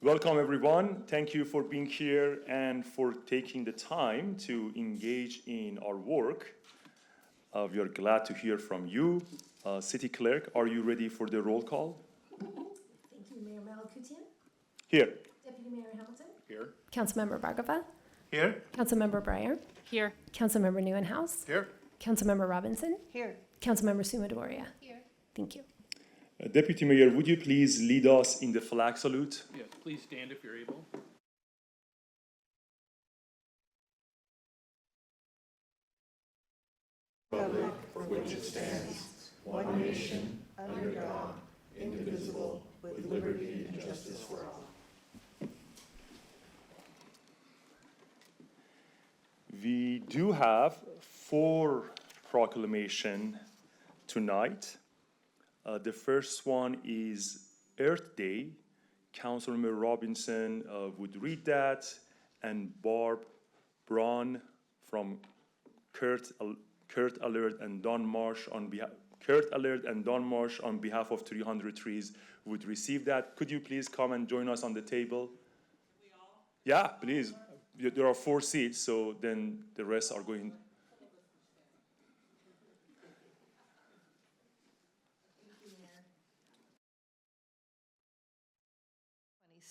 Welcome, everyone. Thank you for being here and for taking the time to engage in our work. We are glad to hear from you. City Clerk, are you ready for the roll call? Thank you, Mayor Malakoutian. Here. Deputy Mayor Hamilton. Here. Councilmember Bhargava. Here. Councilmember Breyer. Here. Councilmember Nieuwenhuis. Here. Councilmember Robinson. Here. Councilmember Sumadoria. Here. Thank you. Deputy Mayor, would you please lead us in the flag salute? Yes, please stand if you're able. Republic for which it stands, one nation, under God, indivisible, with liberty and justice for all. We do have 4 proclamations tonight. The first one is Earth Day. Councilmember Robinson would read that, and Barb Braun from Kurt Alert and Don Marsh on behalf of 300 Trees would receive that. Could you please come and join us on the table? We all? Yeah, please. There are 4 seats, so then the rest are going.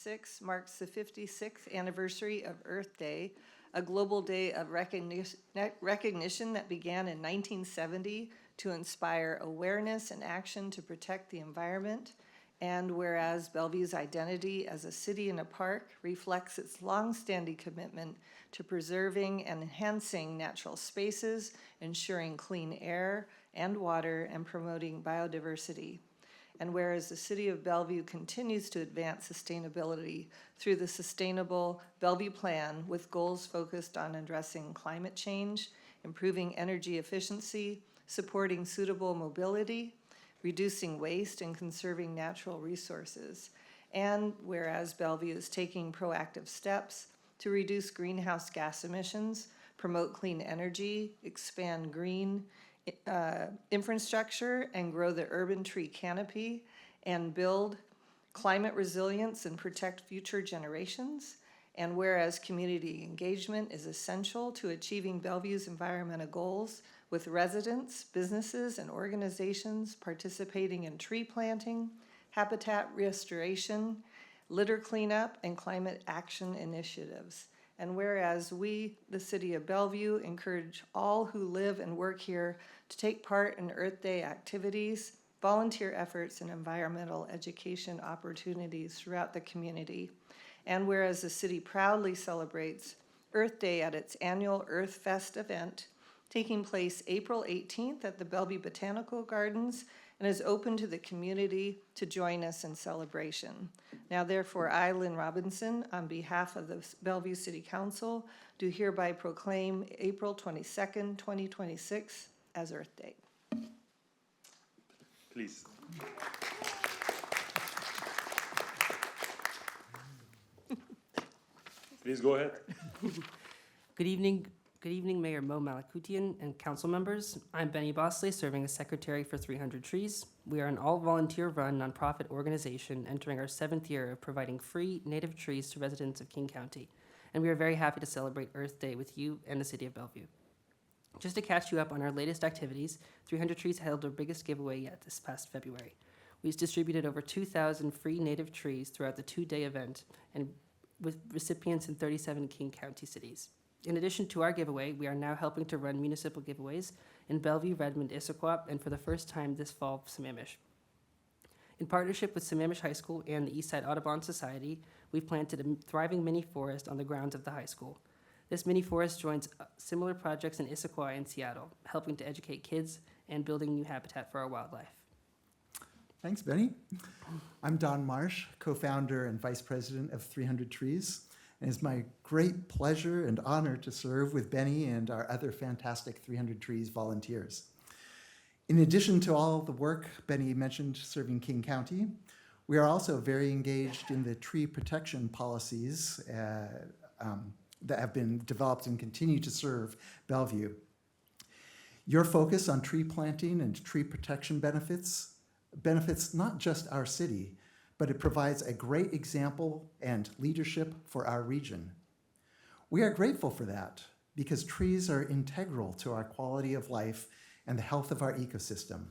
26 marks the 56th anniversary of Earth Day, a global day of recognition that began in 1970 to inspire awareness and action to protect the environment. And whereas Bellevue's identity as a city and a park reflects its long-standing commitment to preserving and enhancing natural spaces, ensuring clean air and water, and promoting biodiversity. And whereas the City of Bellevue continues to advance sustainability through the Sustainable Bellevue Plan with goals focused on addressing climate change, improving energy efficiency, supporting suitable mobility, reducing waste, and conserving natural resources. And whereas Bellevue is taking proactive steps to reduce greenhouse gas emissions, promote clean energy, expand green infrastructure, and grow the urban tree canopy, and build climate resilience and protect future generations. And whereas community engagement is essential to achieving Bellevue's environmental goals, with residents, businesses, and organizations participating in tree planting, habitat restoration, litter cleanup, and climate action initiatives. And whereas we, the City of Bellevue, encourage all who live and work here to take part in Earth Day activities, volunteer efforts, and environmental education opportunities throughout the community. And whereas the city proudly celebrates Earth Day at its annual Earth Fest event, taking place April 18th at the Bellevue Botanical Gardens, and is open to the community to join us in celebration. Now, therefore, I, Lynn Robinson, on behalf of the Bellevue City Council, do hereby proclaim April 22nd, 2026 as Earth Day. Please. Please go ahead. Good evening, Mayor Mo Malakoutian and council members. I'm Benny Bosley, serving as Secretary for 300 Trees. We are an all-volunteer-run nonprofit organization entering our 7th year of providing free native trees to residents of King County, and we are very happy to celebrate Earth Day with you and the City of Bellevue. Just to catch you up on our latest activities, 300 Trees held our biggest giveaway yet this past February. We distributed over 2,000 free native trees throughout the 2-day event, and with recipients in 37 King County cities. In addition to our giveaway, we are now helping to run municipal giveaways in Bellevue, Redmond, Issaquah, and for the first time this fall, Sammamish. In partnership with Sammamish High School and the Eastside Audubon Society, we've planted a thriving mini forest on the grounds of the high school. This mini forest joins similar projects in Issaquah and Seattle, helping to educate kids and building new habitat for our wildlife. Thanks, Benny. I'm Don Marsh, co-founder and vice president of 300 Trees. And it's my great pleasure and honor to serve with Benny and our other fantastic 300 Trees volunteers. In addition to all the work Benny mentioned serving King County, we are also very engaged in the tree protection policies that have been developed and continue to serve Bellevue. Your focus on tree planting and tree protection benefits not just our city, but it provides a great example and leadership for our region. We are grateful for that because trees are integral to our quality of life and the health of our ecosystem.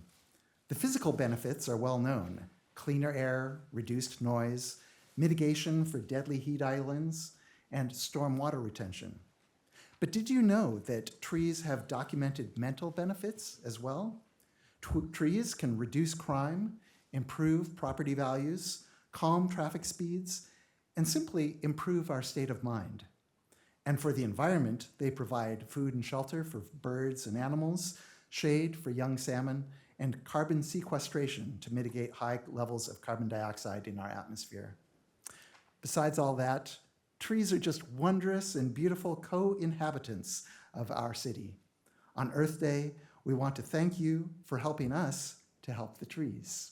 The physical benefits are well known: cleaner air, reduced noise, mitigation for deadly heat islands, and stormwater retention. But did you know that trees have documented mental benefits as well? Trees can reduce crime, improve property values, calm traffic speeds, and simply improve our state of mind. And for the environment, they provide food and shelter for birds and animals, shade for young salmon, and carbon sequestration to mitigate high levels of carbon dioxide in our atmosphere. Besides all that, trees are just wondrous and beautiful co-inhabitants of our city. On Earth Day, we want to thank you for helping us to help the trees.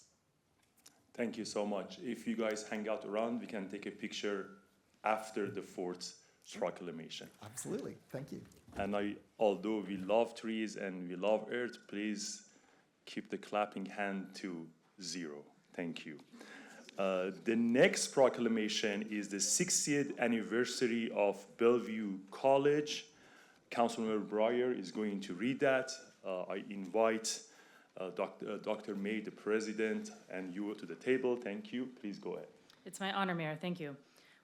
Thank you so much. If you guys hang out around, we can take a picture after the fourth proclamation. Absolutely, thank you. And although we love trees and we love Earth, please keep the clapping hand to 0. Thank you. The next proclamation is the 60th anniversary of Bellevue College. Councilmember Breyer is going to read that. I invite Dr. May, the president, and you to the table. Thank you. Please go ahead. It's my honor, Mayor. Thank you.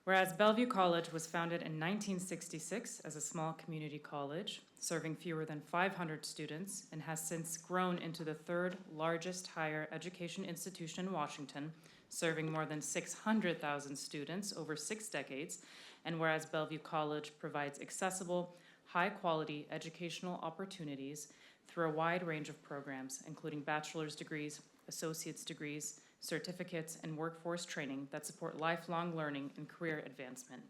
Whereas Bellevue College was founded in 1966 as a small community college, serving fewer than 500 students, and has since grown into the third largest higher education institution in Washington, serving more than 600,000 students over 6 decades, and whereas Bellevue College provides accessible, high-quality educational opportunities through a wide range of programs, including bachelor's degrees, associate's degrees, certificates, and workforce training that support lifelong learning and career advancement.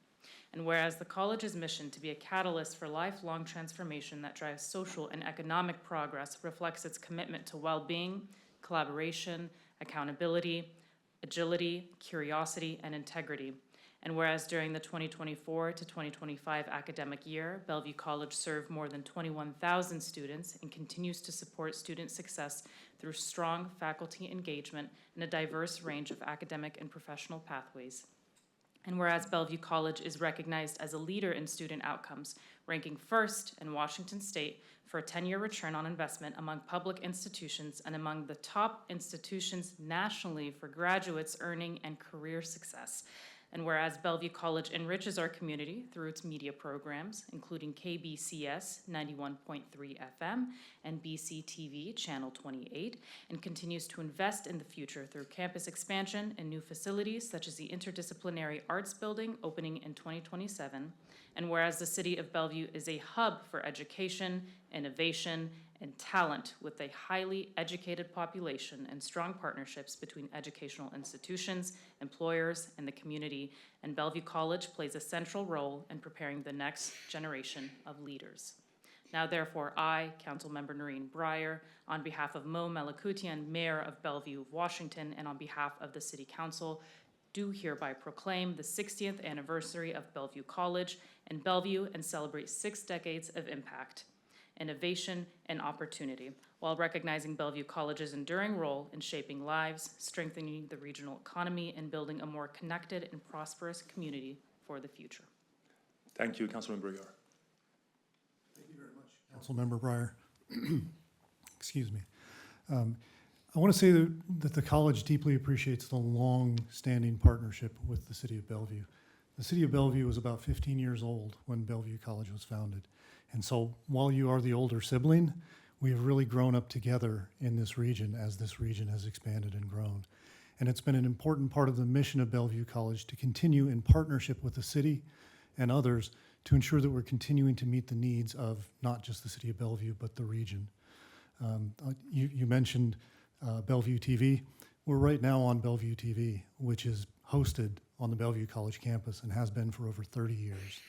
And whereas the college's mission to be a catalyst for lifelong transformation that drives social and economic progress reflects its commitment to well-being, collaboration, accountability, agility, curiosity, and integrity. And whereas during the 2024 to 2025 academic year, Bellevue College served more than 21,000 students and continues to support student success through strong faculty engagement and a diverse range of academic and professional pathways. And whereas Bellevue College is recognized as a leader in student outcomes, ranking first in Washington State for a 10-year return on investment among public institutions and among the top institutions nationally for graduates earning and career success. And whereas Bellevue College enriches our community through its media programs, including KBCS 91.3 FM and BCTV Channel 28, and continues to invest in the future through campus expansion and new facilities such as the Interdisciplinary Arts Building opening in 2027. And whereas the city of Bellevue is a hub for education, innovation, and talent with a highly educated population and strong partnerships between educational institutions, employers, and the community, and Bellevue College plays a central role in preparing the next generation of leaders. Now, therefore, I, Councilmember Noreen Breyer, on behalf of Mo Malakutian, Mayor of Bellevue, Washington, and on behalf of the City Council, do hereby proclaim the 60th anniversary of Bellevue College in Bellevue and celebrate 6 decades of impact, innovation, and opportunity, while recognizing Bellevue College's enduring role in shaping lives, strengthening the regional economy, and building a more connected and prosperous community for the future. Thank you, Councilmember Breyer. Thank you very much, Councilmember Breyer. Excuse me. I want to say that the college deeply appreciates the long-standing partnership with the City of Bellevue. The City of Bellevue was about 15 years old when Bellevue College was founded. And so while you are the older sibling, we have really grown up together in this region as this region has expanded and grown. And it's been an important part of the mission of Bellevue College to continue in partnership with the city and others to ensure that we're continuing to meet the needs of not just the City of Bellevue, but the region. You mentioned Bellevue TV. We're right now on Bellevue TV, which is hosted on the Bellevue College campus and has been for over 30 years.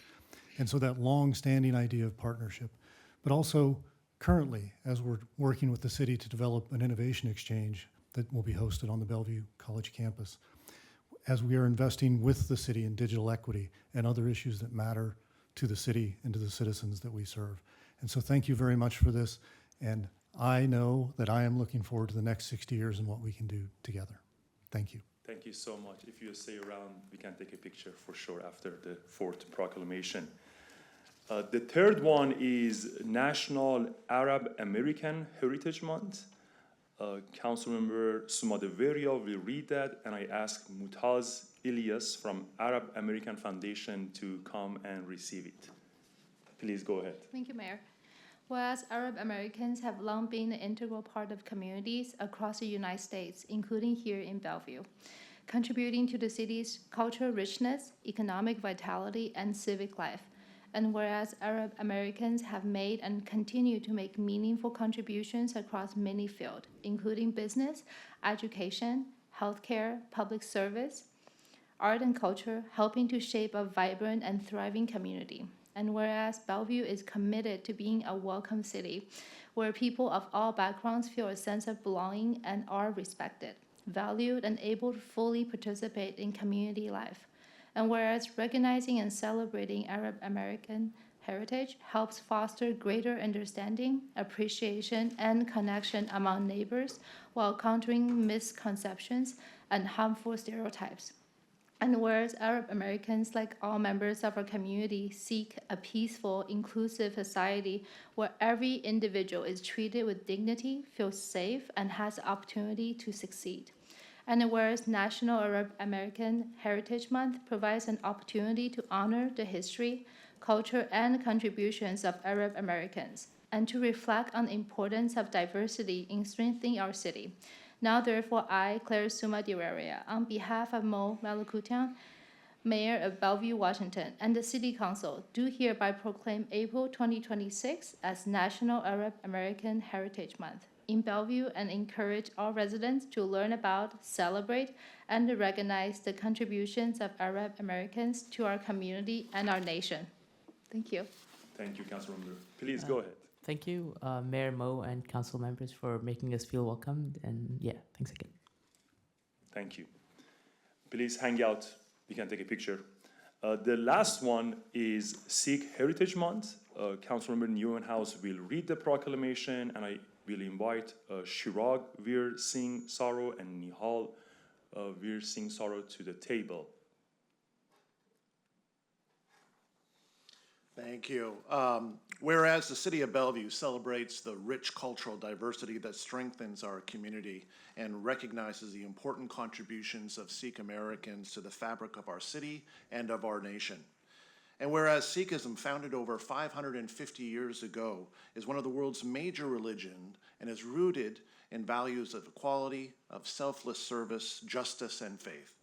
And so that long-standing idea of partnership, but also currently, as we're working with the city to develop an innovation exchange that will be hosted on the Bellevue College campus, as we are investing with the city in digital equity and other issues that matter to the city and to the citizens that we serve. And so thank you very much for this. And I know that I am looking forward to the next 60 years and what we can do together. Thank you. Thank you so much. If you stay around, we can take a picture for sure after the fourth proclamation. The third one is National Arab American Heritage Month. Councilmember Sumadeveria will read that, and I ask Mutaz Ilyas from Arab American Foundation to come and receive it. Please go ahead. Thank you, Mayor. Whereas Arab Americans have long been an integral part of communities across the United States, including here in Bellevue, contributing to the city's cultural richness, economic vitality, and civic life. And whereas Arab Americans have made and continue to make meaningful contributions across many fields, including business, education, healthcare, public service, art and culture, helping to shape a vibrant and thriving community. And whereas Bellevue is committed to being a welcome city where people of all backgrounds feel a sense of belonging and are respected, valued, and able to fully participate in community life. And whereas recognizing and celebrating Arab American heritage helps foster greater understanding, appreciation, and connection among neighbors while countering misconceptions and harmful stereotypes. And whereas Arab Americans, like all members of our community, seek a peaceful, inclusive society where every individual is treated with dignity, feels safe, and has the opportunity to succeed. And whereas National Arab American Heritage Month provides an opportunity to honor the history, culture, and contributions of Arab Americans, and to reflect on the importance of diversity in strengthening our city. Now, therefore, I, Claire Suma Diweria, on behalf of Mo Malakutian, Mayor of Bellevue, Washington, and the City Council, do hereby proclaim April 2026 as National Arab American Heritage Month in Bellevue and encourage all residents to learn about, celebrate, and recognize the contributions of Arab Americans to our community and our nation. Thank you. Thank you, Councilmember. Please go ahead. Thank you, Mayor Mo and council members, for making us feel welcomed. And yeah, thanks again. Thank you. Please hang out. We can take a picture. The last one is Sikh Heritage Month. Councilmember Newenhouse will read the proclamation, and I will invite Shirag Veer Singh Saro and Nihal Veer Singh Saro to the table. Thank you. Whereas the City of Bellevue celebrates the rich cultural diversity that strengthens our community and recognizes the important contributions of Sikh Americans to the fabric of our city and of our nation. And whereas Sikhism, founded over 550 years ago, is one of the world's major religions and is rooted in values of equality, of selfless service, justice, and faith.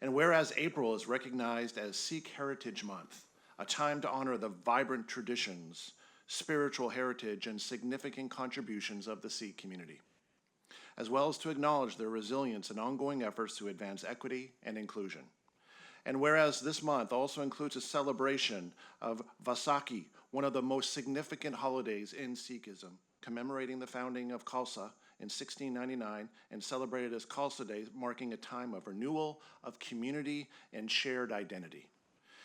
And whereas April is recognized as Sikh Heritage Month, a time to honor the vibrant traditions, spiritual heritage, and significant contributions of the Sikh community, as well as to acknowledge their resilience and ongoing efforts to advance equity and inclusion. And whereas this month also includes a celebration of Vaisakhi, one of the most significant holidays in Sikhism, commemorating the founding of Khalsa in 1699 and celebrated as Khalsa Day, marking a time of renewal, of community, and shared identity.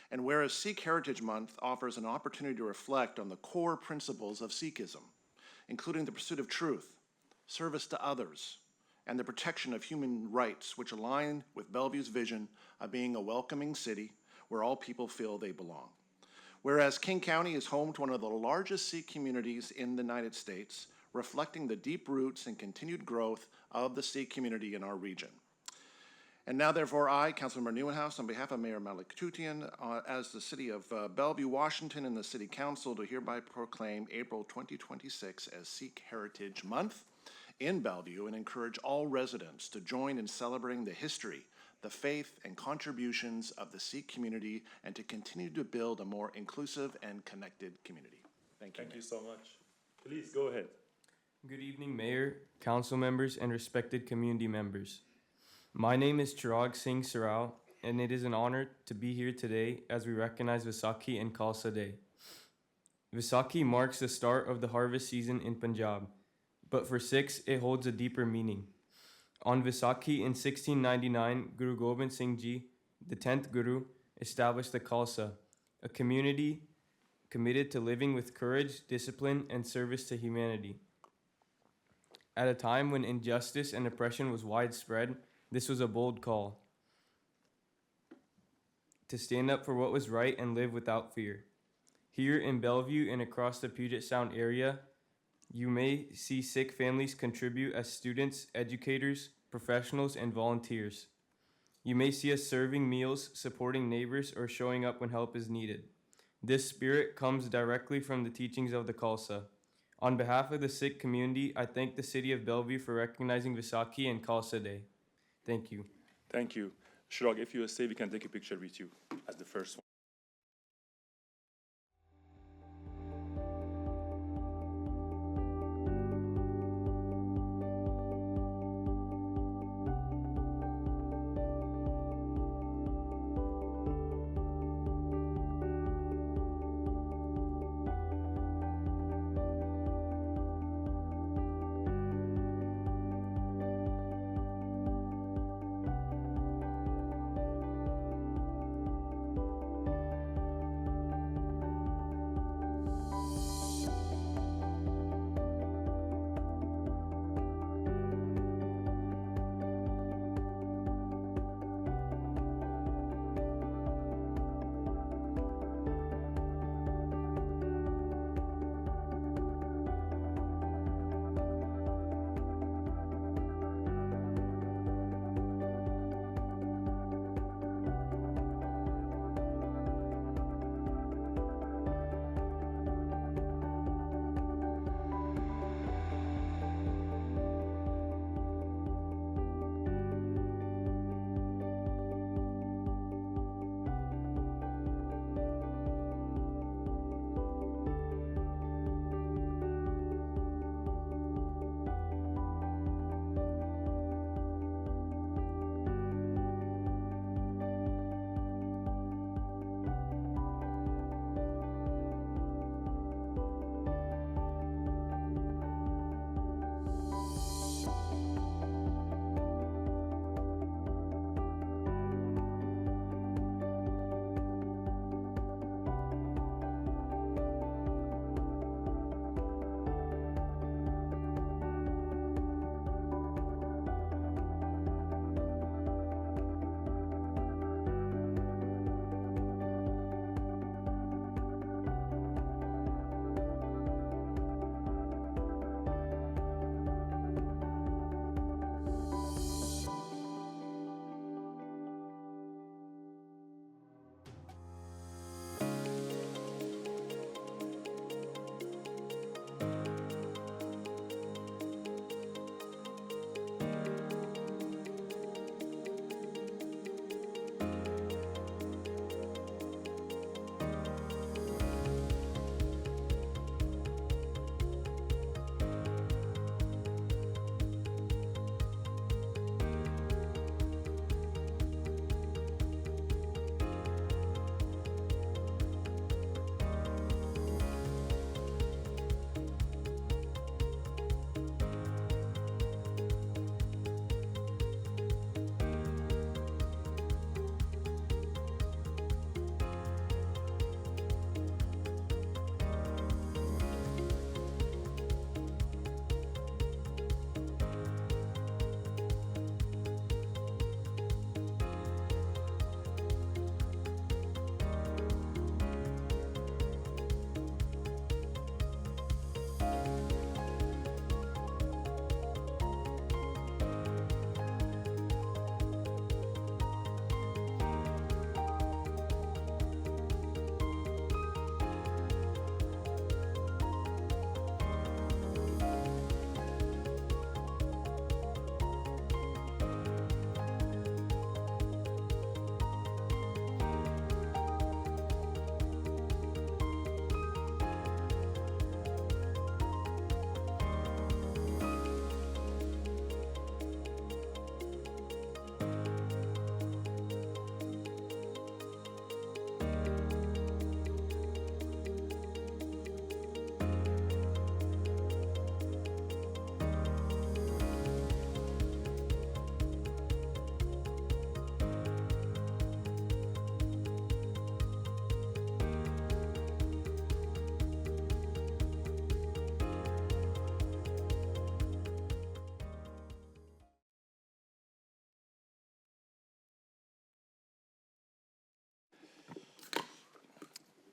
And whereas Sikh Heritage Month offers an opportunity to reflect on the core principles of Sikhism, including the pursuit of truth, service to others, and the protection of human rights, which align with Bellevue's vision of being a welcoming city where all people feel they belong. Whereas King County is home to one of the largest Sikh communities in the United States, reflecting the deep roots and continued growth of the Sikh community in our region. And now, therefore, I, Councilmember Newenhouse, on behalf of Mayor Malakutian, as the City of Bellevue, Washington, and the City Council, do hereby proclaim April 2026 as Sikh Heritage Month in Bellevue and encourage all residents to join in celebrating the history, the faith, and contributions of the Sikh community and to continue to build a more inclusive and connected community. Thank you. Thank you so much. Please go ahead. Good evening, Mayor, council members, and respected community members. My name is Chirag Singh Sarao, and it is an honor to be here today as we recognize Vaisakhi and Khalsa Day. Vaisakhi marks the start of the harvest season in Punjab, but for Sikhs, it holds a deeper meaning. On Vaisakhi in 1699, Guru Gobind Singh Ji, the 10th Guru, established the Khalsa, a community committed to living with courage, discipline, and service to humanity. At a time when injustice and oppression was widespread, This was a bold call to stand up for what was right and live without fear. Here in Bellevue and across the Puget Sound area, you may see Sikh families contribute as students, educators, professionals, and volunteers. You may see us serving meals, supporting neighbors, or showing up when help is needed. This spirit comes directly from the teachings of the Khalsa. On behalf of the Sikh community, I thank the City of Bellevue for recognizing Vaisakhi and Khalsa Day. Thank you. Thank you. Chirag, if you stay, we can take a picture with you as the first one.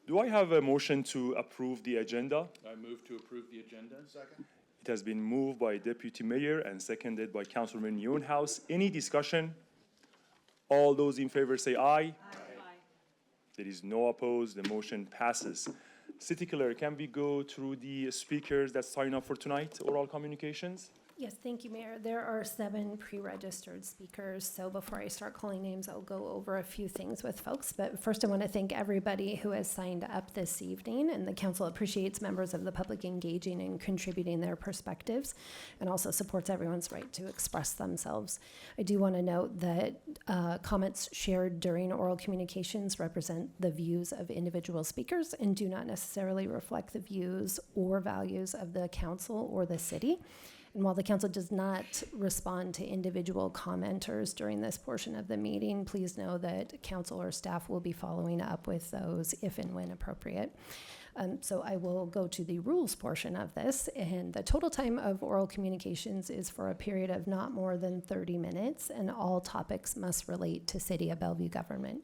Do I have a motion to approve the agenda? I move to approve the agenda. Second. It has been moved by Deputy Mayor and seconded by Councilman Newhouse. Any discussion? All those in favor say aye. There is no opposed. The motion passes. City Clerk, can we go through the speakers that sign up for tonight, oral communications? Yes, thank you, Mayor. There are 7 pre-registered speakers, so before I start calling names, I'll go over a few things with folks. But first, I want to thank everybody who has signed up this evening, and the council appreciates members of the public engaging and contributing their perspectives, and also supports everyone's right to express themselves. I do want to note that comments shared during oral communications represent the views of individual speakers and do not necessarily reflect the views or values of the council or the city. And while the council does not respond to individual commenters during this portion of the meeting, please know that council or staff will be following up with those if and when appropriate. So I will go to the rules portion of this, and the total time of oral communications is for a period of not more than 30 minutes, and all topics must relate to City of Bellevue government.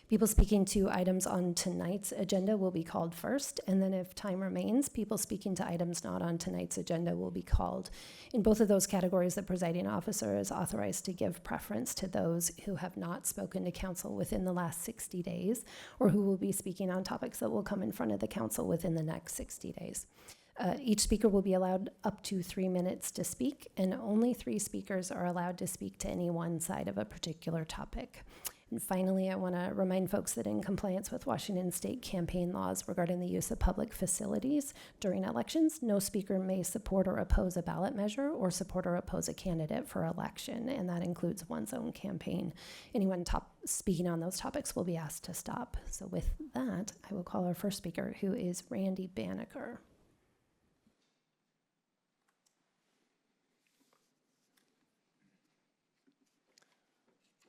People speaking to items on tonight's agenda will be called first, and then if time remains, people speaking to items not on tonight's agenda will be called. In both of those categories, the presiding officer is authorized to give preference to those who have not spoken to council within the last 60 days, or who will be speaking on topics that will come in front of the council within the next 60 days. Each speaker will be allowed up to 3 minutes to speak, and only 3 speakers are allowed to speak to any one side of a particular topic. And finally, I want to remind folks that in compliance with Washington state campaign laws regarding the use of public facilities during elections, no speaker may support or oppose a ballot measure or support or oppose a candidate for election, and that includes one's own campaign. Anyone speaking on those topics will be asked to stop. So with that, I will call our first speaker, who is Randy Banneker.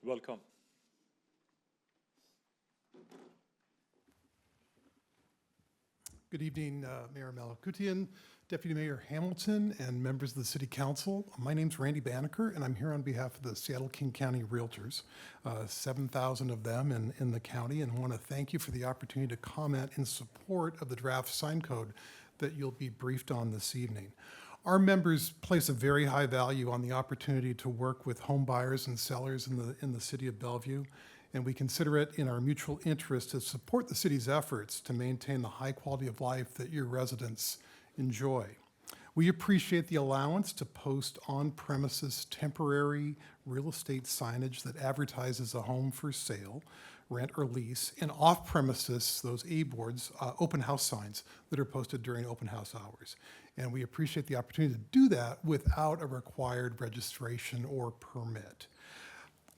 Welcome. Good evening, Mayor Malakutian, Deputy Mayor Hamilton, and members of the City Council. My name's Randy Banneker, and I'm here on behalf of the Seattle-King County Realtors, 7,000 of them in the county, and want to thank you for the opportunity to comment in support of the draft sign code that you'll be briefed on this evening. Our members place a very high value on the opportunity to work with home buyers and sellers in the city of Bellevue, and we consider it in our mutual interest to support the city's efforts to maintain the high quality of life that your residents enjoy. We appreciate the allowance to post on-premises temporary real estate signage that advertises a home for sale, rent, or lease, and off-premises, those A-boards, open house signs that are posted during open house hours. And we appreciate the opportunity to do that without a required registration or permit.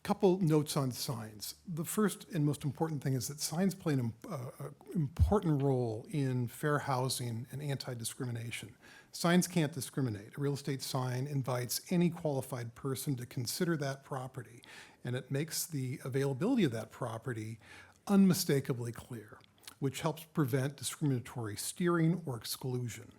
Couple notes on signs. The first and most important thing is that signs play an important role in fair housing and anti-discrimination. Signs can't discriminate. A real estate sign invites any qualified person to consider that property, and it makes the availability of that property unmistakably clear, which helps prevent discriminatory steering or exclusion.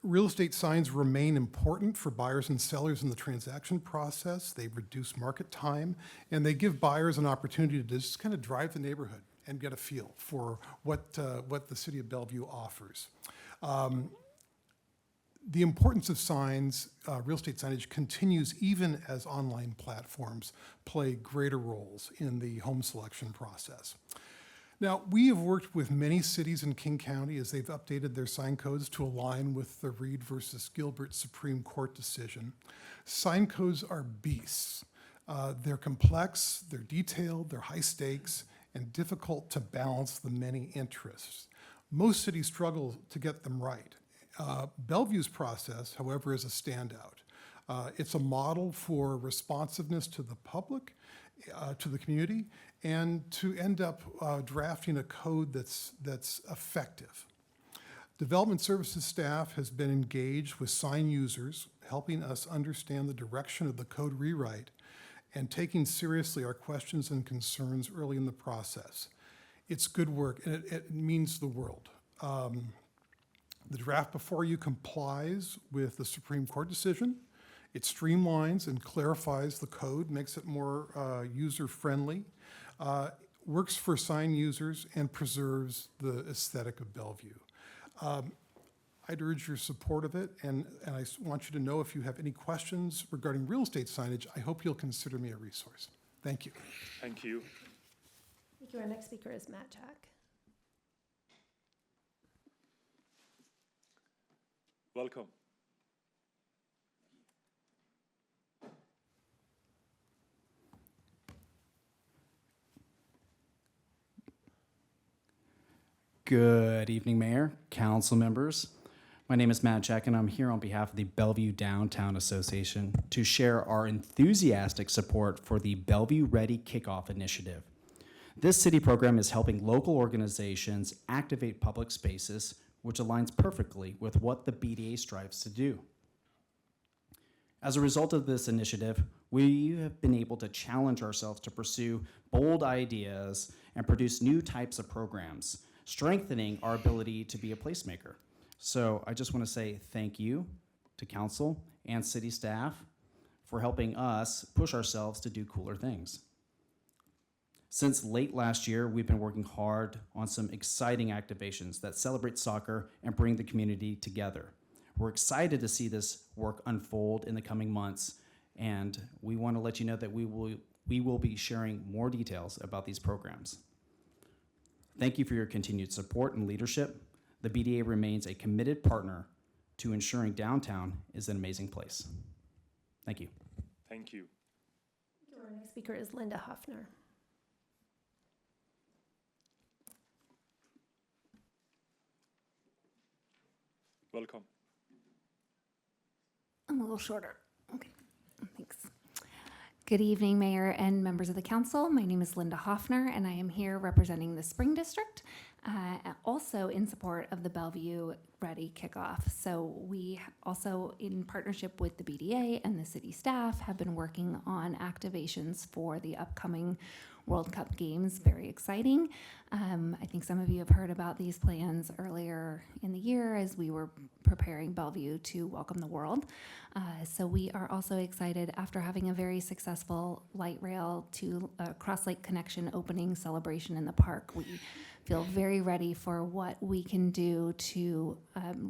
Real estate signs remain important for buyers and sellers in the transaction process. They reduce market time, and they give buyers an opportunity to just kind of drive the neighborhood and get a feel for what the city of Bellevue offers. The importance of signs, real estate signage, continues even as online platforms play greater roles in the home selection process. Now, we have worked with many cities in King County as they've updated their sign codes to align with the Reed versus Gilbert Supreme Court decision. Sign codes are beasts. They're complex, they're detailed, they're high stakes, and difficult to balance the many interests. Most cities struggle to get them right. Bellevue's process, however, is a standout. It's a model for responsiveness to the public, to the community, and to end up drafting a code that's effective. Development Services staff has been engaged with sign users, helping us understand the direction of the code rewrite and taking seriously our questions and concerns early in the process. It's good work, and it means the world. The draft before you complies with the Supreme Court decision. It streamlines and clarifies the code, makes it more user-friendly. works for sign users and preserves the aesthetic of Bellevue. I'd urge your support of it, and want you to know if you have any questions regarding real estate signage, I hope you'll consider me a resource. Thank you. Thank you. Thank you. Our next speaker is Matt Jack. Welcome. Good evening, Mayor, council members. My name is Matt Jack, and I'm here on behalf of the Bellevue Downtown Association to share our enthusiastic support for the Bellevue Ready Kickoff Initiative. This city program is helping local organizations activate public spaces, which aligns perfectly with what the BDA strives to do. As a result of this initiative, we have been able to challenge ourselves to pursue bold ideas and produce new types of programs, strengthening our ability to be a placemaker. So I just want to say thank you to council and city staff for helping us push ourselves to do cooler things. Since late last year, we've been working hard on some exciting activations that celebrate soccer and bring the community together. We're excited to see this work unfold in the coming months, and we want to let you know that we will be sharing more details about these programs. Thank you for your continued support and leadership. The BDA remains a committed partner to ensuring downtown is an amazing place. Thank you. Thank you. Our next speaker is Linda Hoffner. Welcome. I'm a little shorter. Okay, thanks. Good evening, Mayor and members of the council. My name is Linda Hoffner, and I am here representing the Spring District, also in support of the Bellevue Ready Kickoff. So we also, in partnership with the BDA and the city staff, have been working on activations for the upcoming World Cup games. Very exciting. I think some of you have heard about these plans earlier in the year as we were preparing Bellevue to welcome the world. So we are also excited after having a very successful light rail to Cross Lake Connection opening celebration in the park. We feel very ready for what we can do to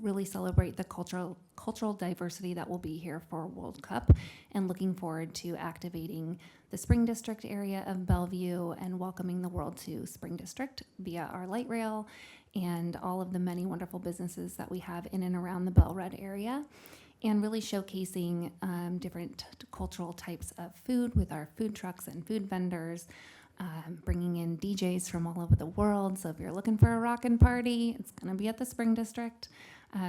really celebrate the cultural diversity that will be here for World Cup, and looking forward to activating the Spring District area of Bellevue and welcoming the world to Spring District via our light rail and all of the many wonderful businesses that we have in and around the Bell Red area, and really showcasing different cultural types of food with our food trucks and food vendors, bringing in DJs from all over the world. So if you're looking for a rockin' party, it's going to be at the Spring District.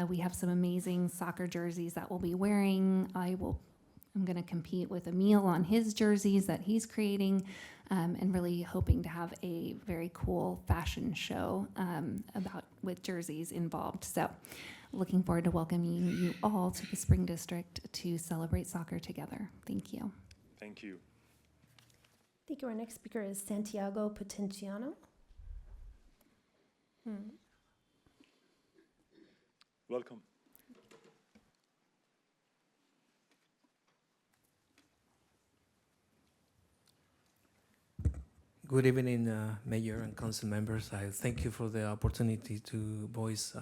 We have some amazing soccer jerseys that we'll be wearing. I'm going to compete with Emil on his jerseys that he's creating, and really hoping to have a very cool fashion show with jerseys involved. So looking forward to welcoming you all to the Spring District to celebrate soccer together. Thank you. Thank you. Thank you. Our next speaker is Santiago Potenciano. Welcome. Good evening, Mayor and Council members. I thank you for the opportunity to voice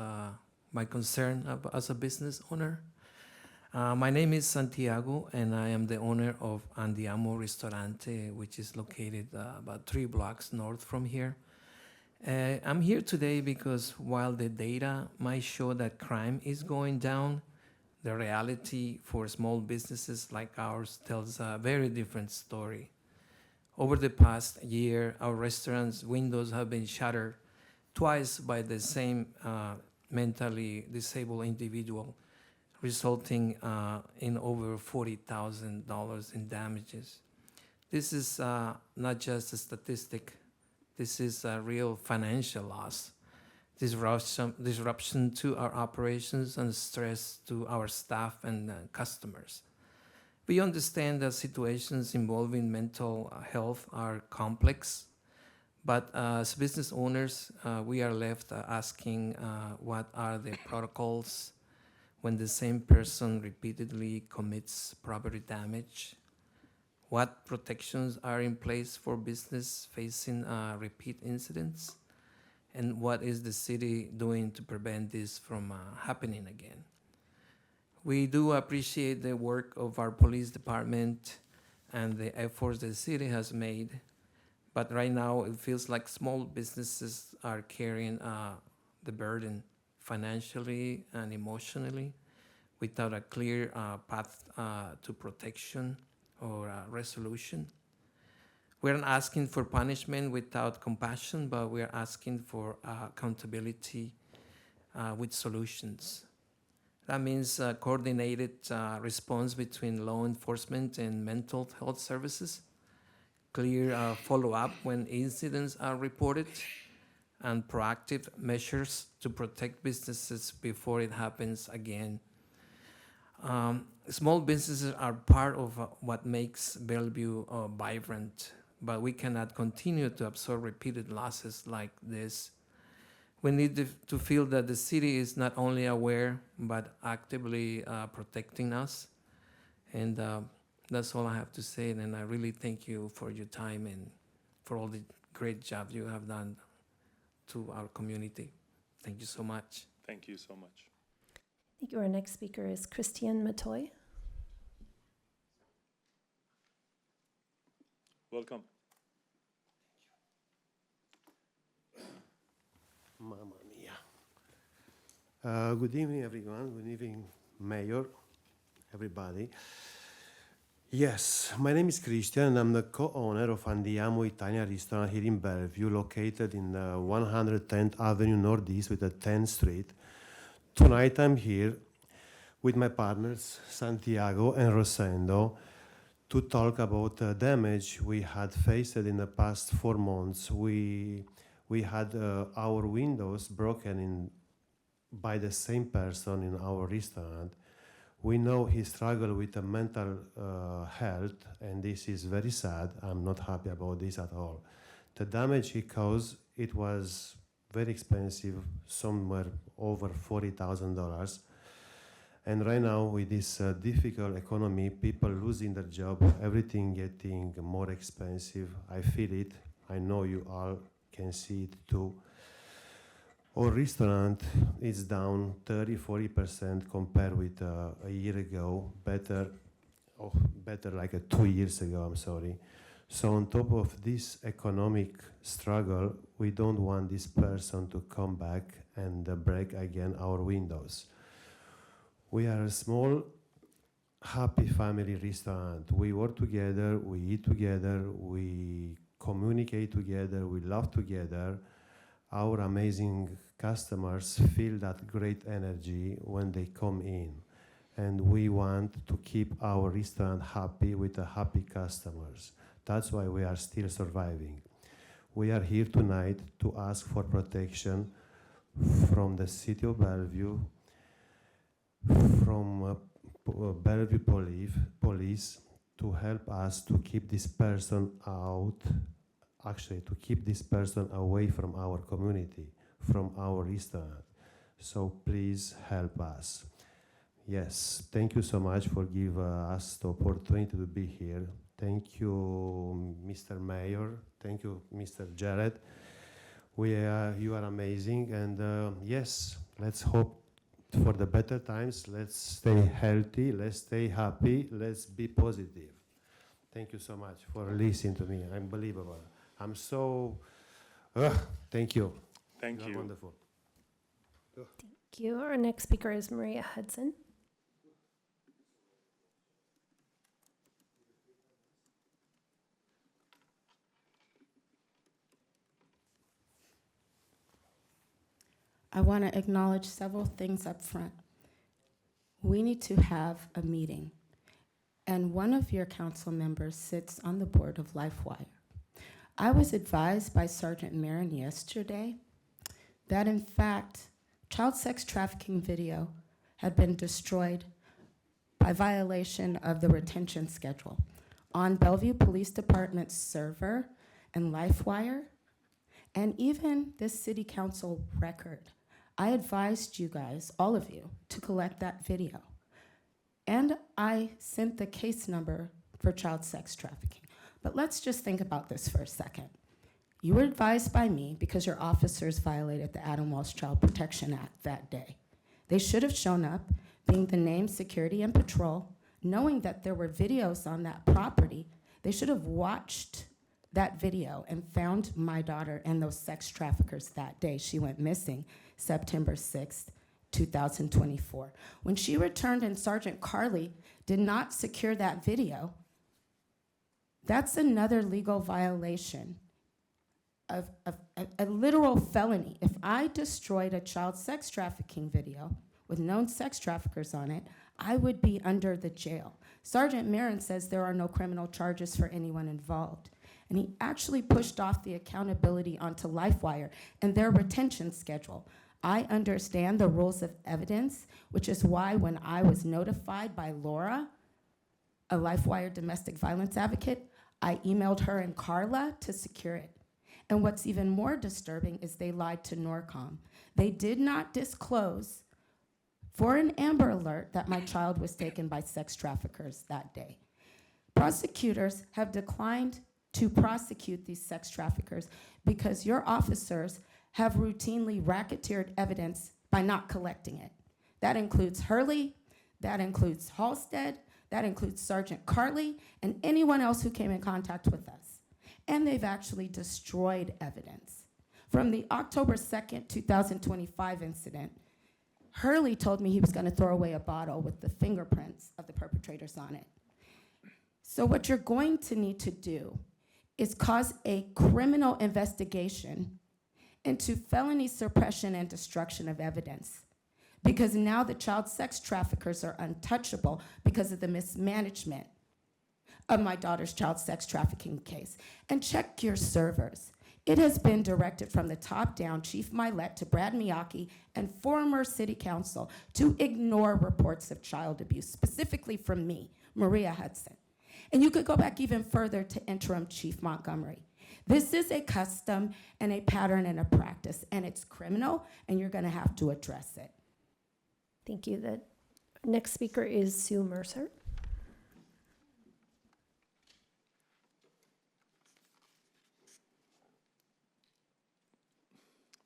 my concern as a business owner. My name is Santiago, and I am the owner of Andiamo Ristorante, which is located about 3 blocks north from here. I'm here today because while the data might show that crime is going down, the reality for small businesses like ours tells a very different story. Over the past year, our restaurant's windows have been shattered twice by the same mentally disabled individual, resulting in over $40,000 in damages. This is not just a statistic. This is a real financial loss, disruption to our operations, and stress to our staff and customers. We understand that situations involving mental health are complex, but as business owners, we are left asking what are the protocols when the same person repeatedly commits property damage? What protections are in place for business facing repeat incidents? And what is the city doing to prevent this from happening again? We do appreciate the work of our police department and the efforts the city has made, but right now it feels like small businesses are carrying the burden financially and emotionally without a clear path to protection or resolution. We're not asking for punishment without compassion, but we're asking for accountability with solutions. That means coordinated response between law enforcement and mental health services, clear follow-up when incidents are reported, and proactive measures to protect businesses before it happens again. Small businesses are part of what makes Bellevue vibrant, but we cannot continue to absorb repeated losses like this. We need to feel that the city is not only aware, but actively protecting us. And that's all I have to say. And I really thank you for your time and for all the great job you have done to our community. Thank you so much. Thank you so much. Thank you. Our next speaker is Christian Matoy. Welcome. Mamma mia. Good evening, everyone. Good evening, Mayor, everybody. Yes, my name is Christian, and I'm the co-owner of Andiamo Italian restaurant here in Bellevue, located in 110th Avenue Northeast with the 10th Street. Tonight I'm here with my partners, Santiago and Rosendo, to talk about the damage we had faced in the past 4 months. We had our windows broken by the same person in our restaurant. We know he struggled with mental health, and this is very sad. I'm not happy about this at all. The damage he caused, it was very expensive, somewhere over $40,000. And right now, with this difficult economy, people losing their job, everything getting more expensive. I feel it. I know you all can see it too. Our restaurant is down 30-40% compared with a year ago. Better like 2 years ago, I'm sorry. So on top of this economic struggle, we don't want this person to come back and break again our windows. We are a small, happy family restaurant. We work together, we eat together, we communicate together, we love together. Our amazing customers feel that great energy when they come in. And we want to keep our restaurant happy with the happy customers. That's why we are still surviving. We are here tonight to ask for protection from the city of Bellevue, from Bellevue police to help us to keep this person out, actually to keep this person away from our community, from our restaurant. So please help us. Yes, thank you so much for giving us the opportunity to be here. Thank you, Mr. Mayor. Thank you, Mr. Jared. You are amazing. And yes, let's hope for the better times. Let's stay healthy. Let's stay happy. Let's be positive. Thank you so much for listening to me. Unbelievable. I'm so, thank you. Thank you. Wonderful. Thank you. Our next speaker is Maria Hudson. I want to acknowledge several things up front. We need to have a meeting, and one of your council members sits on the board of LifeWire. I was advised by Sergeant Marin yesterday that, in fact, child sex trafficking video had been destroyed by violation of the retention schedule on Bellevue Police Department's server and LifeWire, and even this city council record. I advised you guys, all of you, to collect that video. And I sent the case number for child sex trafficking. But let's just think about this for a second. You were advised by me because your officers violated the Adam Walsh Child Protection Act that day. They should have shown up, being the name security and patrol, knowing that there were videos on that property. They should have watched that video and found my daughter and those sex traffickers that day. She went missing September 6th, 2024. When she returned and Sergeant Carley did not secure that video, that's another legal violation of a literal felony. If I destroyed a child sex trafficking video with known sex traffickers on it, I would be under the jail. Sergeant Marin says there are no criminal charges for anyone involved. And he actually pushed off the accountability onto LifeWire and their retention schedule. I understand the rules of evidence, which is why when I was notified by Laura, a LifeWire domestic violence advocate, I emailed her and Carla to secure it. And what's even more disturbing is they lied to NORCOM. They did not disclose for an Amber Alert that my child was taken by sex traffickers that day. Prosecutors have declined to prosecute these sex traffickers because your officers have routinely racketeered evidence by not collecting it. That includes Hurley, that includes Halstead, that includes Sergeant Carley, and anyone else who came in contact with us. And they've actually destroyed evidence. From the October 2nd, 2025 incident, Hurley told me he was gonna throw away a bottle with the fingerprints of the perpetrators on it. So what you're going to need to do is cause a criminal investigation into felony suppression and destruction of evidence. Because now the child sex traffickers are untouchable because of the mismanagement of my daughter's child sex trafficking case. And check your servers. It has been directed from the top down, Chief Milet to Brad Miyake and former city council to ignore reports of child abuse, specifically from me, Maria Hudson. And you could go back even further to interim Chief Montgomery. This is a custom and a pattern and a practice, and it's criminal, and you're gonna have to address it. Thank you. The next speaker is Sue Mercer.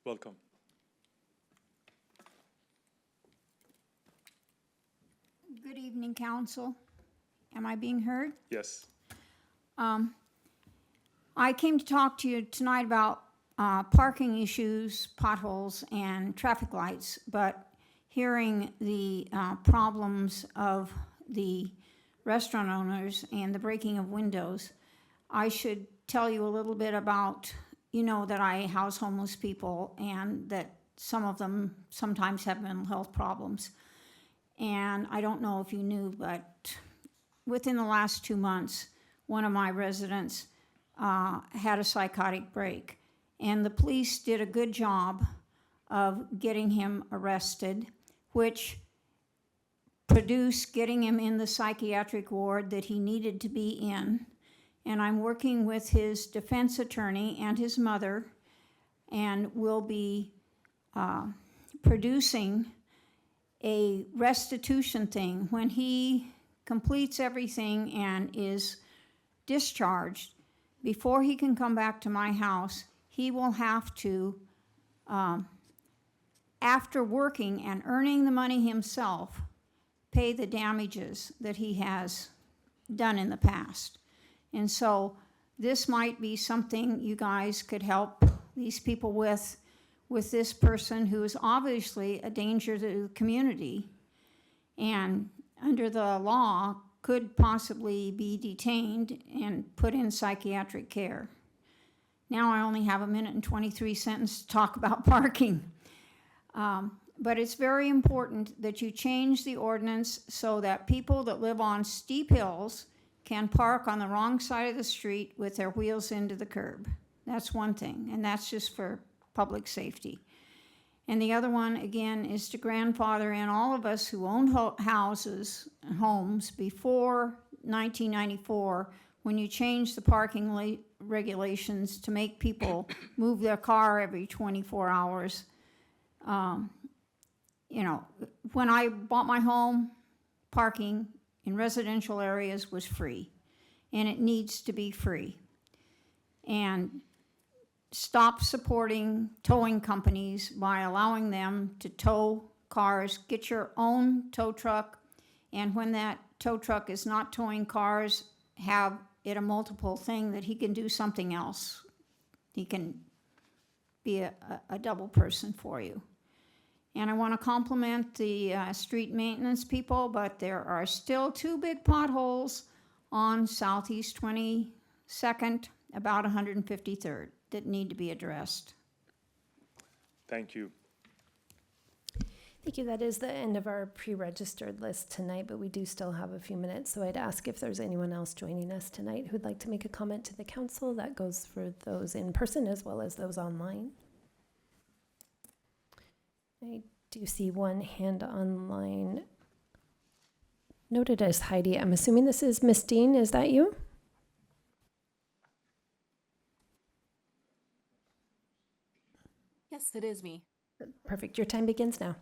Welcome. Good evening, council. Am I being heard? Yes. I came to talk to you tonight about parking issues, potholes, and traffic lights, but hearing the problems of the restaurant owners and the breaking of windows, I should tell you a little bit about, you know, that I house homeless people and that some of them sometimes have mental health problems. And I don't know if you knew, but within the last 2 months, one of my residents had a psychotic break. And the police did a good job of getting him arrested, which produced getting him in the psychiatric ward that he needed to be in. And I'm working with his defense attorney and his mother, and will be producing a restitution thing. When he completes everything and is discharged, before he can come back to my house, he will have to, after working and earning the money himself, pay the damages that he has done in the past. And so this might be something you guys could help these people with this person who is obviously a danger to the community and under the law could possibly be detained and put in psychiatric care. Now I only have 1 minute and 23 seconds to talk about parking. But it's very important that you change the ordinance so that people that live on steep hills can park on the wrong side of the street with their wheels into the curb. That's one thing, and that's just for public safety. And the other one, again, is to grandfather in all of us who owned houses and homes before 1994, when you changed the parking regulations to make people move their car every 24 hours. You know, when I bought my home, parking in residential areas was free. and it needs to be free. And stop supporting towing companies by allowing them to tow cars. Get your own tow truck, and when that tow truck is not towing cars, have it a multiple thing that he can do something else. He can be a double person for you. And I want to compliment the street maintenance people, but there are still 2 big potholes on Southeast 22nd, about 153rd, that need to be addressed. Thank you. Thank you. That is the end of our pre-registered list tonight, but we do still have a few minutes. So I'd ask if there's anyone else joining us tonight who'd like to make a comment to the council. That goes for those in person as well as those online. I do see one hand online noted as Heidi. I'm assuming this is Miss Dean. Is that you? Yes, it is me. Perfect. Your time begins now.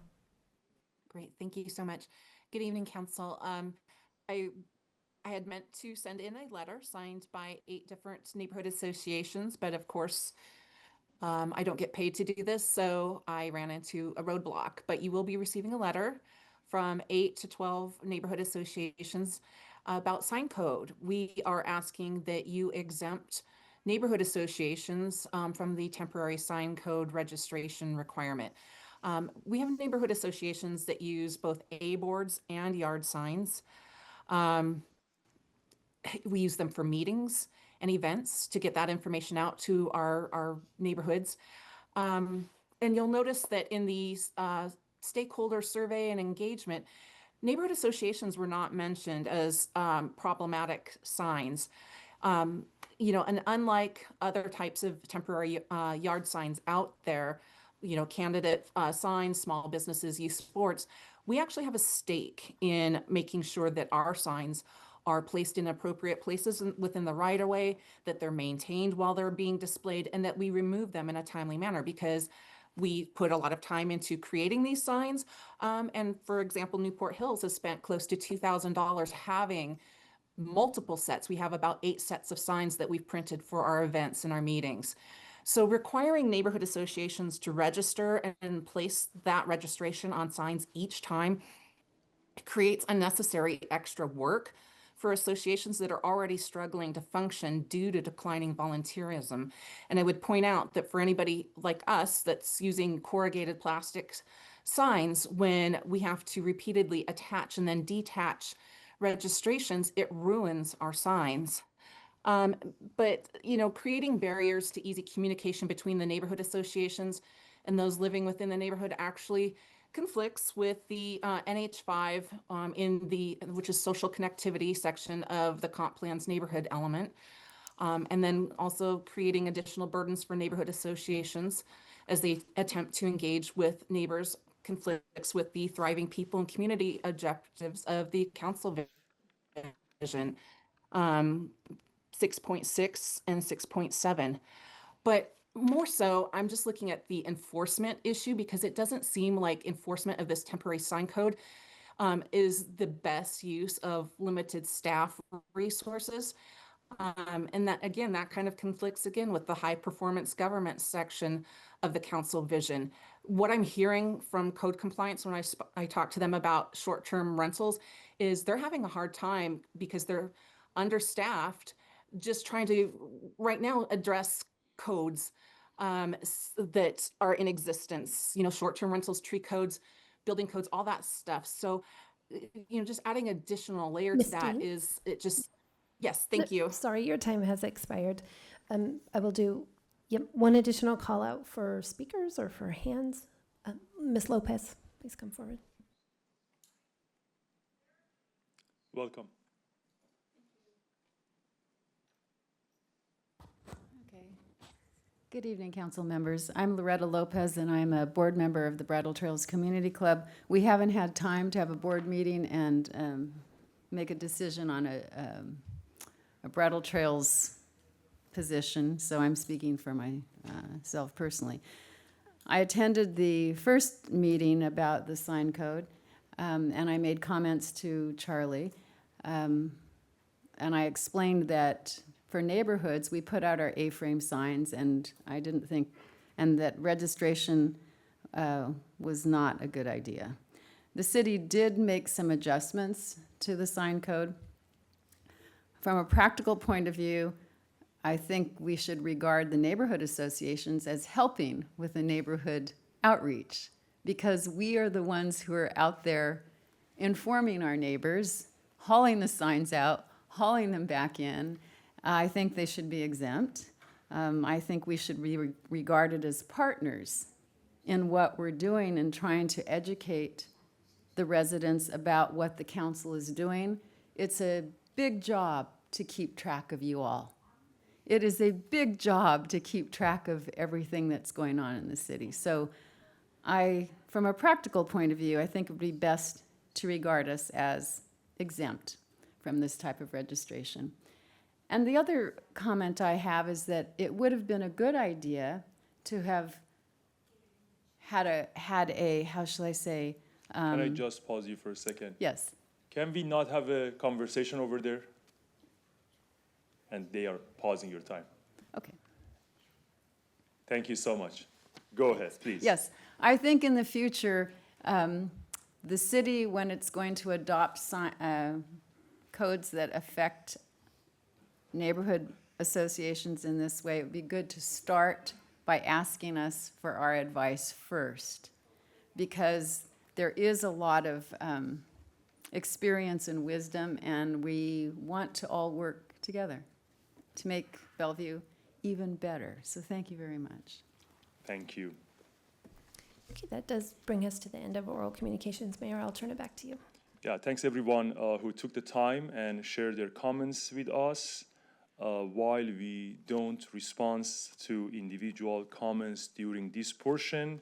Great. Thank you so much. Good evening, Council. I had meant to send in a letter signed by 8 different neighborhood associations, but of course, I don't get paid to do this, so I ran into a roadblock. But you will be receiving a letter from 8 to 12 neighborhood associations about sign code. We are asking that you exempt neighborhood associations from the temporary sign code registration requirement. We have neighborhood associations that use both A boards and yard signs. We use them for meetings and events to get that information out to our neighborhoods. And you'll notice that in the stakeholder survey and engagement, neighborhood associations were not mentioned as problematic signs. You know, and unlike other types of temporary yard signs out there, you know, candidate signs, small businesses, youth sports, we actually have a stake in making sure that our signs are placed in appropriate places within the right of way, that they're maintained while they're being displayed, and that we remove them in a timely manner, because we put a lot of time into creating these signs. And for example, Newport Hills has spent close to $2,000 having multiple sets. We have about 8 sets of signs that we've printed for our events and our meetings. So requiring neighborhood associations to register and place that registration on signs each time creates unnecessary extra work for associations that are already struggling to function due to declining volunteerism. And I would point out that for anybody like us that's using corrugated plastic signs, when we have to repeatedly attach and then detach registrations, it ruins our signs. But, you know, creating barriers to easy communication between the neighborhood associations and those living within the neighborhood actually conflicts with the NH5 which is social connectivity section of the comp plan's neighborhood element. And then also creating additional burdens for neighborhood associations as they attempt to engage with neighbors, conflicts with the thriving people and community objectives of the council vision. 6.6 and 6.7. But more so, I'm just looking at the enforcement issue, because it doesn't seem like enforcement of this temporary sign code is the best use of limited staff resources. And that, again, that kind of conflicts again with the high performance government section of the council vision. What I'm hearing from code compliance when I talk to them about short-term rentals is they're having a hard time because they're understaffed, just trying to right now address codes that are in existence, you know, short-term rentals, tree codes, building codes, all that stuff. So, you know, just adding additional layer Ms. to that Dean? is, it just, yes, thank you. Sorry, your time has expired. I will do one additional call out for speakers or for hands. Ms. Lopez, please come forward. Welcome. Good evening, council members. I'm Loretta Lopez, and I'm a board member of the Brattle Trails Community Club. We haven't had time to have a board meeting and make a decision on a Brattle Trails position, so I'm speaking for myself personally. I attended the first meeting about the sign code, and I made comments to Charlie. and I explained that for neighborhoods, we put out our A-frame signs, and I didn't think, and that registration was not a good idea. The city did make some adjustments to the sign code. From a practical point of view, I think we should regard the neighborhood associations as helping with the neighborhood outreach, because we are the ones who are out there informing our neighbors, hauling the signs out, hauling them back in. I think they should be exempt. I think we should be regarded as partners in what we're doing and trying to educate the residents about what the council is doing. It's a big job to keep track of you all. It is a big job to keep track of everything that's going on in the city. So from a practical point of view, I think it would be best to regard us as exempt from this type of registration. And the other comment I have is that it would have been a good idea to have had a how shall I say? Can I just pause you for a second? Yes. Can we not have a conversation over there? And they are pausing your time. Okay. Thank you so much. Go ahead, please. Yes, I think in the future, the city, when it's going to adopt codes that affect neighborhood associations in this way, it would be good to start by asking us for our advice first, because there is a lot of experience and wisdom, and we want to all work together to make Bellevue even better. So thank you very much. Thank you. Okay, that does bring us to the end of oral communications. Mayor, I'll turn it back to you. Yeah, thanks everyone who took the time and shared their comments with us. While we don't respond to individual comments during this portion,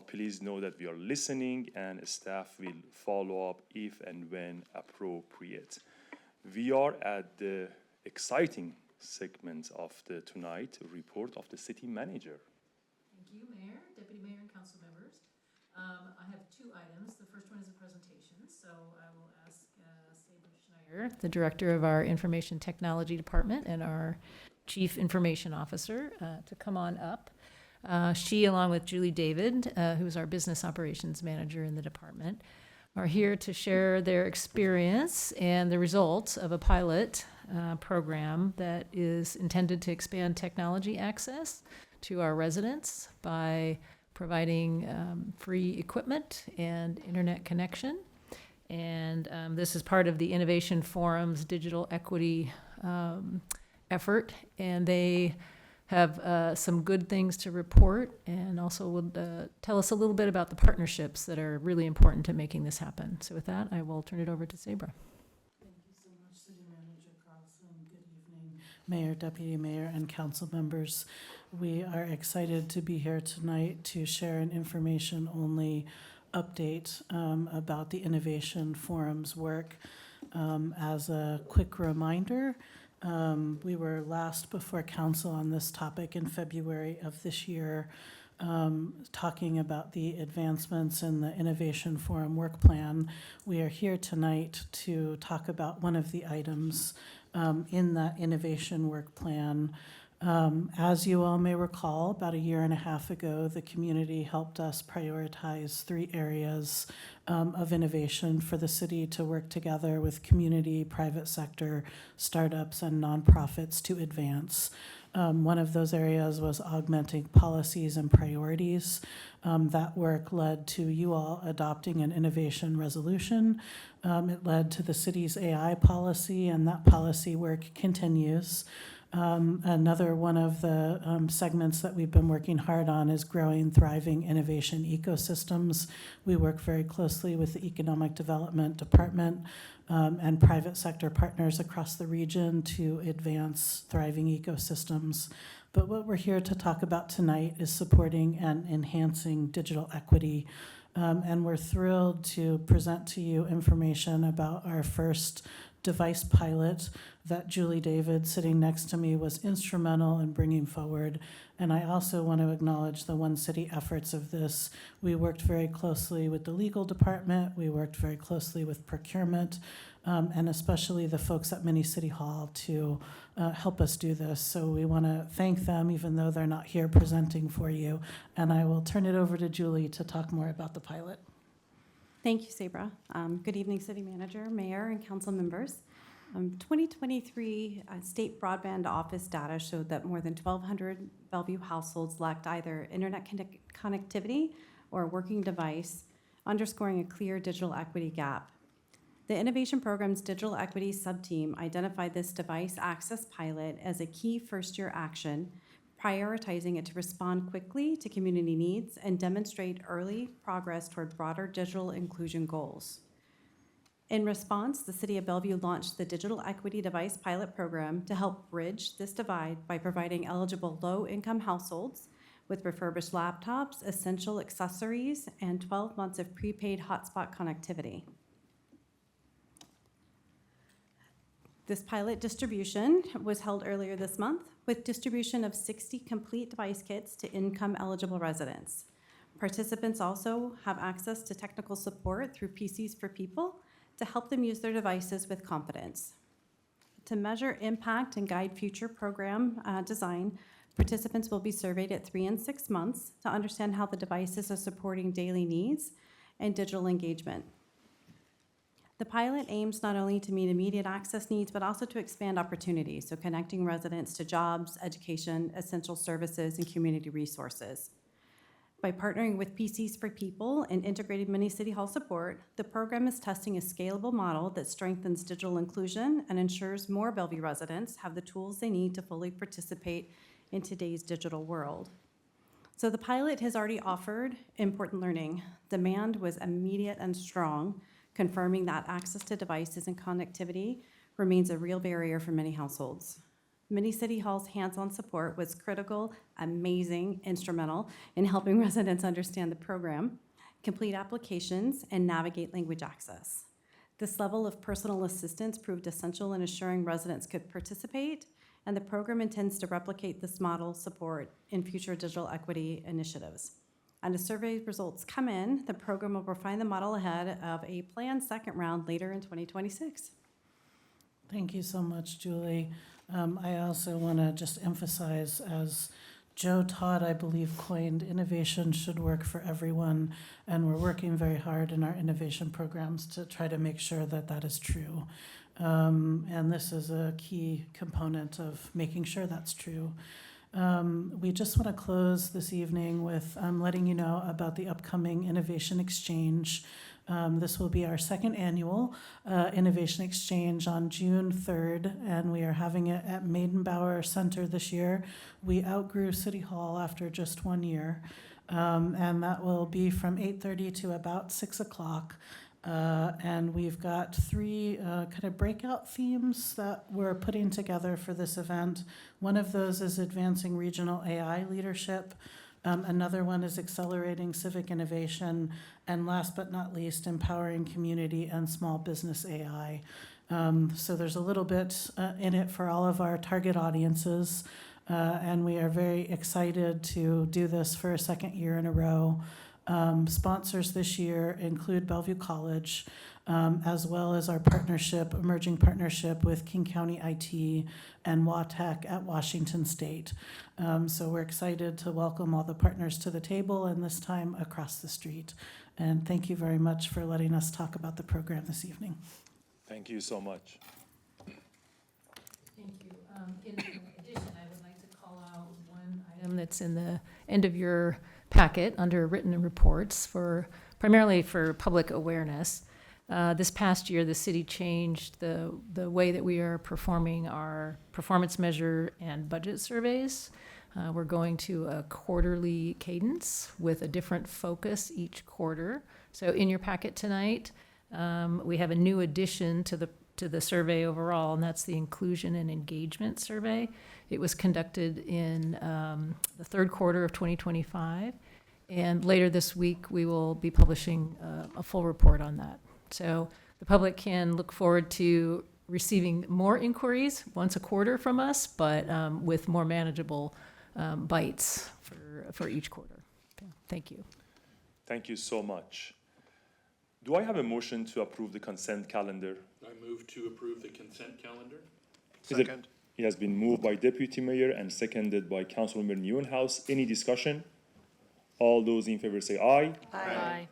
please know that we are listening and staff will follow up if and when appropriate. We are at the exciting segment of the tonight report of the city manager. Thank you, Mayor, Deputy Mayor, and council members. I have two items. The first one is a presentation, so I will ask Sabra Schneider, the director of our Information Technology Department and our Chief Information Officer, to come on up. She, along with Julie David, who is our Business Operations Manager in the department, are here to share their experience and the results of a pilot program that is intended to expand technology access to our residents by providing free equipment and internet connection. And this is part of the Innovation Forum's digital equity effort. And they have some good things to report, and also will tell us a little bit about the partnerships that are really important to making this happen. So with that, I will turn it over to Sabra. Thank you so much, City Manager Carlson. Good evening, Mayor, Deputy Mayor, and council members. We are excited to be here tonight to share an information-only update about the Innovation Forum's work. As a quick reminder, we were last before council on this topic in February of this year, talking about the advancements in the Innovation Forum work plan. We are here tonight to talk about one of the items in that innovation work plan. As you all may recall, about a year and a half ago, the community helped us prioritize 3 areas of innovation for the city to work together with community, private sector, startups, and nonprofits to advance. One of those areas was augmenting policies and priorities. That work led to you all adopting an innovation resolution. It led to the city's AI policy, and that policy work continues. Another one of the segments that we've been working hard on is growing, thriving innovation ecosystems. We work very closely with the Economic Development Department and private sector partners across the region to advance thriving ecosystems. But what we're here to talk about tonight is supporting and enhancing digital equity. And we're thrilled to present to you information about our first device pilot that Julie David, sitting next to me, was instrumental in bringing forward. And I also want to acknowledge the One City efforts of this. We worked very closely with the legal department. We worked very closely with procurement, and especially the folks at Mini City Hall to help us do this. So we want to thank them, even though they're not here presenting for you. And I will turn it over to Julie to talk more about the pilot. Thank you, Sabra. Good evening, City Manager, Mayor, and Council members. 2023 state broadband office data showed that more than 1,200 Bellevue households lacked either internet connectivity or a working device, underscoring a clear digital equity gap. The Innovation Program's Digital Equity Subteam identified this device access pilot as a key first-year action, prioritizing it to respond quickly to community needs and demonstrate early progress toward broader digital inclusion goals. In response, the City of Bellevue launched the Digital Equity Device Pilot Program to help bridge this divide by providing eligible low-income households with refurbished laptops, essential accessories, and 12 months of prepaid hotspot connectivity. This pilot distribution was held earlier this month with distribution of 60 complete device kits to income-eligible residents. Participants also have access to technical support through PCs for People to help them use their devices with confidence. To measure impact and guide future program design, participants will be surveyed at 3 and 6 months to understand how the devices are supporting daily needs and digital engagement. The pilot aims not only to meet immediate access needs, but also to expand opportunities, so connecting residents to jobs, education, essential services, and community resources. By partnering with PCs for People and integrated Mini City Hall support, the program is testing a scalable model that strengthens digital inclusion and ensures more Bellevue residents have the tools they need to fully participate in today's digital world. So the pilot has already offered important learning. Demand was immediate and strong, confirming that access to devices and connectivity remains a real barrier for many households. Mini City Hall's hands-on support was critical, amazing, instrumental in helping residents understand the program, complete applications, and navigate language access. This level of personal assistance proved essential in assuring residents could participate, and the program intends to replicate this model support in future digital equity initiatives. And as survey results come in, the program will refine the model ahead of a planned second round later in 2026. Thank you so much, Julie. I also want to just emphasize, as Joe Todd, I believe, coined, innovation should work for everyone, and we're working very hard in our innovation programs to try to make sure that that is true. And this is a key component of making sure that's true. We just want to close this evening with letting you know about the upcoming Innovation Exchange. This will be our second annual Innovation Exchange on June 3rd, and we are having it at Maidenbauer Center this year. We outgrew City Hall after just 1 year, and that will be from 8:30 to about 6 o'clock. And we've got 3 kind of breakout themes that we're putting together for this event. One of those is advancing regional AI leadership. Another one is accelerating civic innovation. And last but not least, empowering community and small business AI. So there's a little bit in it for all of our target audiences. And we are very excited to do this for a second year in a row. Sponsors this year include Bellevue College, as well as our partnership, emerging partnership with King County IT and WATEC at Washington State. So we're excited to welcome all the partners to the table, and this time across the street. And thank you very much for letting us talk about the program this evening. Thank you so much. Thank you. In addition, I would like to call out one item that's in the end of your packet under written reports primarily for public awareness. This past year, the city changed the way that we are performing our performance measure and budget surveys. We're going to a quarterly cadence with a different focus each quarter. So in your packet tonight, we have a new addition to the survey overall, and that's the inclusion and engagement survey. It was conducted in the third quarter of 2025, and later this week we will be publishing a full report on that. So the public can look forward to receiving more inquiries once a quarter from us, but with more manageable bites for each quarter. Okay, thank you. Thank you so much. Do I have a motion to approve the consent calendar? I move to approve the consent calendar. Second. It has been moved by Deputy Mayor and seconded by Councilmember Neuenhaus. Any discussion? All those in favor say aye. Aye.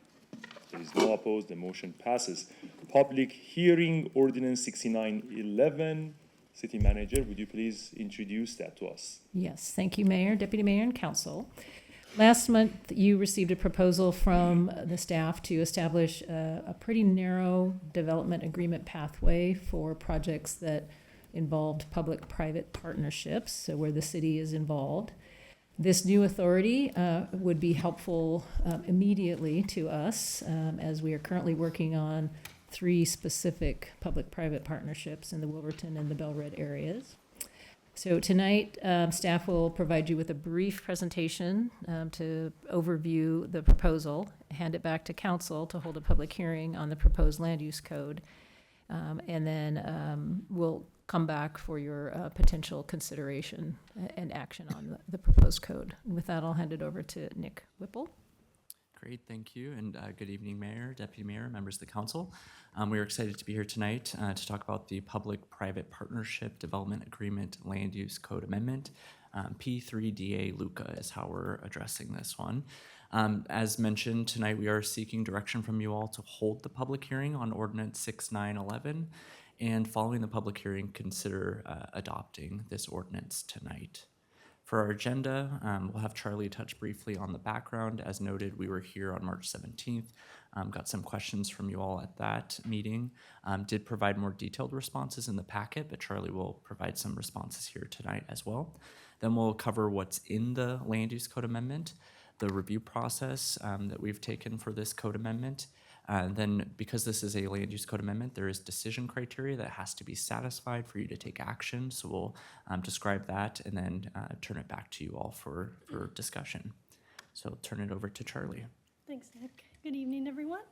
There is no opposed, the motion passes. Public hearing ordinance 6911. City Manager, would you please introduce that to us? Yes, thank you, Mayor, Deputy Mayor, and Council. Last month, you received a proposal from the staff to establish a pretty narrow development agreement pathway for projects that involved public-private partnerships, so where the city is involved. This new authority would be helpful immediately to us as we are currently working on 3 specific public-private partnerships in the Wilburton and the Bellred areas. So tonight, staff will provide you with a brief presentation to overview the proposal, hand it back to council to hold a public hearing on the proposed land use code, and then we'll come back for your potential consideration and action on the proposed code. And with that, I'll hand it over to Nick Whipple. Great, thank you, and good evening, Mayor, Deputy Mayor, members of the council. We are excited to be here tonight to talk about the Public-Private Partnership Development Agreement Land Use Code Amendment. P3DA LUCA is how we're addressing this one. As mentioned, tonight we are seeking direction from you all to hold the public hearing on Ordinance 6911, and following the public hearing, consider adopting this ordinance tonight. For our agenda, we'll have Charlie touch briefly on the background. As noted, we were here on March 17th, got some questions from you all at that meeting, did provide more detailed responses in the packet, but Charlie will provide some responses here tonight as well. Then we'll cover what's in the Land Use Code Amendment, the review process that we've taken for this code amendment. Then, because this is a land use code amendment, there is decision criteria that has to be satisfied for you to take action. So we'll describe that and then turn it back to you all for discussion. So I'll turn it over to Charlie. Thanks, Nick. Good evening, everyone.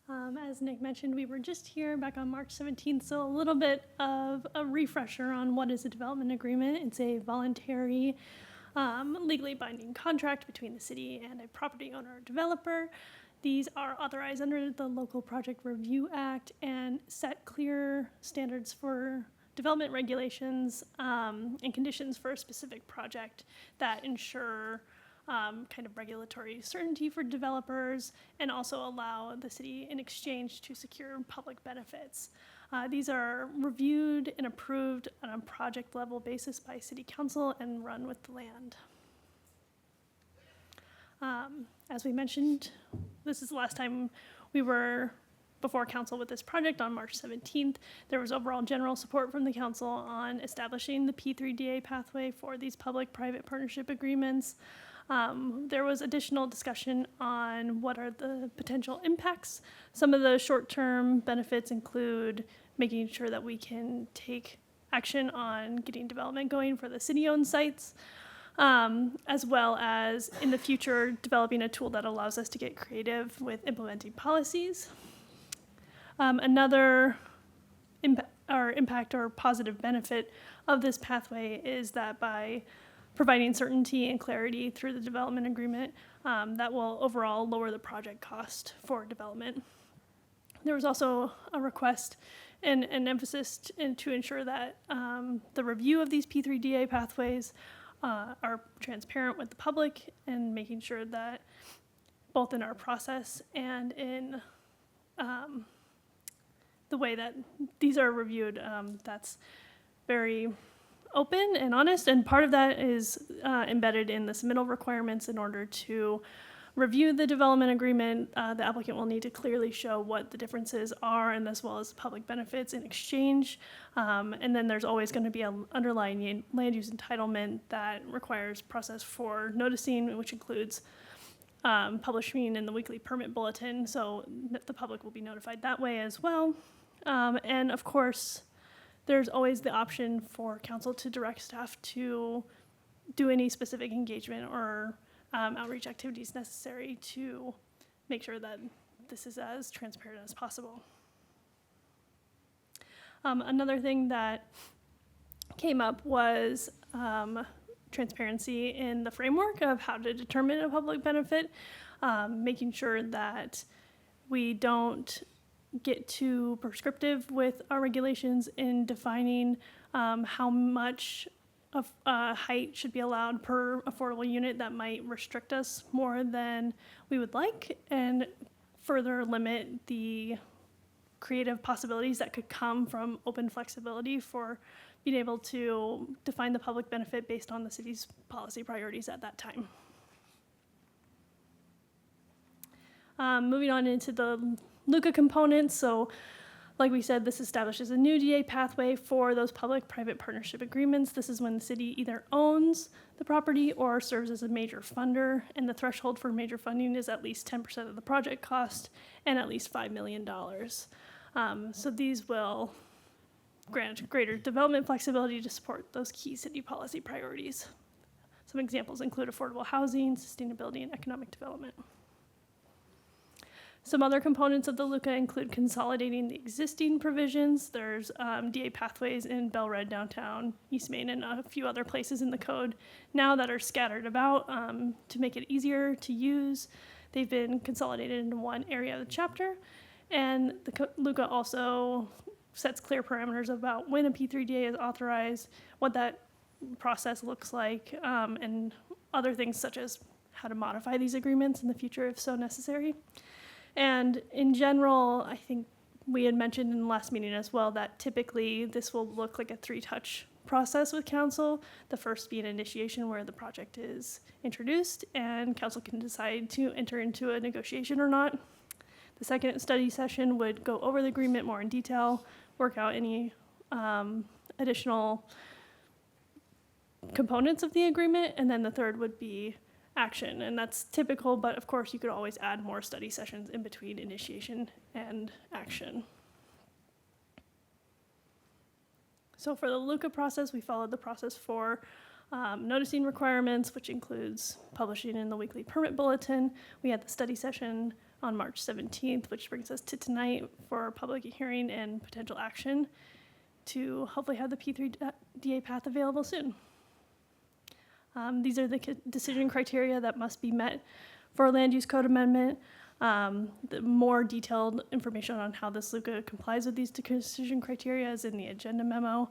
As Nick mentioned, we were just here back on March 17th, so a little bit of a refresher on what is a development agreement. It's a voluntary, legally binding contract between the city and a property owner or developer. These are authorized under the Local Project Review Act and set clear standards for development regulations and conditions for a specific project that ensure kind of regulatory certainty for developers and also allow the city in exchange to secure public benefits. These are reviewed and approved on a project level basis by City Council and run with the land. As we mentioned, this is the last time we were before council with this project on March 17th. There was overall general support from the council on establishing the P3DA pathway for these public-private partnership agreements. There was additional discussion on what are the potential impacts. Some of the short-term benefits include making sure that we can take action on getting development going for the city-owned sites, as well as in the future developing a tool that allows us to get creative with implementing policies. Another impact or positive benefit of this pathway is that by providing certainty and clarity through the development agreement, that will overall lower the project cost for development. There was also a request and an emphasis to ensure that the review of these P3DA pathways are transparent with the public and making sure that both in our process and in the way that these are reviewed, that's very open and honest, and part of that is embedded in the submittal requirements. In order to review the development agreement, the applicant will need to clearly show what the differences are and as well as public benefits in exchange. And then there's always going to be an underlying land use entitlement that requires process for noticing, which includes publishing in the weekly permit bulletin, so the public will be notified that way as well. And of course, there's always the option for council to direct staff to do any specific engagement or outreach activities necessary to make sure that this is as transparent as possible. Another thing that came up was transparency in the framework of how to determine a public benefit, making sure that we don't get too prescriptive with our regulations in defining how much of height should be allowed per affordable unit. That might restrict us more than we would like and further limit the creative possibilities that could come from open flexibility for being able to define the public benefit based on the city's policy priorities at that time. Moving on into the LUCA components. So like we said, this establishes a new DA pathway for those public-private partnership agreements. This is when the city either owns the property or serves as a major funder, and the threshold for major funding is at least 10% of the project cost and at least $5 million. So these will grant greater development flexibility to support those key city policy priorities. Some examples include affordable housing, sustainability, and economic development. Some other components of the LUCA include consolidating the existing provisions. There's DA pathways in Bellevue, downtown, East Main, and a few other places in the code now that are scattered about to make it easier to use. They've been consolidated into one area of the chapter. And the LUCA also sets clear parameters about when a P3DA is authorized, what that process looks like, and other things such as how to modify these agreements in the future if so necessary. And in general, I think we had mentioned in the last meeting as well that typically this will look like a 3-touch process with council. The first being initiation, where the project is introduced and council can decide to enter into a negotiation or not. The second study session would go over the agreement more in detail, work out any additional components of the agreement, and then the third would be action, and that's typical, but of course you could always add more study sessions in between initiation and action. So for the LUCA process, we followed the process for noticing requirements, which includes publishing in the weekly permit bulletin. We had the study session on March 17th, which brings us to tonight for public hearing and potential action to hopefully have the P3DA path available soon. These are the decision criteria that must be met for a land use code amendment. The more detailed information on how this LUCA complies with these decision criteria is in the agenda memo.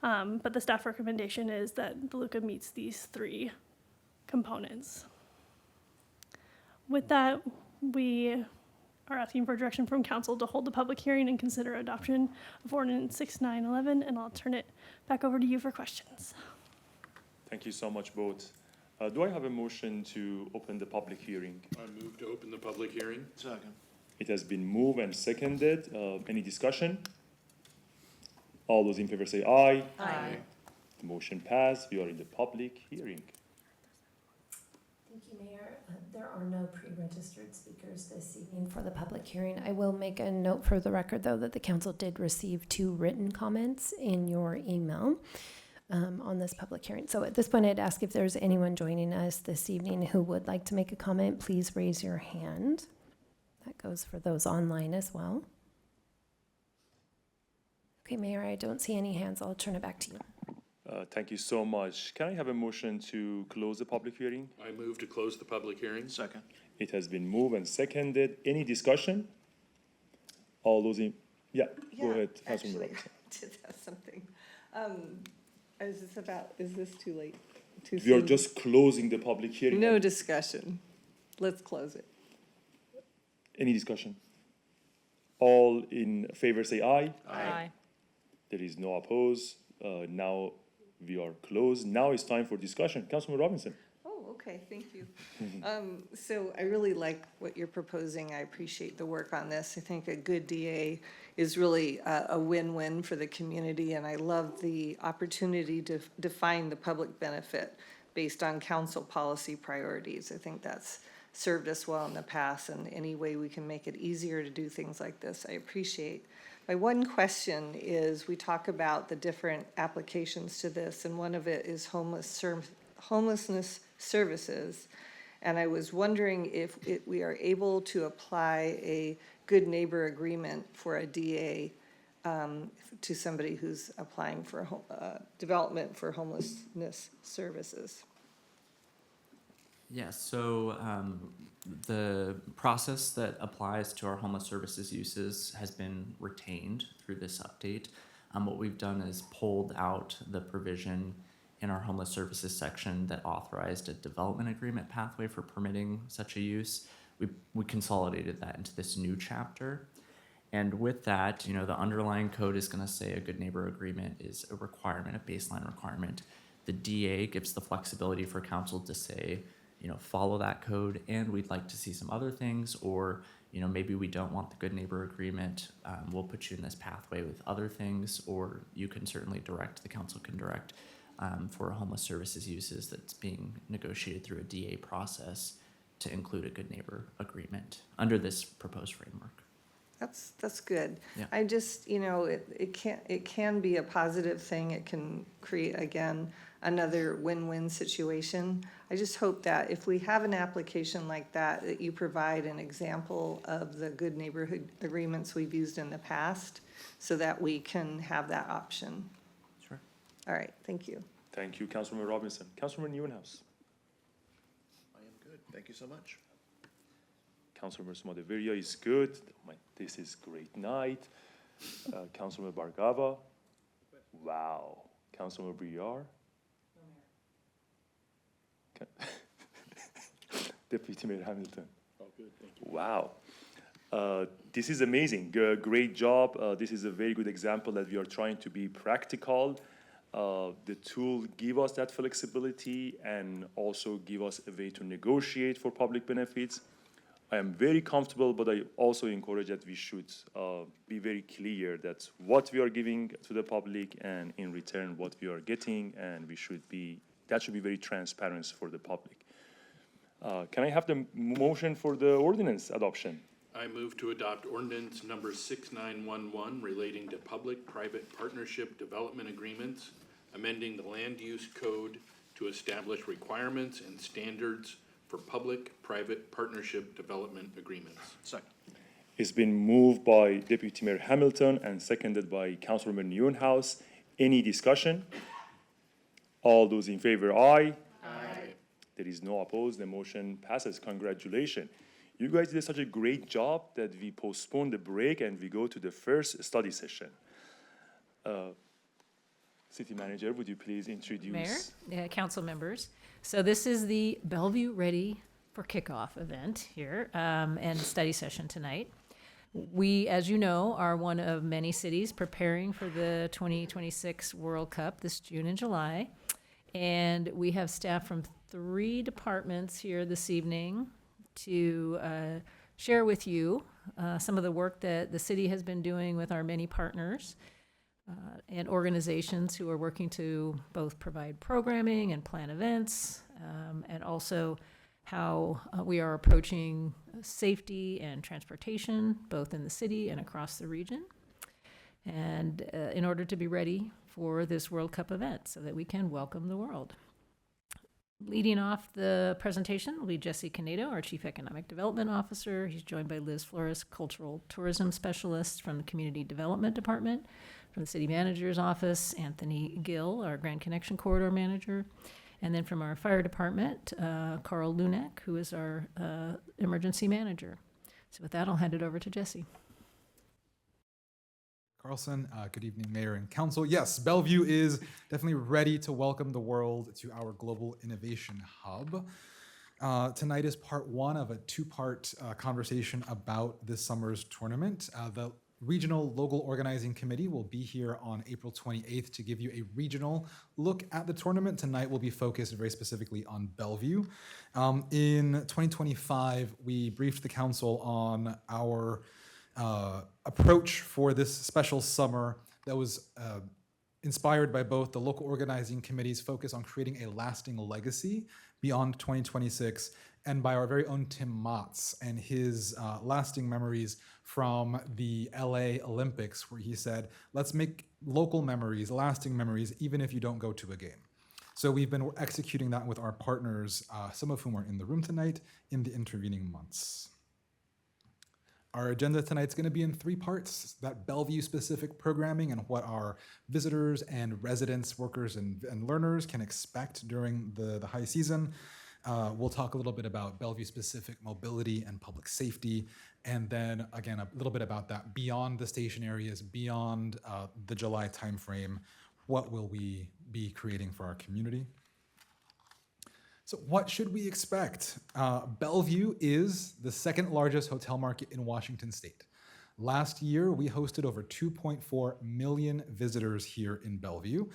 But the staff recommendation is that the LUCA meets these 3 components. With that, we are asking for direction from council to hold the public hearing and consider adoption of ordinance 6911, and I'll turn it back over to you for questions. Thank you so much, both. Do I have a motion to open the public hearing? I move to open the public hearing. Second. It has been moved and seconded. Any discussion? All those in favor say aye. Aye. The motion passed. We are in the public hearing. Thank you, Mayor. There are no pre-registered speakers this evening for the public hearing. I will make a note for the record, though, that the council did receive 2 written comments in your email on this public hearing. So at this point, I'd ask if there's anyone joining us this evening who would like to make a comment, please raise your hand. That goes for those online as well. Okay, Mayor, I don't see any hands. I'll turn it back to you. Thank you so much. Can I have a motion to close the public hearing? I move to close the public hearing. Second. It has been moved and seconded. Any discussion? All those in, go ahead, Councilwoman Actually, Robinson. I did have something. Is this too late? Too We are soon? just closing the public hearing. No discussion. Let's close it. Any discussion? All in favor say aye. Aye. There is no oppose. Now we are closed. Now it's time for discussion. Councilman Robinson. Oh, okay, thank you. So I really like what you're proposing. I appreciate the work on this. I think a good DA is really a win-win for the community, and I love the opportunity to define the public benefit based on council policy priorities. I think that's served us well in the past, and any way we can make it easier to do things like this, I appreciate. My one question is, we talk about the different applications to this, and one of it is homelessness services. And I was wondering if we are able to apply a good neighbor agreement for a DA to somebody who's applying for development for homelessness services. Yes, so the process that applies to our homeless services uses has been retained through this update. What we've done is pulled out the provision in our homeless services section that authorized a development agreement pathway for permitting such a use. We consolidated that into this new chapter. And with that, the underlying code is going to say a good neighbor agreement is a requirement, a baseline requirement. The DA gives the flexibility for council to say, follow that code, and we'd like to see some other things, or maybe we don't want the good neighbor agreement. We'll put you in this pathway with other things, or you can certainly direct, the council can direct for homeless services uses that's being negotiated through a DA process to include a good neighbor agreement under this proposed framework. That's good. Yeah. I just, it can be a positive thing. It can create, again, another win-win situation. I just hope that if we have an application like that, that you provide an example of the good neighborhood agreements we've used in the past so that we can have that option. Sure. All right, thank you. Thank you, Councilman Robinson. Councilman Newhouse. I am good. Thank you so much. Councilman Modaviria is good. This is great night. Councilman Bargava. Wow. Councilman Briar. Deputy Mayor Hamilton. Oh, good, thank you. Wow. This is amazing. Great job. This is a very good example that we are trying to be practical. The tool give us that flexibility and also give us a way to negotiate for public benefits. I am very comfortable, but I also encourage that we should be very clear that what we are giving to the public and in return what we are getting, and that should be very transparent for the public. Can I have the motion for the ordinance adoption? I move to adopt ordinance number 6911 relating to public-private partnership development agreements, amending the land use code to establish requirements and standards for public-private partnership development agreements. Second. It's been moved by Deputy Mayor Hamilton and seconded by Councilman Newhouse. Any discussion? All those in favor, aye. Aye. There is no opposed. The motion passes. Congratulations. You guys did such a great job that we postponed the break and we go to the first study session. City Manager, would you please introduce? Mayor, council members. So this is the Bellevue Ready for Kickoff event here and study session tonight. We, as you know, are one of many cities preparing for the 2026 World Cup this June and July. And we have staff from 3 departments here this evening to share with you some of the work that the city has been doing with our many partners and organizations who are working to both provide programming and plan events, and also how we are approaching safety and transportation, both in the city and across the region, and in order to be ready for this World Cup event so that we can welcome the world. Leading off the presentation will be Jesse Canedo, our Chief Economic Development Officer. He's joined by Liz Flores, Cultural Tourism Specialist from the Community Development Department. From the City Manager's Office, Anthony Gill, our Grand Connection Corridor Manager. And then from our Fire Department, Carl Lunek, who is our Emergency Manager. So with that, I'll hand it over to Jesse. Carlson, good evening, Mayor and Council. Yes, Bellevue is definitely ready to welcome the world to our Global Innovation Hub. Tonight is part 1 of a 2-part conversation about this summer's tournament. The Regional Local Organizing Committee will be here on April 28th to give you a regional look at the tournament. Tonight will be focused very specifically on Bellevue. In 2025, we briefed the council on our approach for this special summer that was inspired by both the local organizing committee's focus on creating a lasting legacy beyond 2026 and by our very own Tim Motz and his lasting memories from the LA Olympics, where he said, let's make local memories, lasting memories, even if you don't go to a game. So we've been executing that with our partners, some of whom are in the room tonight, in the intervening months. Our agenda tonight's going to be in 3 parts: that Bellevue-specific programming and what our visitors and residents, workers, and learners can expect during the high season. We'll talk a little bit about Bellevue-specific mobility and public safety, and then again a little bit about that beyond the station areas, beyond the July timeframe. What will we be creating for our community? So what should we expect? Bellevue is the 2nd largest hotel market in Washington state. Last year, we hosted over 2.4 million visitors here in Bellevue,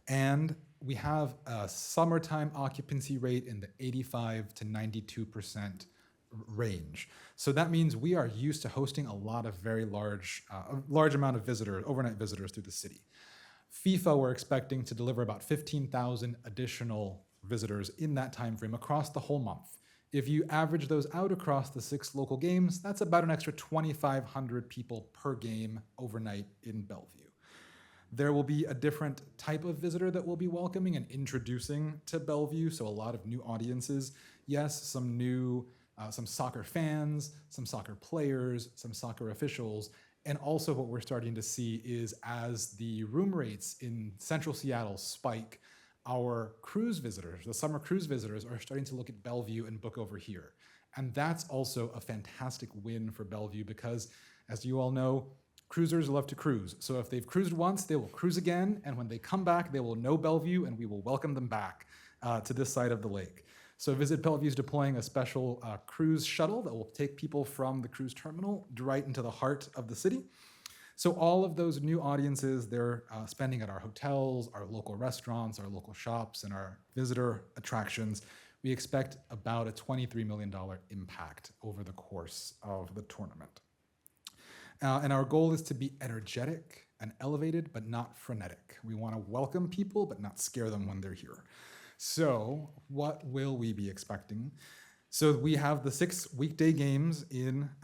and we have a summertime occupancy rate in the 85 to 92% range. So that means we are used to hosting a lot of very large amount of visitors, overnight visitors through the city. FIFA, we're expecting to deliver about 15,000 additional visitors in that time frame across the whole month. If you average those out across the 6 local games, that's about an extra 2,500 people per game overnight in Bellevue. There will be a different type of visitor that we'll be welcoming and introducing to Bellevue, so a lot of new audiences. Yes, some soccer fans, some soccer players, some soccer officials, and also what we're starting to see is as the room rates in central Seattle spike, our cruise visitors, the summer cruise visitors, are starting to look at Bellevue and book over here. And that's also a fantastic win for Bellevue because, as you all know, cruisers love to cruise. So if they've cruised once, they will cruise again. And when they come back, they will know Bellevue and we will welcome them back to this side of the lake. So Visit Bellevue is deploying a special cruise shuttle that will take people from the cruise terminal right into the heart of the city. So all of those new audiences, they're spending at our hotels, our local restaurants, our local shops, and our visitor attractions. We expect about a $23 million impact over the course of the tournament. And our goal is to be energetic and elevated, but not frenetic. We want to welcome people, but not scare them when they're here. So what will we be expecting? So we have the 6 weekday games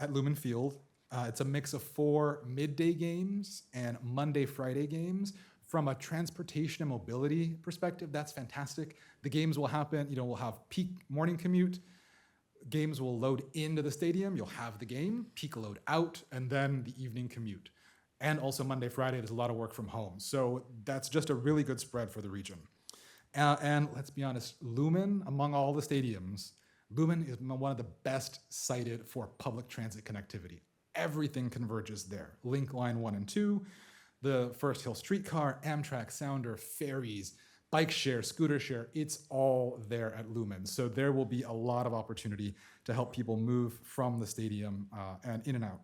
at Lumen Field. It's a mix of 4 midday games and Monday, Friday games. From a transportation and mobility perspective, that's fantastic. The games will happen, we'll have peak morning commute. Games will load into the stadium. You'll have the game, peak load out, and then the evening commute. And also Monday, Friday, there's a lot of work from home. So that's just a really good spread for the region. And let's be honest, Lumen, among all the stadiums, Lumen is one of the best cited for public transit connectivity. Everything converges there. Link Line 1 and 2, the First Hill streetcar, Amtrak, Sounder, ferries, bike share, scooter share, it's all there at Lumen. So there will be a lot of opportunity to help people move from the stadium and in and out.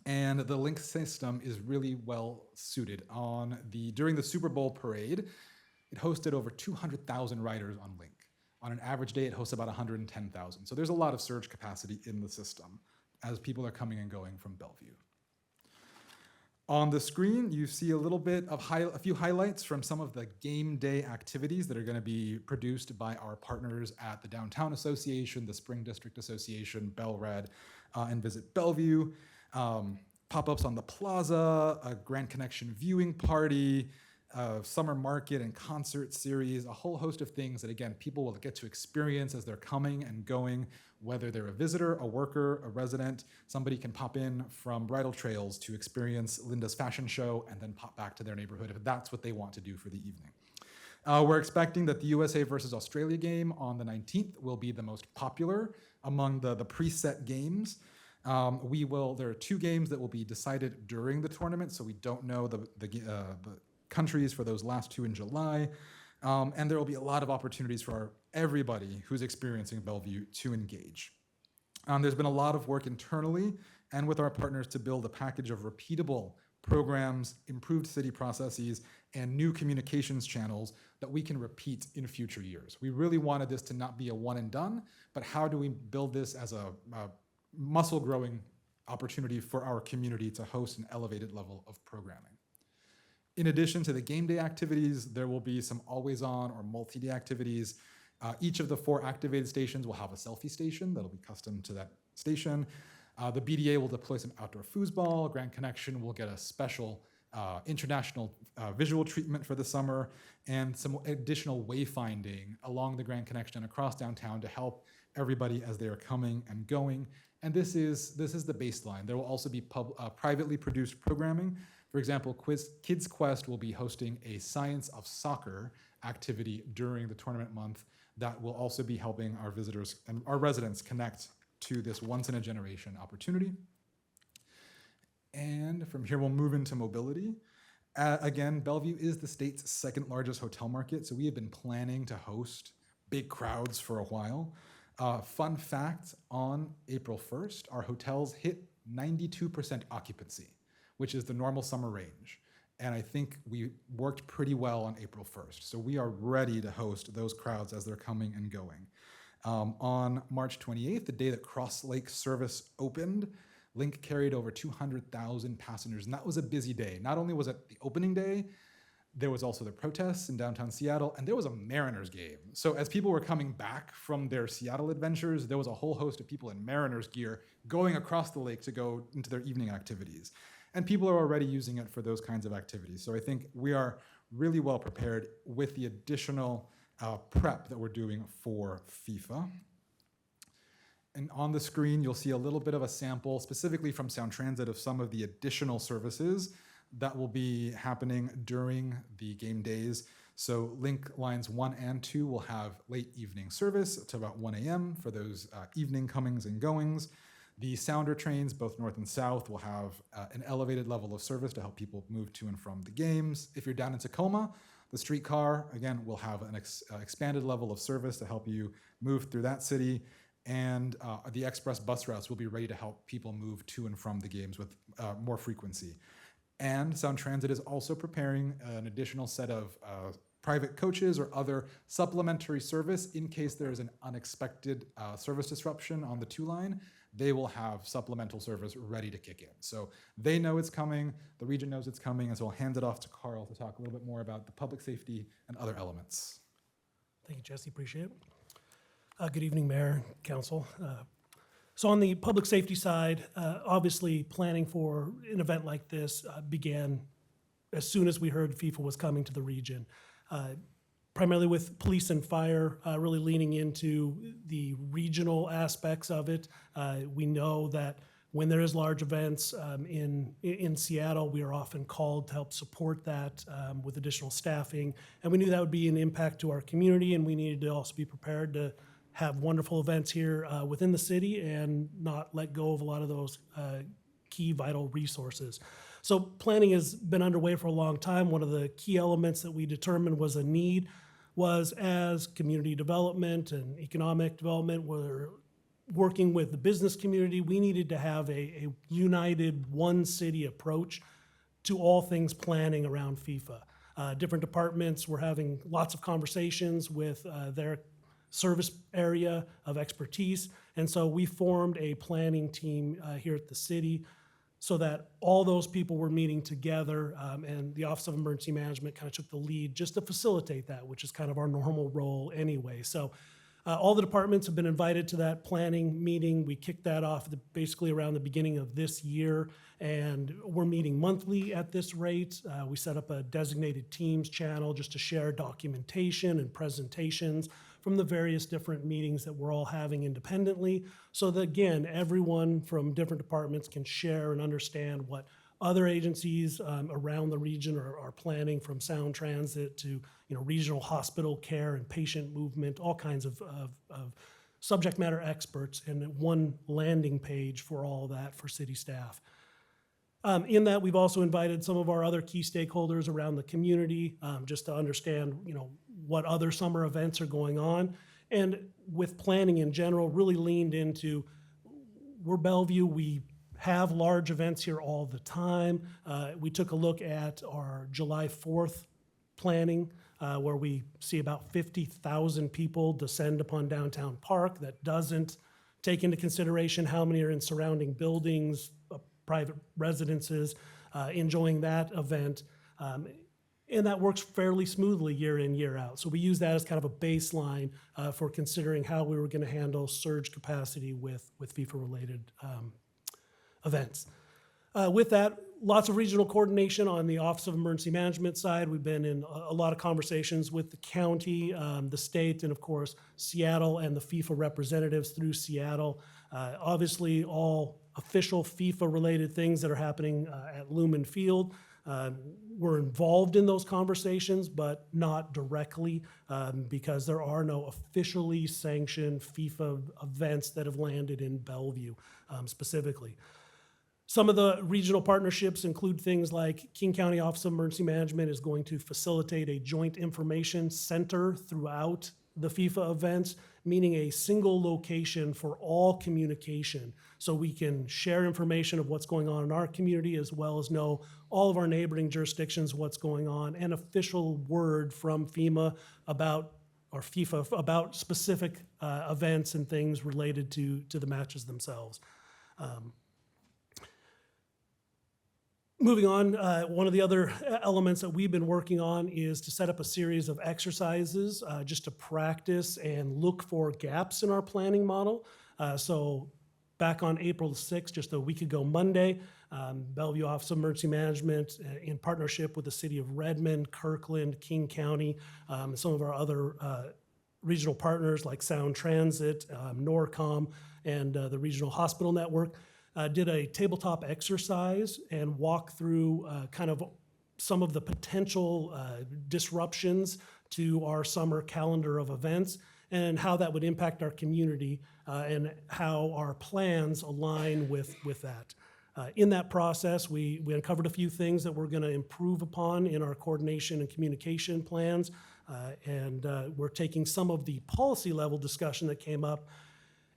And the Link system is really well suited. During the Super Bowl parade, it hosted over 200,000 riders on Link. On an average day, it hosts about 110,000. So there's a lot of surge capacity in the system as people are coming and going from Bellevue. On the screen, you see a little bit of a few highlights from some of the game day activities that are going to be produced by our partners at the Downtown Association, the Spring District Association, Bell Red, and Visit Bellevue. Pop-ups on the plaza, a Grand Connection viewing party, summer market and concert series, a whole host of things that, again, people will get to experience as they're coming and going, whether they're a visitor, a worker, a resident. Somebody can pop in from Bridal Trails to experience Linda's fashion show and then pop back to their neighborhood if that's what they want to do for the evening. We're expecting that the USA versus Australia game on the 19th will be the most popular among the preset games. There are 2 games that will be decided during the tournament, so we don't know the countries for those last 2 in July. And there will be a lot of opportunities for everybody who's experiencing Bellevue to engage. There's been a lot of work internally and with our partners to build a package of repeatable programs, improved city processes, and new communications channels that we can repeat in future years. We really wanted this to not be a one and done, but how do we build this as a muscle growing opportunity for our community to host an elevated level of programming. In addition to the game day activities, there will be some always on or multi-day activities. Each of the 4 activated stations will have a selfie station that'll be custom to that station. The BDA will deploy some outdoor foosball. Grand Connection will get a special international visual treatment for the summer and some additional wayfinding along the Grand Connection and across downtown to help everybody as they are coming and going. And this is the baseline. There will also be privately produced programming. For example, Kids Quest will be hosting a Science of Soccer activity during the tournament month that will also be helping our visitors and our residents connect to this once-in-a-generation opportunity. And from here, we'll move into mobility. Again, Bellevue is the state's second largest hotel market, so we have been planning to host big crowds for a while. Fun fact, on April 1st, our hotels hit 92% occupancy, which is the normal summer range. And I think we worked pretty well on April 1st. So we are ready to host those crowds as they're coming and going. On March 28th, the day that Cross Lake service opened, Link carried over 200,000 passengers, and that was a busy day. Not only was it the opening day, there was also the protests in downtown Seattle, and there was a Mariners game. So as people were coming back from their Seattle adventures, there was a whole host of people in Mariners gear going across the lake to go into their evening activities. And people are already using it for those kinds of activities. So I think we are really well prepared with the additional prep that we're doing for FIFA. And on the screen, you'll see a little bit of a sample, specifically from Sound Transit, of some of the additional services that will be happening during the game days. So Link Lines 1 and 2 will have late evening service to about 1 a.m. for those evening comings and goings. The Sounder trains, both north and south, will have an elevated level of service to help people move to and from the games. If you're down in Tacoma, the streetcar, again, will have an expanded level of service to help you move through that city. And the express bus routes will be ready to help people move to and from the games with more frequency. And Sound Transit is also preparing an additional set of private coaches or other supplementary service in case there is an unexpected service disruption on the 2 line. They will have supplemental service ready to kick in. So they know it's coming, the region knows it's coming, and so I'll hand it off to Carl to talk a little bit more about the public safety and other elements. Thank you, Jesse, appreciate it. Good evening, Mayor, Council. So on the public safety side, obviously planning for an event like this began as soon as we heard FIFA was coming to the region. Primarily with police and fire, really leaning into the regional aspects of it. We know that when there is large events in Seattle, we are often called to help support that with additional staffing. And we knew that would be an impact to our community, and we needed to also be prepared to have wonderful events here within the city and not let go of a lot of those key vital resources. So planning has been underway for a long time. One of the key elements that we determined was a need was, as community development and economic development were working with the business community, we needed to have a united one city approach to all things planning around FIFA. Different departments were having lots of conversations with their service area of expertise. And so we formed a planning team here at the city so that all those people were meeting together, and the Office of Emergency Management kind of took the lead just to facilitate that, which is kind of our normal role anyway. So all the departments have been invited to that planning meeting. We kicked that off basically around the beginning of this year, and we're meeting monthly at this rate. We set up a designated Teams channel just to share documentation and presentations from the various different meetings that we're all having independently, so that, again, everyone from different departments can share and understand what other agencies around the region are planning, from Sound Transit to regional hospital care and patient movement, all kinds of subject matter experts, and one landing page for all that for city staff. In that, we've also invited some of our other key stakeholders around the community just to understand what other summer events are going on. And with planning in general, really leaned into, we're Bellevue, we have large events here all the time. We took a look at our July 4th planning, where we see about 50,000 people descend upon downtown park. That doesn't take into consideration how many are in surrounding buildings, private residences, enjoying that event. And that works fairly smoothly year in, year out. So we use that as kind of a baseline for considering how we were going to handle surge capacity with FIFA-related events. With that, lots of regional coordination on the Office of Emergency Management side. We've been in a lot of conversations with the county, the state, and of course, Seattle and the FIFA representatives through Seattle Obviously, all official FIFA-related things that are happening at Lumen Field, we're involved in those conversations, but not directly because there are no officially sanctioned FIFA events that have landed in Bellevue specifically. Some of the regional partnerships include things like King County Office of Emergency Management is going to facilitate a joint information center throughout the FIFA events, meaning a single location for all communication. So we can share information of what's going on in our community as well as know all of our neighboring jurisdictions, what's going on, and official word from FEMA about, or FIFA, about specific events and things related to the matches themselves. Moving on, one of the other elements that we've been working on is to set up a series of exercises just to practice and look for gaps in our planning model. So back on April 6th, just a week ago Monday, Bellevue Office of Emergency Management, in partnership with the city of Redmond, Kirkland, King County, and some of our other regional partners like Sound Transit, NORCOM, and the Regional Hospital Network, did a tabletop exercise and walk through kind of some of the potential disruptions to our summer calendar of events and how that would impact our community and how our plans align with that. In that process, we uncovered a few things that we're going to improve upon in our coordination and communication plans, and we're taking some of the policy level discussion that came up,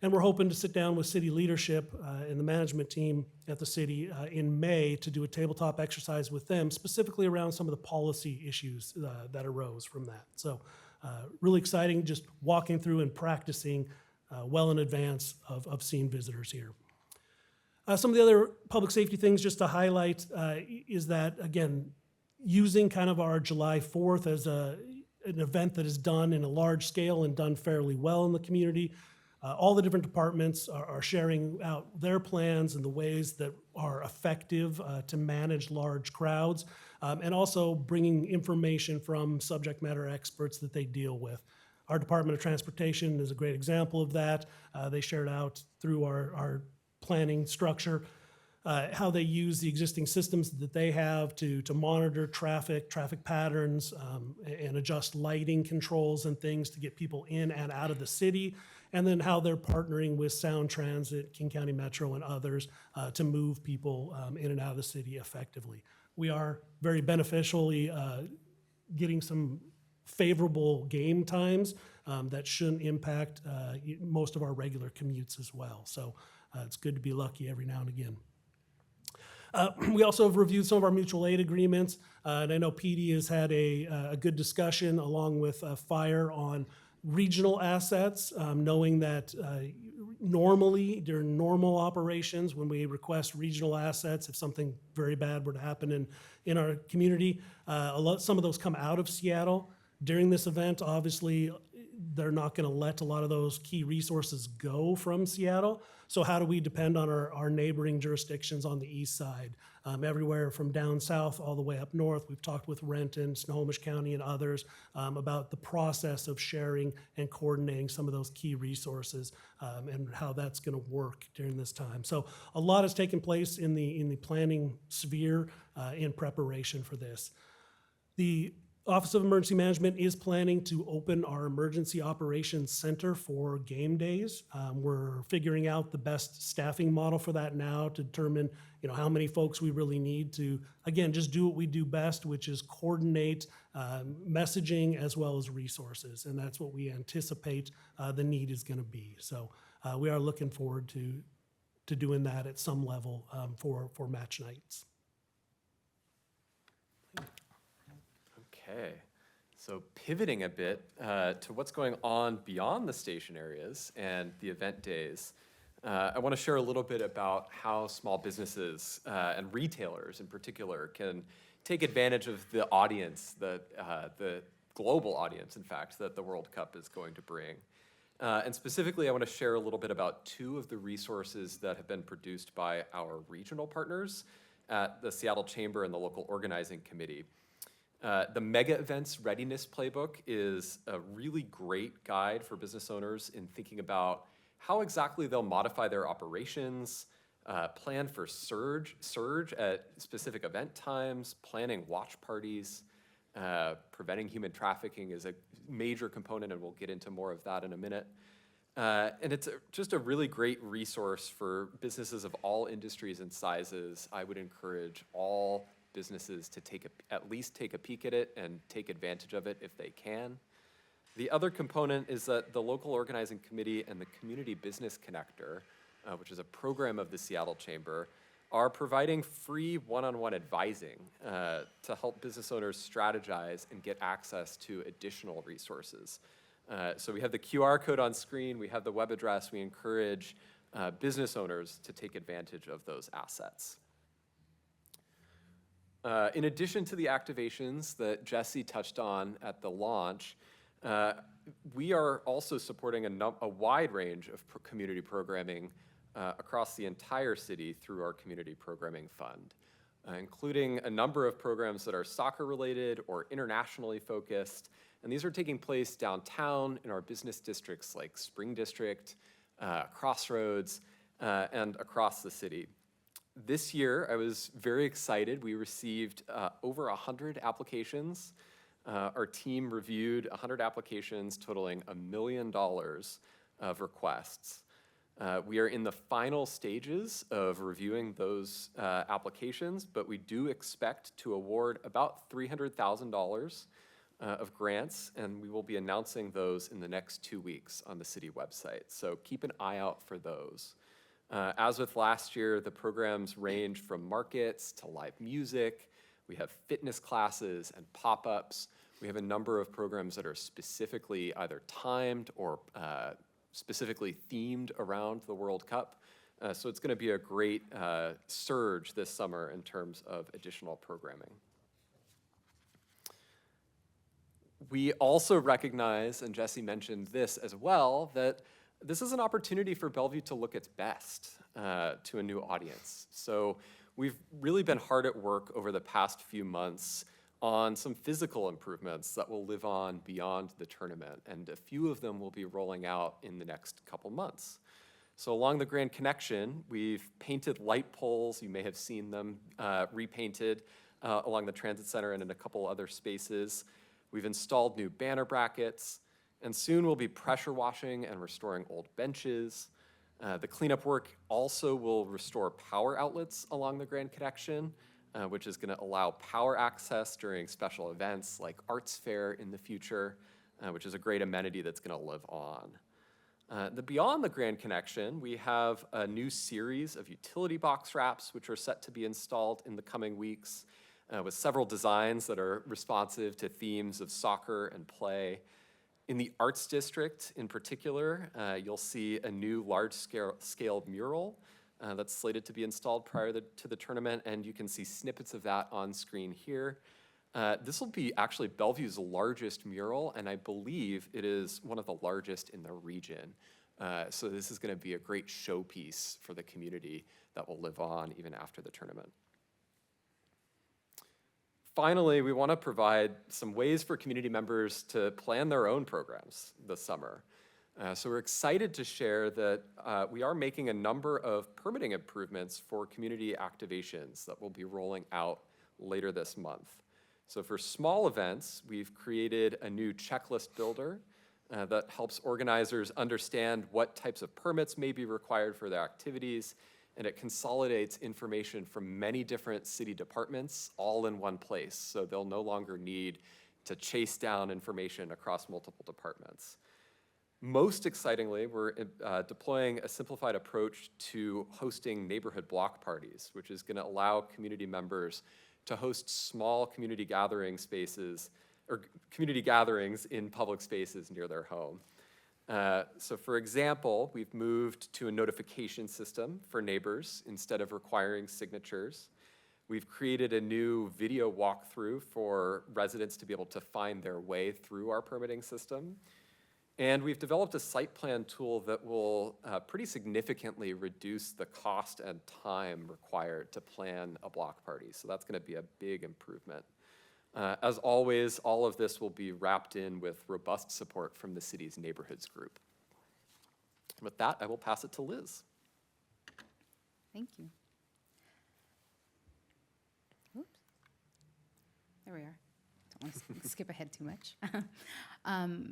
and we're hoping to sit down with city leadership and the management team at the city in May to do a tabletop exercise with them, specifically around some of the policy issues that arose from that. So really exciting, just walking through and practicing well in advance of seeing visitors here. Some of the other public safety things just to highlight is that, again, using kind of our July 4th as an event that is done in a large scale and done fairly well in the community. All the different departments are sharing out their plans and the ways that are effective to manage large crowds, and also bringing information from subject matter experts that they deal with. Our Department of Transportation is a great example of that. They shared out through our planning structure how they use the existing systems that they have to monitor traffic patterns, and adjust lighting controls and things to get people in and out of the city, and then how they're partnering with Sound Transit, King County Metro, and others to move people in and out of the city effectively. We are very beneficially getting some favorable game times that shouldn't impact most of our regular commutes as well. So it's good to be lucky every now and again. We also have reviewed some of our mutual aid agreements, and I know PD has had a good discussion along with fire on regional assets, knowing that normally during normal operations, when we request regional assets, if something very bad were to happen in our community, some of those come out of Seattle. During this event, obviously, they're not going to let a lot of those key resources go from Seattle. So how do we depend on our neighboring jurisdictions on the east side? Everywhere from down south all the way up north. We've talked with Renton, Snohomish County, and others about the process of sharing and coordinating some of those key resources and how that's going to work during this time. So a lot has taken place in the planning sphere in preparation for this. The Office of Emergency Management is planning to open our Emergency Operations Center for game days. We're figuring out the best staffing model for that now to determine, how many folks we really need to, again, just do what we do best, which is coordinate messaging as well as resources. And that's what we anticipate the need is going to be. So we are looking forward to doing that at some level for match nights. Okay, so pivoting a bit to what's going on beyond the station areas and the event days, I want to share a little bit about how small businesses and retailers in particular can take advantage of the audience, the global audience, in fact, that the World Cup is going to bring. And specifically, I want to share a little bit about two of the resources that have been produced by our regional partners at the Seattle Chamber and the local organizing committee. The Mega Events Readiness Playbook is a really great guide for business owners in thinking about how exactly they'll modify their operations, plan for surge at specific event times, planning watch parties, preventing human trafficking is a major component, and we'll get into more of that in a minute. And it's just a really great resource for businesses of all industries and sizes. I would encourage all businesses to at least take a peek at it and take advantage of it if they can. The other component is that the local organizing committee and the Community Business Connector, which is a program of the Seattle Chamber, are providing free one-on-one advising to help business owners strategize and get access to additional resources. So we have the QR code on screen, we have the web address. We encourage business owners to take advantage of those assets. In addition to the activations that Jesse touched on at the launch, we are also supporting a wide range of community programming across the entire city through our Community Programming Fund, including a number of programs that are soccer-related or internationally focused. And these are taking place downtown in our business districts like Spring District, Crossroads, and across the city. This year, I was very excited. We received over 100 applications. Our team reviewed 100 applications totaling $1 million of requests. We are in the final stages of reviewing those applications, but we do expect to award about $300,000 of grants, and we will be announcing those in the next 2 weeks on the city website. So keep an eye out for those. As with last year, the programs range from markets to live music. We have fitness classes and pop-ups. We have a number of programs that are specifically either timed or specifically themed around the World Cup. So it's going to be a great surge this summer in terms of additional programming. We also recognize, and Jesse mentioned this as well, that this is an opportunity for Bellevue to look its best to a new audience. So we've really been hard at work over the past few months on some physical improvements that will live on beyond the tournament, and a few of them will be rolling out in the next couple months. So along the Grand Connection, we've painted light poles. You may have seen them repainted along the Transit Center and in a couple other spaces. We've installed new banner brackets, and soon we'll be pressure washing and restoring old benches. The cleanup work also will restore power outlets along the Grand Connection, which is going to allow power access during special events like Arts Fair in the future, which is a great amenity that's going to live on. Beyond the Grand Connection, we have a new series of utility box wraps, which are set to be installed in the coming weeks, with several designs that are responsive to themes of soccer and play. In the Arts District in particular, you'll see a new large-scale mural that's slated to be installed prior to the tournament, and you can see snippets of that on screen here. This will be actually Bellevue's largest mural, and I believe it is one of the largest in the region. So this is going to be a great showpiece for the community that will live on even after the tournament. Finally, we want to provide some ways for community members to plan their own programs this summer. So we're excited to share that we are making a number of permitting improvements for community activations that will be rolling out later this month. So for small events, we've created a new checklist builder that helps organizers understand what types of permits may be required for their activities, and it consolidates information from many different city departments all in one place, so they'll no longer need to chase down information across multiple departments. Most excitingly, we're deploying a simplified approach to hosting neighborhood block parties, which is going to allow community members to host small community gathering spaces or community gatherings in public spaces near their home. So for example, we've moved to a notification system for neighbors instead of requiring signatures. We've created a new video walkthrough for residents to be able to find their way through our permitting system. And we've developed a site plan tool that will pretty significantly reduce the cost and time required to plan a block party. So that's going to be a big improvement. As always, all of this will be wrapped in with robust support from the city's neighborhoods group. With that, I will pass it to Liz. Thank you. Oops. There we are. Don't want to skip ahead too much.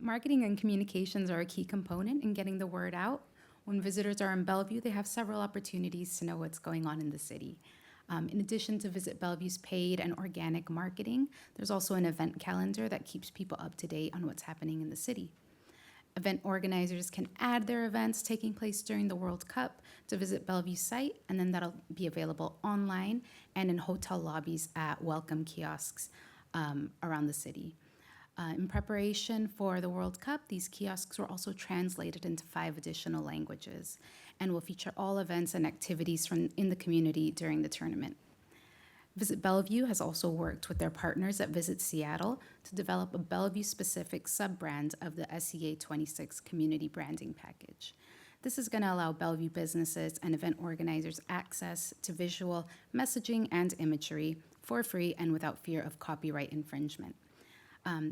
Marketing and communications are a key component in getting the word out. When visitors are in Bellevue, they have several opportunities to know what's going on in the city. In addition to Visit Bellevue's paid and organic marketing, there's also an event calendar that keeps people up to date on what's happening in the city. Event organizers can add their events taking place during the World Cup to Visit Bellevue's site, and then that'll be available online and in hotel lobbies at welcome kiosks around the city. In preparation for the World Cup, these kiosks were also translated into 5 additional languages and will feature all events and activities from in the community during the tournament. Visit Bellevue has also worked with their partners at Visit Seattle to develop a Bellevue-specific sub-brand of the SEA 26 community branding package. This is going to allow Bellevue businesses and event organizers access to visual messaging and imagery for free and without fear of copyright infringement.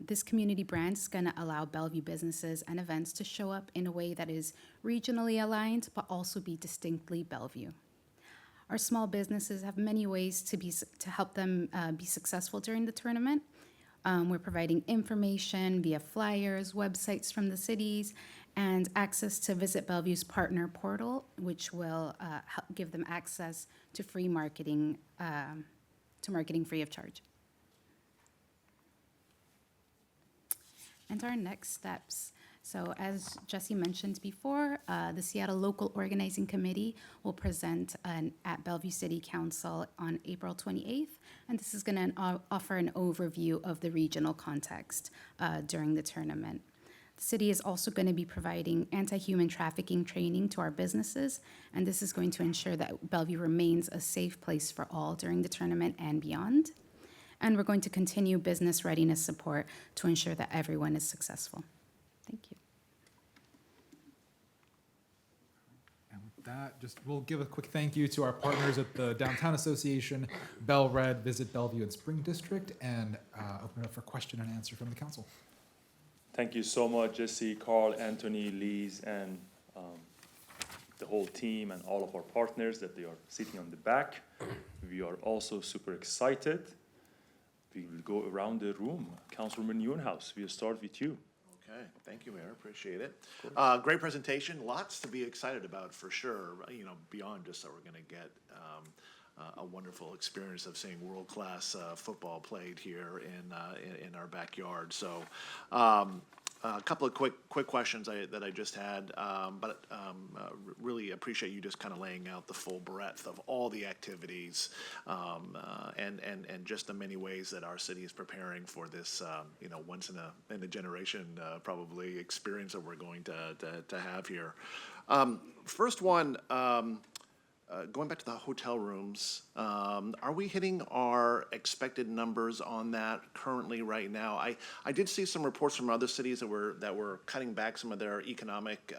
This community brand is going to allow Bellevue businesses and events to show up in a way that is regionally aligned, but also be distinctly Bellevue. Our small businesses have many ways to help them be successful during the tournament. We're providing information via flyers, websites from the cities, and access to Visit Bellevue's partner portal, which will help give them access to free marketing, to marketing free of charge. And our next steps. So as Jesse mentioned before, the Seattle Local Organizing Committee will present at Bellevue City Council on April 28th, and this is going to offer an overview of the regional context during the tournament. The city is also going to be providing anti-human trafficking training to our businesses, and this is going to ensure that Bellevue remains a safe place for all during the tournament and beyond. And we're going to continue business readiness support to ensure that everyone is successful. Thank you. And with that, we'll give a quick thank you to our partners at the Downtown Association, Bell Red, Visit Bellevue, and Spring District, and open it up for question and answer from the council. Thank you so much, Jesse, Carl, Anthony, Liz, and the whole team and all of our partners that they are sitting on the back. We are also super excited. We will go around the room. Councilwoman Newhouse, we'll start with you. Okay, thank you, Mayor. Appreciate it. Great presentation. Lots to be excited about for sure. You know, beyond just that, we're going to get a wonderful experience of seeing world-class football played here in our backyard. So, a couple of quick questions that I just had, but really appreciate you just kind of laying out the full breadth of all the activities and just the many ways that our city is preparing for this, once in a generation probably experience that we're going to have here. First one. Going back to the hotel rooms, are we hitting our expected numbers on that currently right now? I did see some reports from other cities that were cutting back some of their economic,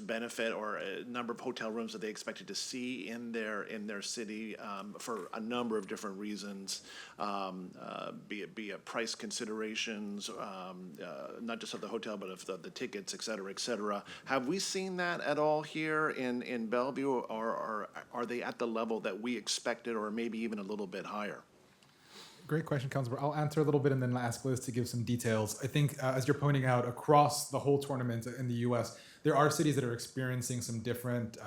benefit or number of hotel rooms that they expected to see in their city for a number of different reasons, be it price considerations, not just of the hotel, but of the tickets, et cetera, et cetera. Have we seen that at all here in Bellevue, or are they at the level that we expected, or maybe even a little bit higher? Great question, Councilor. I'll answer a little bit and then ask Liz to give some details. I think, as you're pointing out, across the whole tournament in the U.S., there are cities that are experiencing some different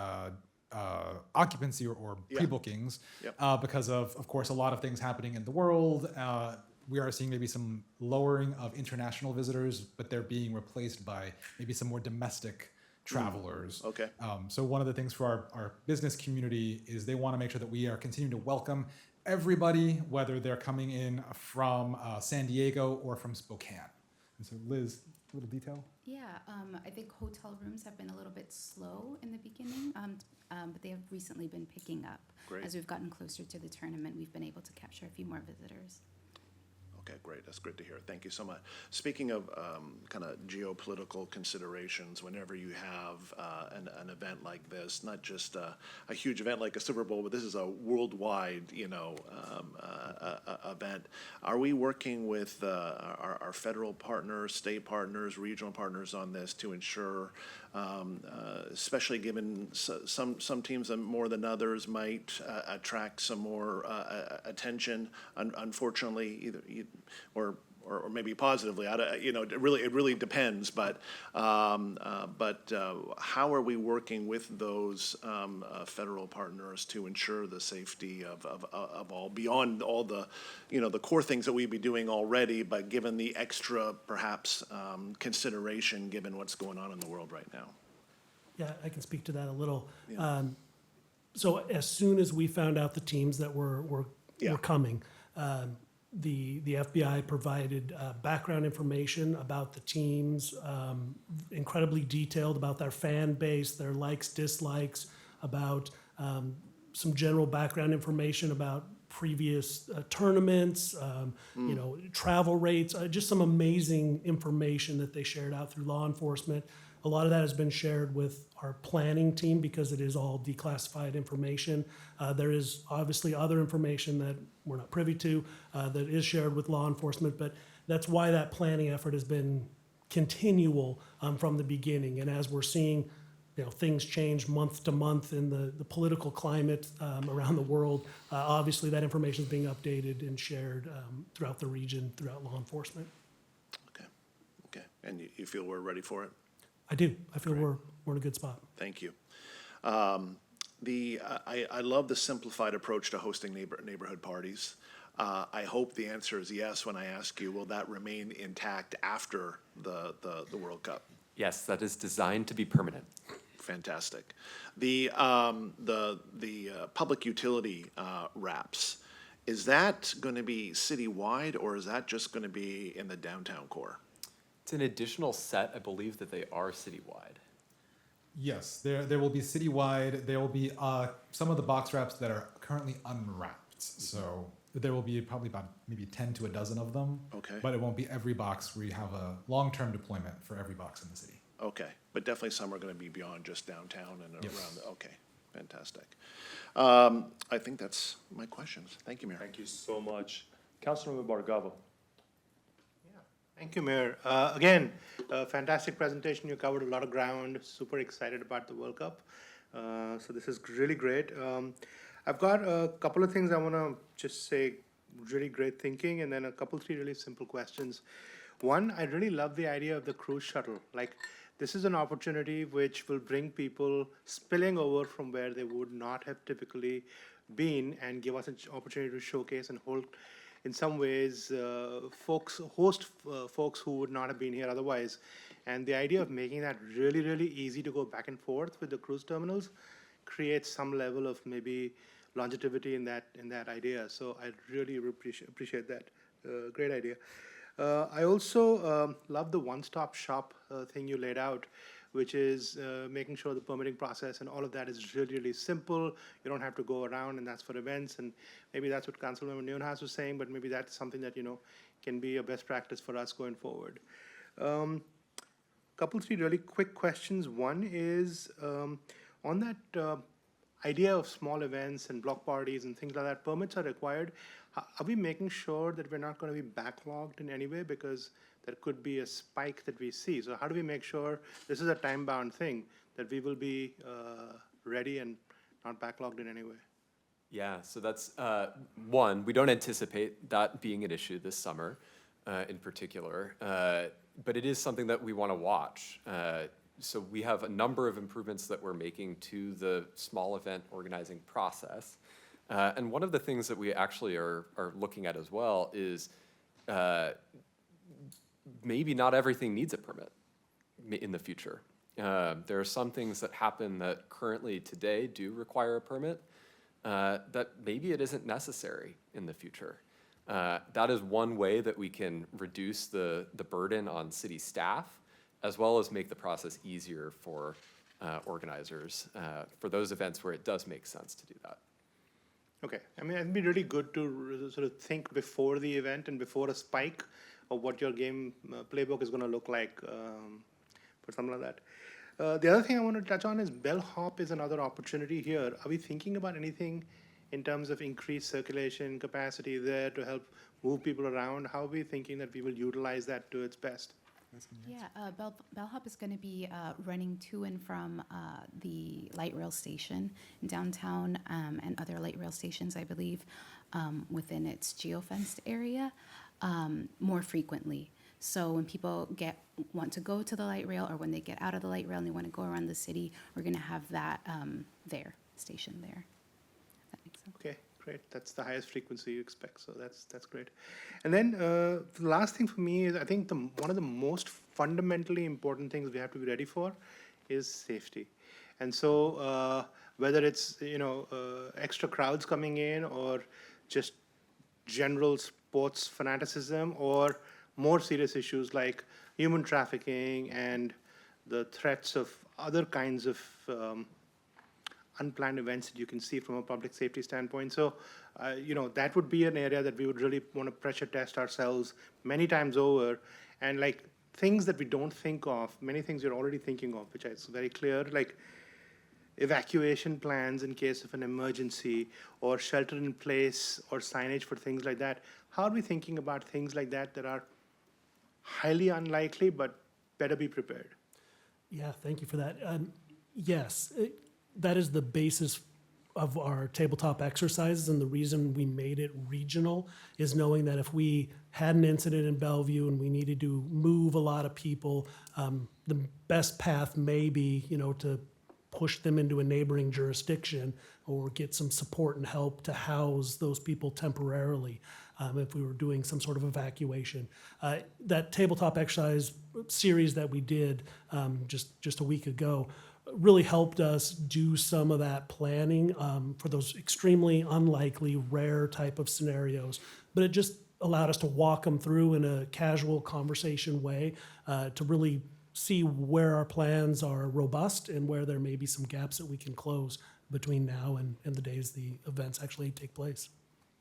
occupancy or pre-bookings because of course, a lot of things happening in the world. We are seeing maybe some lowering of international visitors, but they're being replaced by maybe some more domestic travelers. Okay. So one of the things for our business community is they want to make sure that we are continuing to welcome everybody, whether they're coming in from San Diego or from Spokane. And so Liz, a little detail? Yeah, I think hotel rooms have been a little bit slow in the beginning, but they have recently been picking up. Great. As we've gotten closer to the tournament, we've been able to capture a few more visitors. Okay, great. That's great to hear. Thank you so much. Speaking of kind of geopolitical considerations, whenever you have an event like this, not just a huge event like a Super Bowl, but this is a worldwide, event. event. Are we working with our federal partners, state partners, regional partners on this to ensure, especially given some teams more than others might attract some more attention, unfortunately, or maybe positively. It really depends. But how are we working with those federal partners to ensure the safety of all, beyond all the core things that we'd be doing already, but given the extra perhaps consideration given what's going on in the world right now? Yeah, I can speak to that a little. Yeah. So as soon as we found out the teams that were coming, the FBI provided background information about the teams, incredibly detailed about their fan base, their likes, dislikes, about some general background information about previous tournaments, travel rates, just some amazing information that they shared out through law enforcement. A lot of that has been shared with our planning team because it is all declassified information. There is obviously other information that we're not privy to that is shared with law enforcement, but that's why that planning effort has been continual from the beginning. And as we're seeing things change month to month in the political climate around the world, obviously that information is being updated and shared throughout the region, throughout law enforcement. Okay. And you feel we're ready for it? I do. I feel we're in a good spot. Thank you. I love the simplified approach to hosting neighborhood parties. I hope the answer is yes when I ask you, will that remain intact after the World Cup? Yes, that is designed to be permanent. Fantastic. The public utility wraps, is that going to be citywide, or is that just going to be in the downtown core? It's an additional set. I believe that they are citywide. Yes, there will be citywide. There will be some of the box wraps that are currently unwrapped. So there will be probably about maybe 10 to a dozen of them. Okay. But it won't be every box where you have a long-term deployment for every box in the city. Okay, but definitely some are going to be beyond just downtown and Yes. around. Okay, fantastic. I think that's my questions. Thank you, Mayor. Thank you so much. Councilmember Bargava. Thank you, Mayor. Again, fantastic presentation. You covered a lot of ground. Super excited about the World Cup. So this is really great. I've got a couple of things I want to just say, really great thinking, and then a couple, three really simple questions. One, I really love the idea of the cruise shuttle. Like, this is an opportunity which will bring people spilling over from where they would not have typically been and give us an opportunity to showcase and hold, in some ways, folks who would not have been here otherwise. And the idea of making that really, really easy to go back and forth with the cruise terminals creates some level of maybe longevity in that idea. So I really appreciate that. Great idea. I also love the one-stop shop thing you laid out, which is making sure the permitting process and all of that is really, really simple. You don't have to go around, and that's for events. And maybe that's what Councilmember Neonhas was saying, but maybe that's something that, can be a best practice for us going forward. Couple, three really quick questions. One is on that idea of small events and block parties and things like that, permits are required. Are we making sure that we're not going to be backlogged in any way? Because there could be a spike that we see. So how do we make sure this is a time-bound thing, that we will be ready and not backlogged in any way? Yeah, so that's one, we don't anticipate that being an issue this summer in particular, but it is something that we want to watch. So we have a number of improvements that we're making to the small event organizing process. And one of the things that we actually are looking at as well is maybe not everything needs a permit in the future. There are some things that happen that currently today do require a permit that maybe it isn't necessary in the future. That is one way that we can reduce the burden on city staff, as well as make the process easier for organizers for those events where it does make sense to do that. Okay, I mean, it'd be really good to sort of think before the event and before a spike of what your game playbook is going to look like for something like that. The other thing I want to touch on is bellhop is another opportunity here. Are we thinking about anything in terms of increased circulation capacity there to help move people around? How are we thinking that we will utilize that to its best? Yeah, Bellhop is going to be running to and from the light rail station in downtown and other light rail stations, I believe, within its geofenced area more frequently. So when people want to go to the light rail, or when they get out of the light rail and they want to go around the city, we're going to have that station there. If that makes sense. Okay, great. That's the highest frequency you expect, so that's great. And then the last thing for me is, I think one of the most fundamentally important things we have to be ready for is safety. And so whether it's extra crowds coming in, or just general sports fanaticism, or more serious issues like human trafficking and the threats of other kinds of unplanned events that you can see from a public safety standpoint. So, that would be an area that we would really want to pressure test ourselves many times over. And like things that we don't think of, many things you're already thinking of, which is very clear, like evacuation plans in case of an emergency, or shelter in place, or signage for things like that. How are we thinking about things like that that are highly unlikely but better be prepared? Yeah, thank you for that. Yes, that is the basis of our tabletop exercises, and the reason we made it regional is knowing that if we had an incident in Bellevue and we needed to move a lot of people, the best path may be, to push them into a neighboring jurisdiction, or get some support and help to house those people temporarily if we were doing some sort of evacuation. That tabletop exercise series that we did just a week ago really helped us do some of that planning for those extremely unlikely, rare type of scenarios. But it just allowed us to walk them through in a casual conversation way to really see where our plans are robust and where there may be some gaps that we can close between now and the days the events actually take place.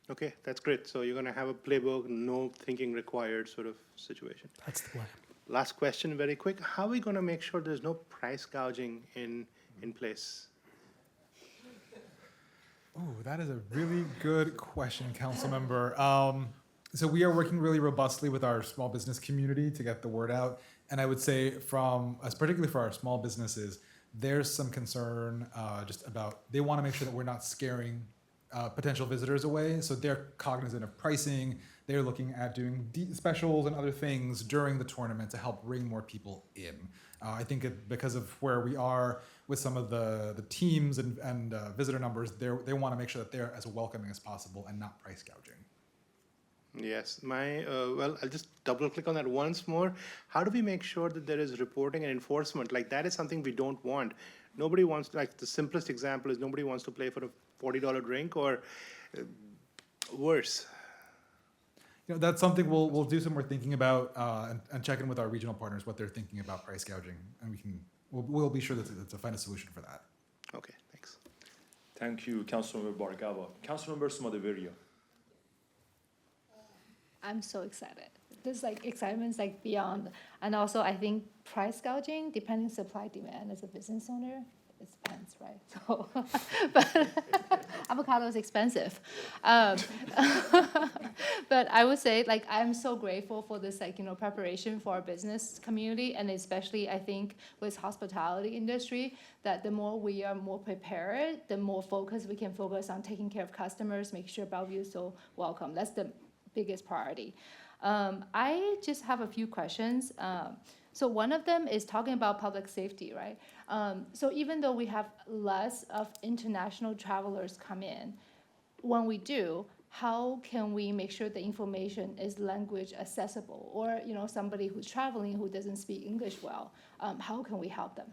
Okay, that's great. So you're going to have a playbook, no thinking required sort of situation. That's the plan. Last question, very quick. How are we going to make sure there's no price gouging in place? Oh, that is a really good question, council member. So we are working really robustly with our small business community to get the word out. And I would say particularly for our small businesses, there's some concern just about, they want to make sure that we're not scaring potential visitors away. So they're cognizant of pricing. They're looking at doing specials and other things during the tournament to help bring more people in. I think because of where we are with some of the teams and visitor numbers, they want to make sure that they're as welcoming as possible and not price gouging. Yes, I'll just double click on that once more. How do we make sure that there is reporting and enforcement? Like, that is something we don't want. Nobody wants, like, the simplest example is nobody wants to play for a $40 drink, or worse. That's something we'll do some more thinking about and check in with our regional partners what they're thinking about price gouging, and we'll be sure to find a solution for that. Okay, thanks. Thank you, Councilmember Bargava. Councilmember Smadeveria. I'm so excited. This excitement's beyond. And also I think price gouging, depending supply demand as a business owner, it depends, right? So, but avocado is expensive. But I would say I'm so grateful for this preparation for our business community, and especially I think with hospitality industry, that the more we are more prepared, the more we can focus on taking care of customers, making sure Bellevue is so welcome. That's the biggest priority. I just have a few questions. So one of them is talking about public safety, right? So even though we have less of international travelers come in, when we do, how can we make sure the information is language accessible? Or somebody who's traveling who doesn't speak English well, how can we help them?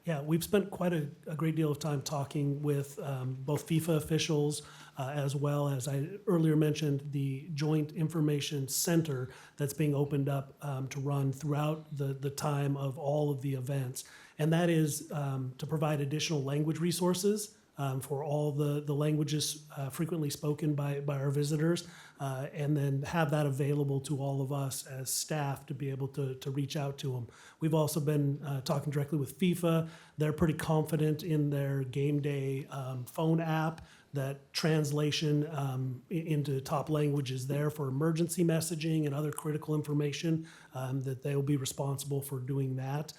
Yeah, we've spent quite a great deal of time talking with both FIFA officials, as well as I earlier mentioned, the Joint Information Center that's being opened up to run throughout the time of all of the events. And that is to provide additional language resources for all the languages frequently spoken by our visitors, and then have that available to all of us as staff to be able to reach out to them. We've also been talking directly with FIFA. They're pretty confident in their game day phone app that translation into top languages there for emergency messaging and other critical information, that they will be responsible for doing that.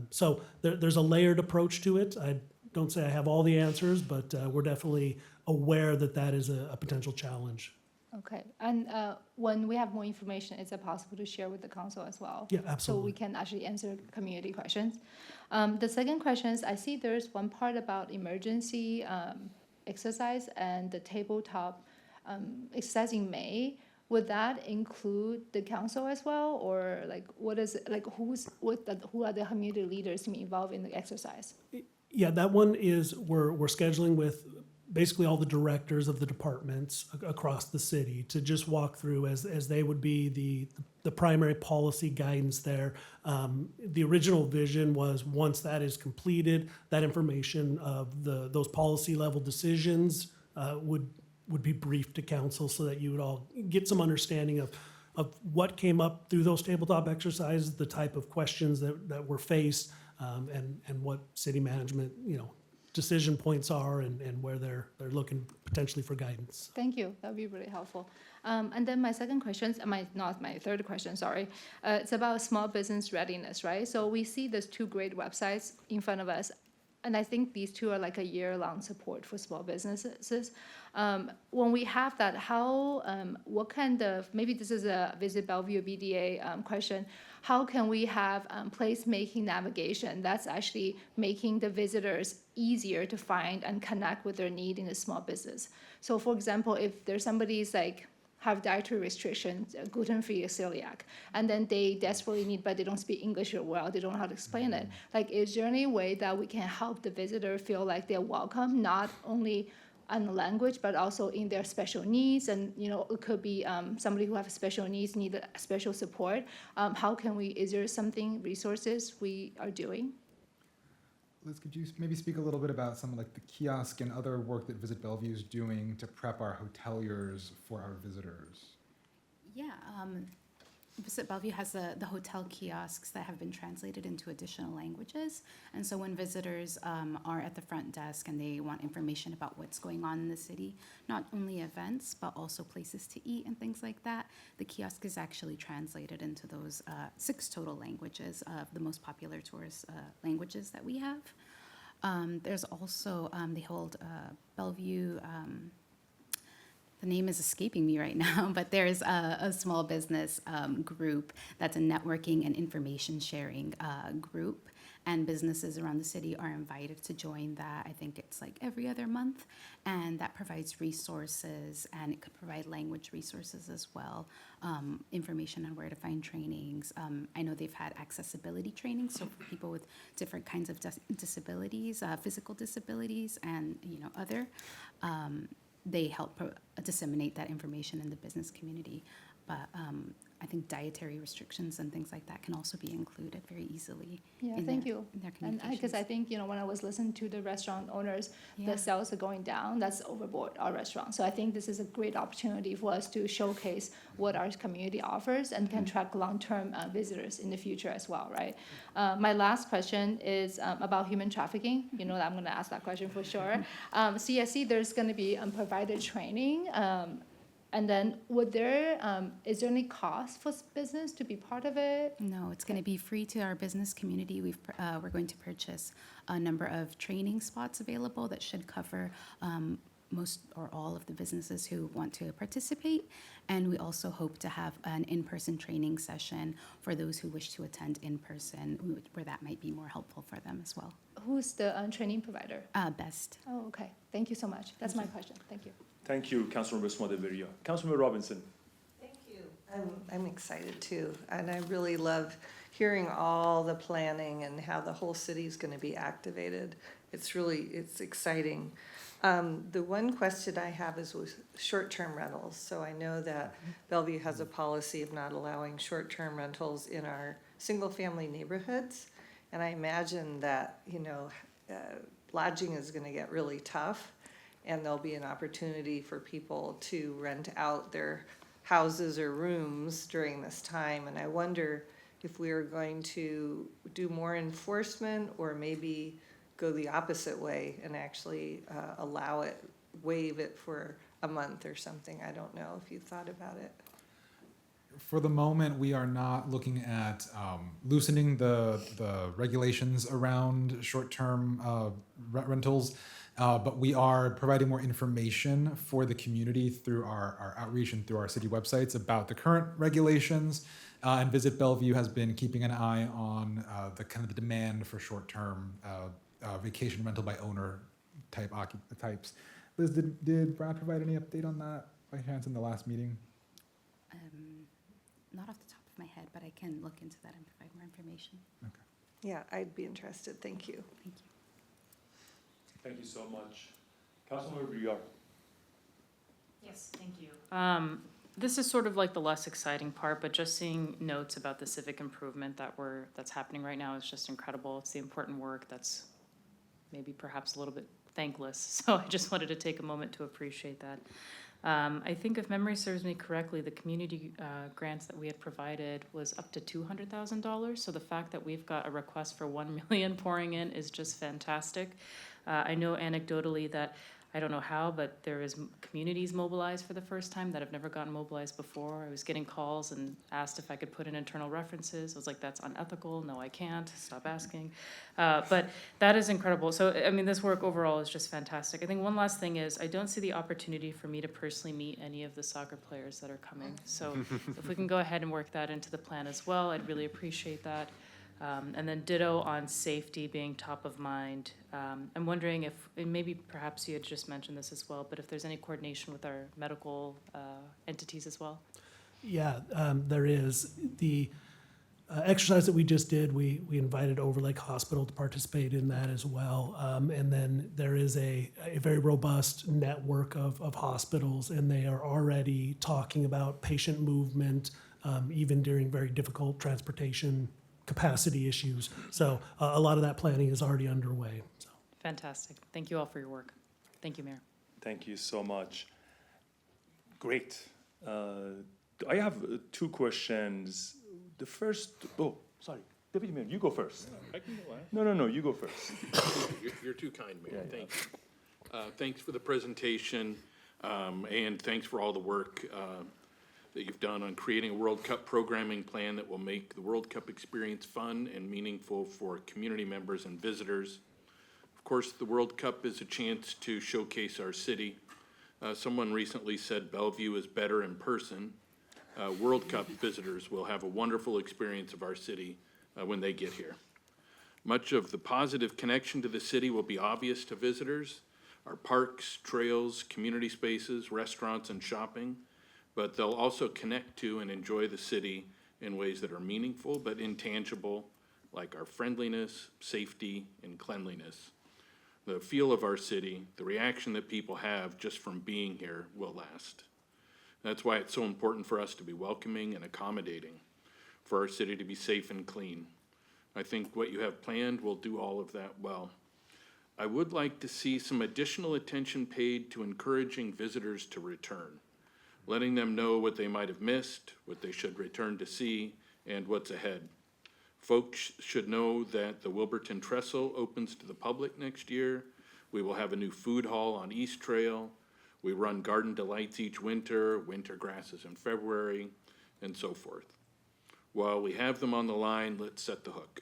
So there's a layered approach to it. I don't say I have all the answers, but we're definitely aware that that is a potential challenge. Okay, and when we have more information, is it possible to share with the council as well? Yeah, So absolutely. we can actually answer community questions. The second question is, I see there's one part about emergency exercise and the tabletop exercise in May. Would that include the council as well, or like what is it, like who are the community leaders to be involved in the exercise? Yeah, that one is, we're scheduling with basically all the directors of the departments across the city to just walk through as they would be the primary policy guidance there. The original vision was once that is completed, that information of those policy level decisions would be briefed to council so that you would all get some understanding of what came up through those tabletop exercises, the type of questions that were faced, and what city management, decision points are and where they're looking potentially for guidance. Thank you. That would be really helpful. And then my second question, not my third question, sorry. It's about small business readiness, right? So we see there's two great websites in front of us. And I think these two are like a year-long support for small businesses. When we have that, what kind of, maybe this is a Visit Bellevue BDA question, how can we have place-making navigation that's actually making the visitors easier to find and connect with their need in a small business? So for example, if there's somebody's like, have dietary restrictions, gluten-free or celiac, and then they desperately need, but they don't speak English well, they don't know how to explain it. Like, is there any way that we can help the visitor feel like they're welcome, not only on the language, but also in their special needs? And, it could be somebody who have special needs, need a special support. How can is there resources we are doing? Liz, could you maybe speak a little bit about some of like the kiosk and other work that Visit Bellevue is doing to prep our hoteliers for our visitors? Yeah, Visit Bellevue has the hotel kiosks that have been translated into additional languages. And so when visitors are at the front desk and they want information about what's going on in the city, not only events, but also places to eat and things like that, the kiosk is actually translated into those 6 total languages of the most popular tourist languages that we have. There's also, they hold Bellevue, the name is escaping me right now, but there's a small business group that's a networking and information sharing group, and businesses around the city are invited to join that. I think it's like every other month, and that provides resources, and it could provide language resources as well, information on where to find trainings. I know they've had accessibility training, so for people with different kinds of disabilities, physical disabilities, and other. They help disseminate that information in the business community. But I think dietary restrictions and things like that can also be included very easily. Yeah, in thank their, you. in their And because I think, when I was listening to the restaurant owners, Yeah. the sales are going down, that's overboard our restaurant. So I think this is a great opportunity for us to showcase what our community offers and can track long-term visitors in the future as well, right? My last question is about human trafficking. You know that I'm gonna ask that question for sure. So I see there's gonna be provided training. And then is there any cost for business to be part of it? No, it's going to be free to our business community. We're going to purchase a number of training spots available that should cover most or all of the businesses who want to participate. And we also hope to have an in-person training session for those who wish to attend in person, where that might be more helpful for them as well. Who's the training provider? Best. Oh, okay. Thank you so much. That's my question. Thank you. Thank you, Councilmember Smodeviria. Councilmember Robinson. Thank you. I'm excited too, and I really love hearing all the planning and how the whole city's going to be activated. It's exciting. The one question I have is with short-term rentals. So I know that Bellevue has a policy of not allowing short-term rentals in our single-family neighborhoods, and I imagine that lodging is going to get really tough. And there'll be an opportunity for people to rent out their houses or rooms during this time. And I wonder if we are going to do more enforcement or maybe go the opposite way and actually allow waive it for a month or something. I don't know if you thought about it. For the moment, we are not looking at loosening the regulations around short-term rentals, but we are providing more information for the community through our outreach and through our city websites about the current regulations. And Visit Bellevue has been keeping an eye on the kind of the demand for short-term vacation rental by owner types. Liz, did Brad provide any update on that by chance in the last meeting? Not off the top of my head, but I can look into that and provide more information. Okay. Yeah, I'd be interested. Thank you. Thank you. Thank you so much. Councilmember Briar. Yes, thank you. This is sort of like the less exciting part, but just seeing notes about the civic improvement that's happening right now is just incredible. It's the important work that's maybe perhaps a little bit thankless. So I just wanted to take a moment to appreciate that. I think if memory serves me correctly, the community grants that we had provided was up to $200,000. So the fact that we've got a request for $1 million pouring in is just fantastic. I know anecdotally that, I don't know how, but there is communities mobilized for the first time that have never gotten mobilized before. I was getting calls and asked if I could put in internal references. I was like, that's unethical. No, I can't. Stop asking. But that is incredible. So, I mean, this work overall is just fantastic. I think one last thing is I don't see the opportunity for me to personally meet any of the soccer players that are coming. So if we can go ahead and work that into the plan as well, I'd really appreciate that. And then ditto on safety being top of mind. I'm wondering if, and maybe perhaps you had just mentioned this as well, but if there's any coordination with our medical entities as well? Yeah, there is. The exercise that we just did, we invited Overlake Hospital to participate in that as well. And then there is a very robust network of hospitals, and they are already talking about patient movement, even during very difficult transportation capacity issues. So a lot of that planning is already underway. So. Fantastic. Thank you all for your work. Thank you, Mayor. Thank you so much. Great. I have two questions. The first, Deputy Mayor, you go first. I can go last. No, you go first. You're too kind, Mayor. Thank you. Thanks for the presentation, and thanks for all the work that you've done on creating a World Cup programming plan that will make the World Cup experience fun and meaningful for community members and visitors. Of course, the World Cup is a chance to showcase our city. Someone recently said Bellevue is better in person. World Cup visitors will have a wonderful experience of our city when they get here. Much of the positive connection to the city will be obvious to visitors. Our parks, trails, community spaces, restaurants, and shopping. But they'll also connect to and enjoy the city in ways that are meaningful but intangible, like our friendliness, safety, and cleanliness. The feel of our city, the reaction that people have just from being here will last. That's why it's so important for us to be welcoming and accommodating, for our city to be safe and clean. I think what you have planned will do all of that well. I would like to see some additional attention paid to encouraging visitors to return, letting them know what they might have missed, what they should return to see, and what's ahead. Folks should know that the Wilburton Trestle opens to the public next year. We will have a new food hall on East Trail. We run Garden Delights each winter, winter grasses in February, and so forth. While we have them on the line, let's set the hook.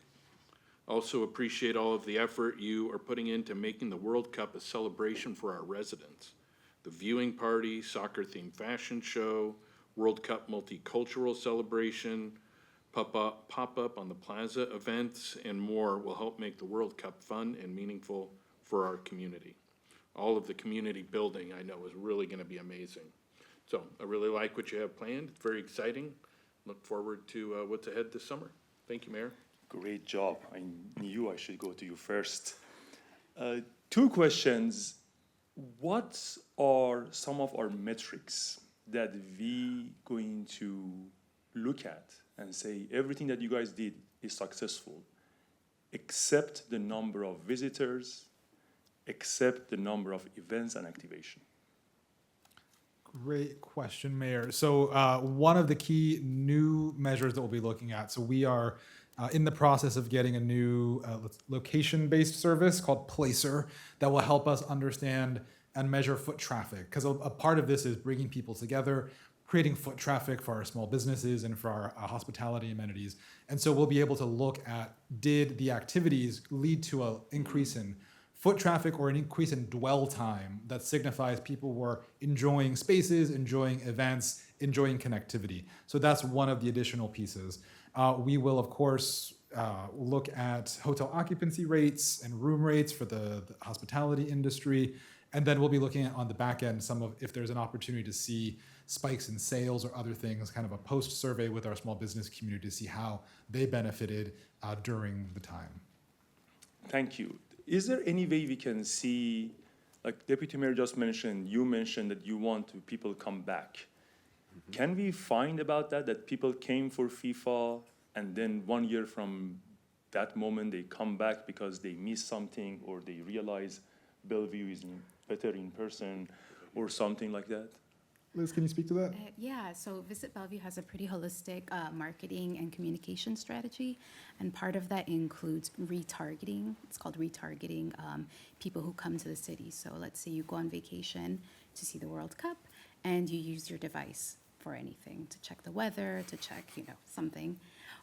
Also appreciate all of the effort you are putting into making the World Cup a celebration for our residents. The viewing party, soccer-themed fashion show, World Cup multicultural celebration, pop-up on the plaza events, and more will help make the World Cup fun and meaningful for our community. All of the community building, I know, is really going to be amazing. So I really like what you have planned. It's very exciting. Look forward to what's ahead this summer. Thank you, Mayor. Great job. I knew I should go to you first. Two questions. What are some of our metrics that we going to look at and say everything that you guys did is successful, except the number of visitors, except the number of events and activation? Great question, Mayor. So one of the key new measures that we'll be looking at, so we are in the process of getting a new location-based service called Placer that will help us understand and measure foot traffic, because a part of this is bringing people together, creating foot traffic for our small businesses and for our hospitality amenities. And so we'll be able to look at, did the activities lead to an increase in foot traffic or an increase in dwell time that signifies people were enjoying spaces, enjoying events, enjoying connectivity. So that's one of the additional pieces. We will, of course, look at hotel occupancy rates and room rates for the hospitality industry. And then we'll be looking at, on the back end, if there's an opportunity to see spikes in sales or other things, kind of a post-survey with our small business community to see how they benefited during the time. Thank you. Is there any way we can see, like Deputy Mayor just mentioned, you mentioned that you want people come back. Mm-hmm. Can we find about that people came for FIFA and then 1 year from that moment they come back because they missed something or they realize Bellevue is better in person or something like that? Liz, can you speak to that? Yeah, so Visit Bellevue has a pretty holistic marketing and communication strategy, and part of that includes retargeting. It's called retargeting people who come to the city. So let's say you go on vacation to see the World Cup, and you use your device for anything, to check the weather, to check, something.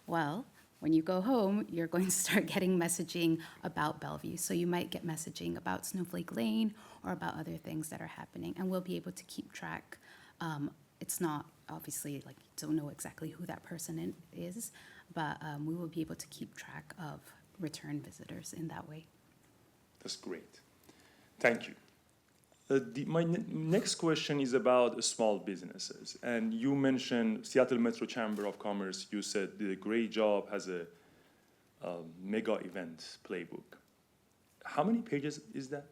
Well, when you go home, you're going to start getting messaging about Bellevue. So you might get messaging about Snowflake Lane or about other things that are happening, and we'll be able to keep track. It's not, obviously, like, you don't know exactly who that person is, but we will be able to keep track of return visitors in that way. That's great. Thank you. My next question is about small businesses. And you mentioned Seattle Metro Chamber of Commerce, you said did a great job, has a mega event playbook. How many pages is that?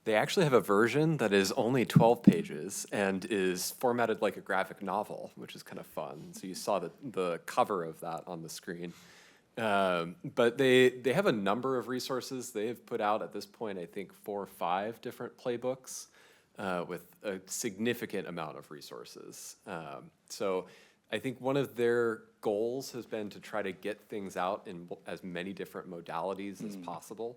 They actually have a version that is only 12 pages and is formatted like a graphic novel, which is kind of fun. So you saw the cover of that on the screen. But they have a number of resources. They have put out at this point, I think, 4 or 5 different playbooks with a significant amount of resources. So I think one of their goals has been to try to get things out in as many different modalities as possible.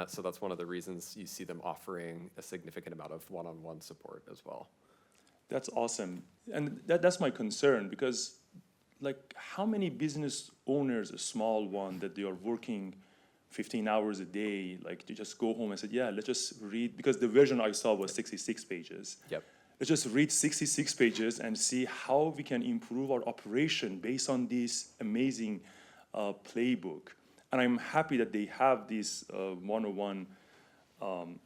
So that's one of the reasons you see them offering a significant amount of one-on-one support as well. That's awesome. And that's my concern, because like how many business owners, a small one, that they are working 15 hours a day, like to just go home and say, yeah, let's just read, because the version I saw was 66 pages. Yep. Let's just read 66 pages and see how we can improve our operation based on this amazing playbook. And I'm happy that they have this one-on-one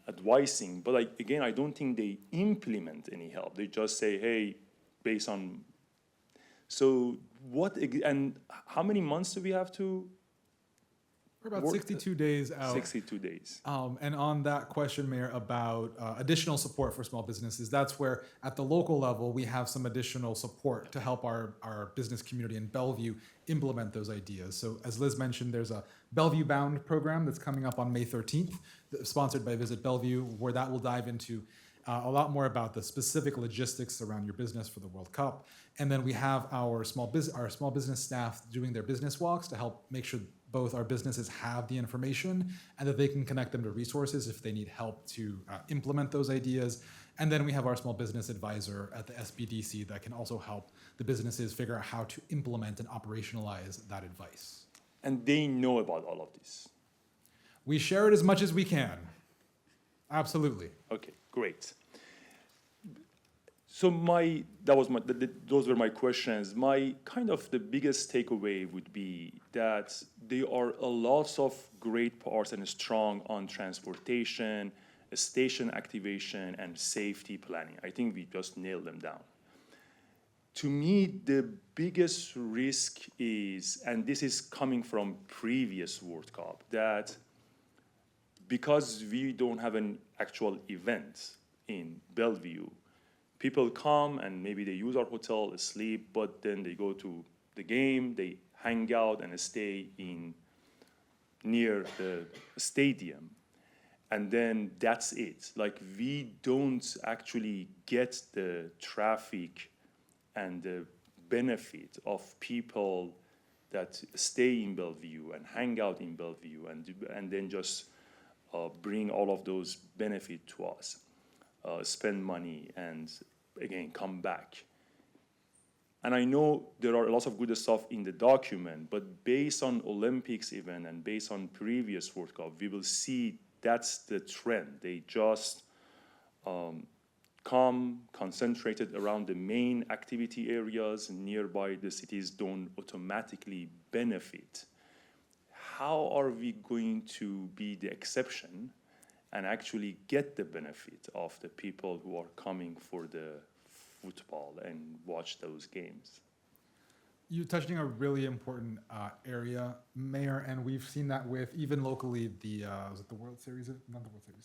advising, but again, I don't think they implement any help. They just say, hey, based on, so what, and how many months do we have to? We're about 62 days out. 62 days. And on that question, Mayor, about additional support for small businesses, that's where at the local level, we have some additional support to help our business community in Bellevue implement those ideas. So as Liz mentioned, there's a Bellevue Bound program that's coming up on May 13th, sponsored by Visit Bellevue, where that will dive into a lot more about the specific logistics around your business for the World Cup. And then we have our small business staff doing their business walks to help make sure both our businesses have the information and that they can connect them to resources if they need help to implement those ideas. And then we have our small business advisor at the SBDC that can also help the businesses figure out how to implement and operationalize that advice. And they know about all of this? We share it as much as we can. Absolutely. Okay, great. So those were my questions. My kind of the biggest takeaway would be that there are a lot of great parts and strong on transportation, station activation, and safety planning. I think we just nailed them down. To me, the biggest risk is, and this is coming from previous World Cup, that because we don't have an actual event in Bellevue, people come and maybe they use our hotel, sleep, but then they go to the game, they hang out and stay near the stadium. And then that's it. Like, we don't actually get the traffic and the benefit of people that stay in Bellevue and hang out in Bellevue and then just bring all of those benefit to us, spend money, and again, come back. And I know there are lots of good stuff in the document, but based on Olympics event and based on previous World Cup, we will see that's the trend. They just come concentrated around the main activity areas nearby the cities, don't automatically benefit. How are we going to be the exception and actually get the benefit of the people who are coming for the football and watch those games? You're touching a really important area, Mayor, and we've seen that with even locally was it the World Series? Not the World Series.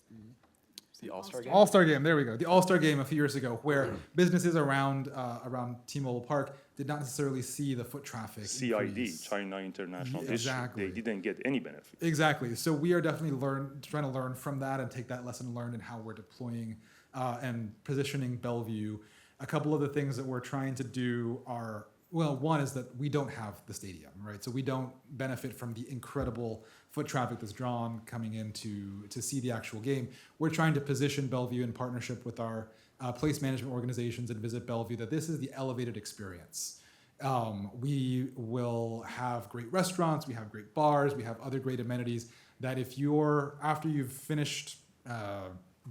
The All-Star Game? All-Star Game, there we go. The All-Star Game a few years ago, where businesses around T-Mobile Park did not necessarily see the foot traffic CID, increase. China International Exactly. District, they didn't get any benefit. Exactly. So we are definitely trying to learn from that and take that lesson learned in how we're deploying and positioning Bellevue. A couple of the things that we're trying to do are, well, one is that we don't have the stadium, right? So we don't benefit from the incredible foot traffic that's drawn coming in to see the actual game. We're trying to position Bellevue in partnership with our place management organizations and Visit Bellevue that this is the elevated experience. We will have great restaurants, we have great bars, we have other great amenities that after you've finished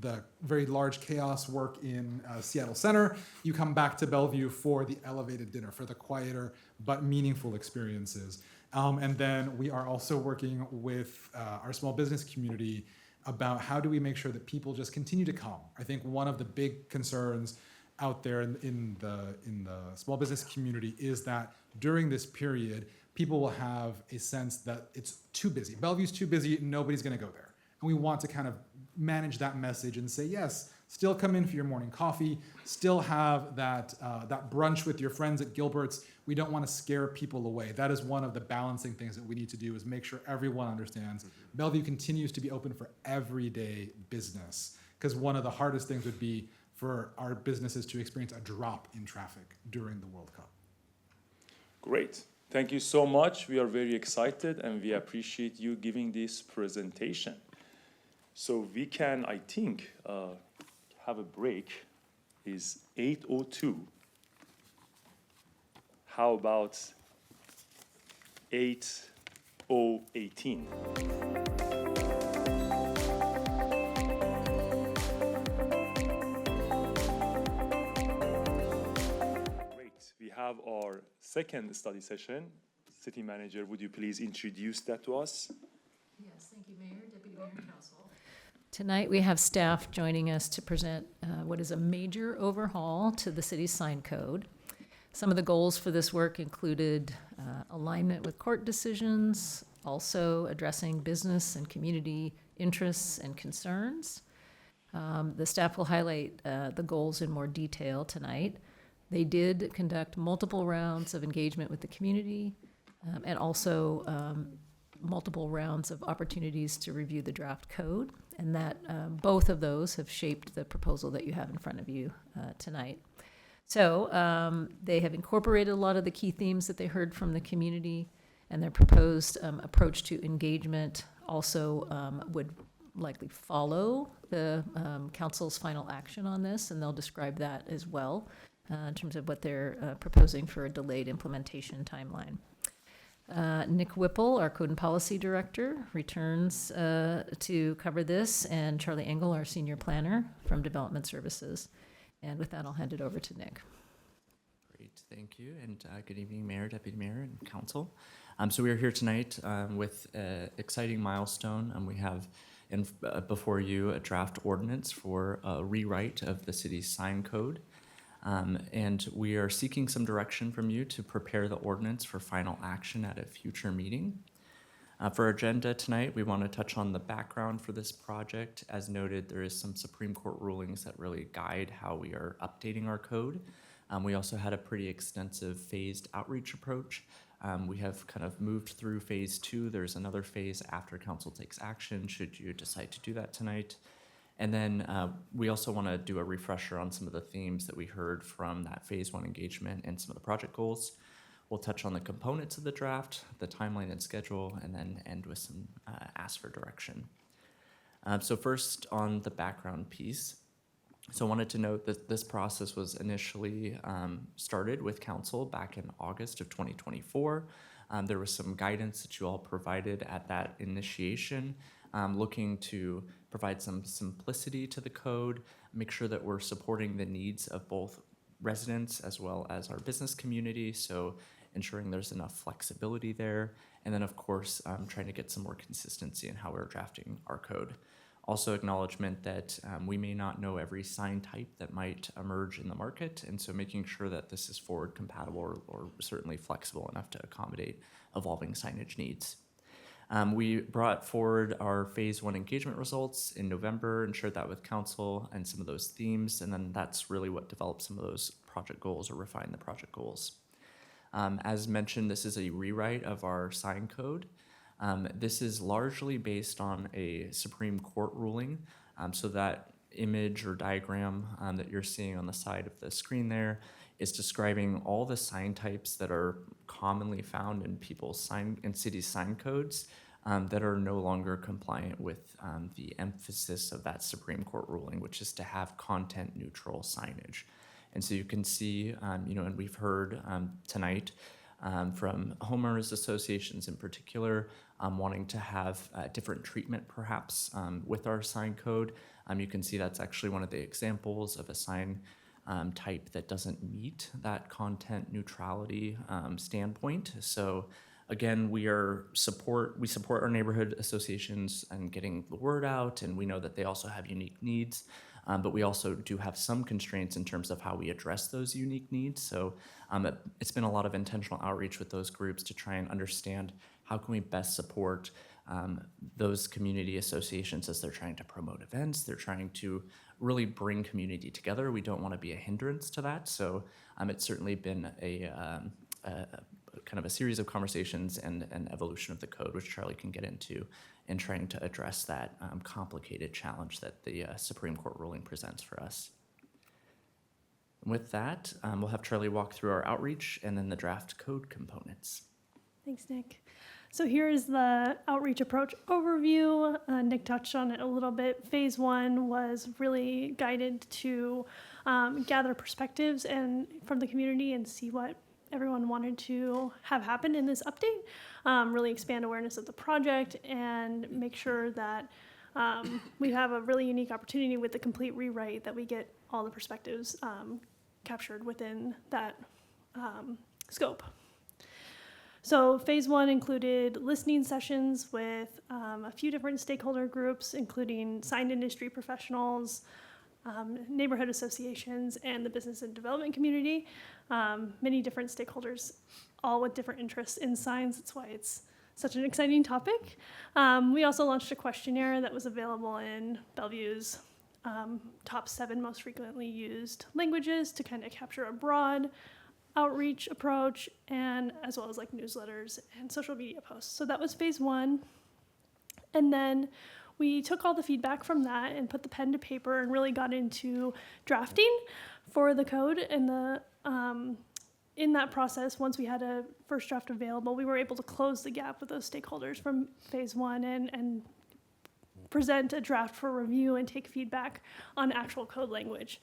the very large chaos work in Seattle Center, you come back to Bellevue for the elevated dinner, for the quieter but meaningful experiences. And then we are also working with our small business community about how do we make sure that people just continue to come. I think one of the big concerns out there in the small business community is that during this period, people will have a sense that it's too busy. Bellevue's too busy, nobody's gonna go there. And we want to kind of manage that message and say, yes, still come in for your morning coffee, still have that brunch with your friends at Gilbert's. We don't want to scare people away. That is one of the balancing things that we need to do, is make sure everyone understands Bellevue continues to be open for everyday business, because one of the hardest things would be for our businesses to experience a drop in traffic during the World Cup. Great. Thank you so much. We are very excited and we appreciate you giving this presentation. So we can, I think, have a break. Is 8:02. How about 8:18? Great. We have our second study session. City Manager, would you please introduce that to us? Yes, thank you, Mayor, Deputy Mayor, and Council. Tonight, we have staff joining us to present what is a major overhaul to the city's sign code. Some of the goals for this work included alignment with court decisions, also addressing business and community interests and concerns. The staff will highlight the goals in more detail tonight. They did conduct multiple rounds of engagement with the community and also multiple rounds of opportunities to review the draft code, and that both of those have shaped the proposal that you have in front of you tonight. So they have incorporated a lot of the key themes that they heard from the community, and their proposed approach to engagement also would likely follow the council's final action on this, and they'll describe that as well in terms of what they're proposing for a delayed implementation timeline. Nick Whipple, our Code and Policy Director, returns to cover this, and Charlie Engel, our Senior Planner from Development Services. And with that, I'll hand it over to Nick. Great, thank you, and good evening, Mayor, Deputy Mayor, and Council. So we are here tonight with an exciting milestone. We have before you a draft ordinance for a rewrite of the city's sign code. And we are seeking some direction from you to prepare the ordinance for final action at a future meeting. For our agenda tonight, we want to touch on the background for this project. As noted, there is some Supreme Court rulings that really guide how we are updating our code. We also had a pretty extensive phased outreach approach. We have kind of moved through phase 2. There's another phase after council takes action, should you decide to do that tonight. And then we also want to do a refresher on some of the themes that we heard from that phase 1 engagement and some of the project goals. We'll touch on the components of the draft, the timeline and schedule, and then end with some ask for direction. So first on the background piece. So I wanted to note that this process was initially started with council back in August of 2024. There was some guidance that you all provided at that initiation, looking to provide some simplicity to the code, make sure that we're supporting the needs of both residents as well as our business community, so ensuring there's enough flexibility there, and then of course trying to get some more consistency in how we're drafting our code. Also acknowledgement that we may not know every sign type that might emerge in the market, and so making sure that this is forward compatible or certainly flexible enough to accommodate evolving signage needs. We brought forward our phase 1 engagement results in November and shared that with council and some of those themes, and then that's really what developed some of those project goals or refined the project goals. As mentioned, this is a rewrite of our sign code. This is largely based on a Supreme Court ruling, so that image or diagram that you're seeing on the side of the screen there is describing all the sign types that are commonly found in cities' sign codes that are no longer compliant with the emphasis of that Supreme Court ruling, which is to have content-neutral signage. And so you can see, and we've heard tonight from homeowners associations in particular, wanting to have different treatment perhaps with our sign code. You can see that's actually one of the examples of a sign type that doesn't meet that content neutrality standpoint. So again, we support our neighborhood associations and getting the word out, and we know that they also have unique needs. But we also do have some constraints in terms of how we address those unique needs. So it's been a lot of intentional outreach with those groups to try and understand how can we best support those community associations as they're trying to promote events. They're trying to really bring community together. We don't want to be a hindrance to that. So it's certainly been a kind of a series of conversations and an evolution of the code, which Charlie can get into, in trying to address that complicated challenge that the Supreme Court ruling presents for us. And with that, we'll have Charlie walk through our outreach and then the draft code components. Thanks, Nick. So here's the outreach approach overview. Nick touched on it a little bit. Phase 1 was really guided to gather perspectives and from the community and see what everyone wanted to have happen in this update, really expand awareness of the project and make sure that we have a really unique opportunity with the complete rewrite that we get all the perspectives captured within that scope. So phase 1 included listening sessions with a few different stakeholder groups, including sign industry professionals, neighborhood associations, and the business and development community. Many different stakeholders, all with different interests in signs. That's why it's such an exciting topic. We also launched a questionnaire that was available in Bellevue's top 7 most frequently used languages to kind of capture a broad outreach approach, and as well as like newsletters and social media posts. So that was phase 1. And then we took all the feedback from that and put the pen to paper and really got into drafting for the code. And in that process, once we had a first draft available, we were able to close the gap with those stakeholders from phase 1 and present a draft for review and take feedback on actual code language.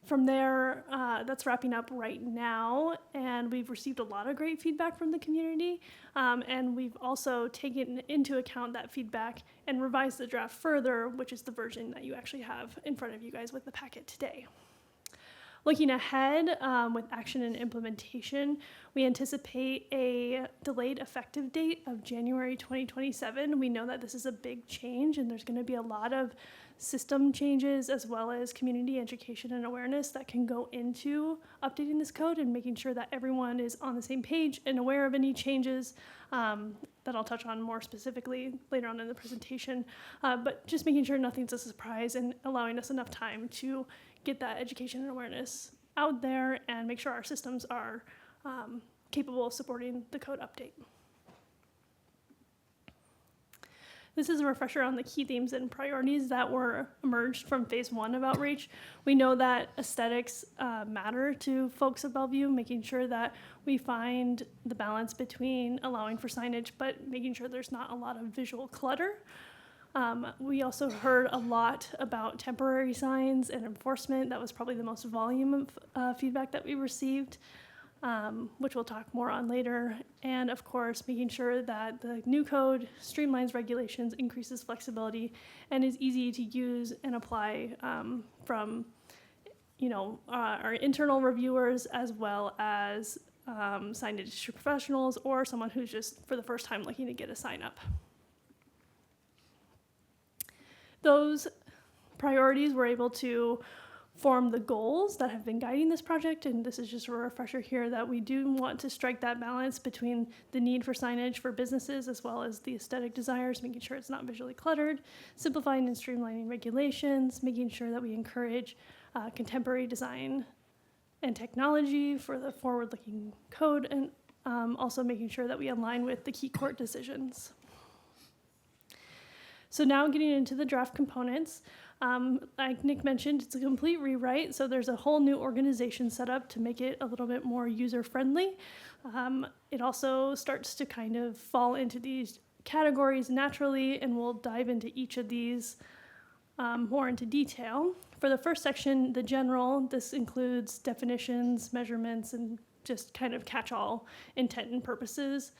From there, that's wrapping up right now, and we've received a lot of great feedback from the community, and we've also taken into account that feedback and revised the draft further, which is the version that you actually have in front of you guys with the packet today. Looking ahead with action and implementation, we anticipate a delayed effective date of January 2027. We know that this is a big change, and there's going to be a lot of system changes as well as community education and awareness that can go into updating this code and making sure that everyone is on the same page and aware of any changes that I'll touch on more specifically later on in the presentation. But just making sure nothing's a surprise and allowing us enough time to get that education and awareness out there and make sure our systems are capable of supporting the code update. This is a refresher on the key themes and priorities that were emerged from phase 1 of outreach. We know that aesthetics matter to folks at Bellevue, making sure that we find the balance between allowing for signage, but making sure there's not a lot of visual clutter. We also heard a lot about temporary signs and enforcement. That was probably the most volume of feedback that we received, which we'll talk more on later. And of course, making sure that the new code streamlines regulations, increases flexibility, and is easy to use and apply from our internal reviewers as well as signage industry professionals or someone who's just for the first time looking to get a sign up. Those priorities were able to form the goals that have been guiding this project, and this is just a refresher here that we do want to strike that balance between the need for signage for businesses as well as the aesthetic desires, making sure it's not visually cluttered, simplifying and streamlining regulations, making sure that we encourage contemporary design and technology for the forward-looking code, and also making sure that we align with the key court decisions. So now getting into the draft components, like Nick mentioned, it's a complete rewrite, so there's a whole new organization set up to make it a little bit more user-friendly. It also starts to kind of fall into these categories naturally, and we'll dive into each of these more into detail. For the first section, the general, this includes definitions, measurements, and just kind of catch-all intent and purposes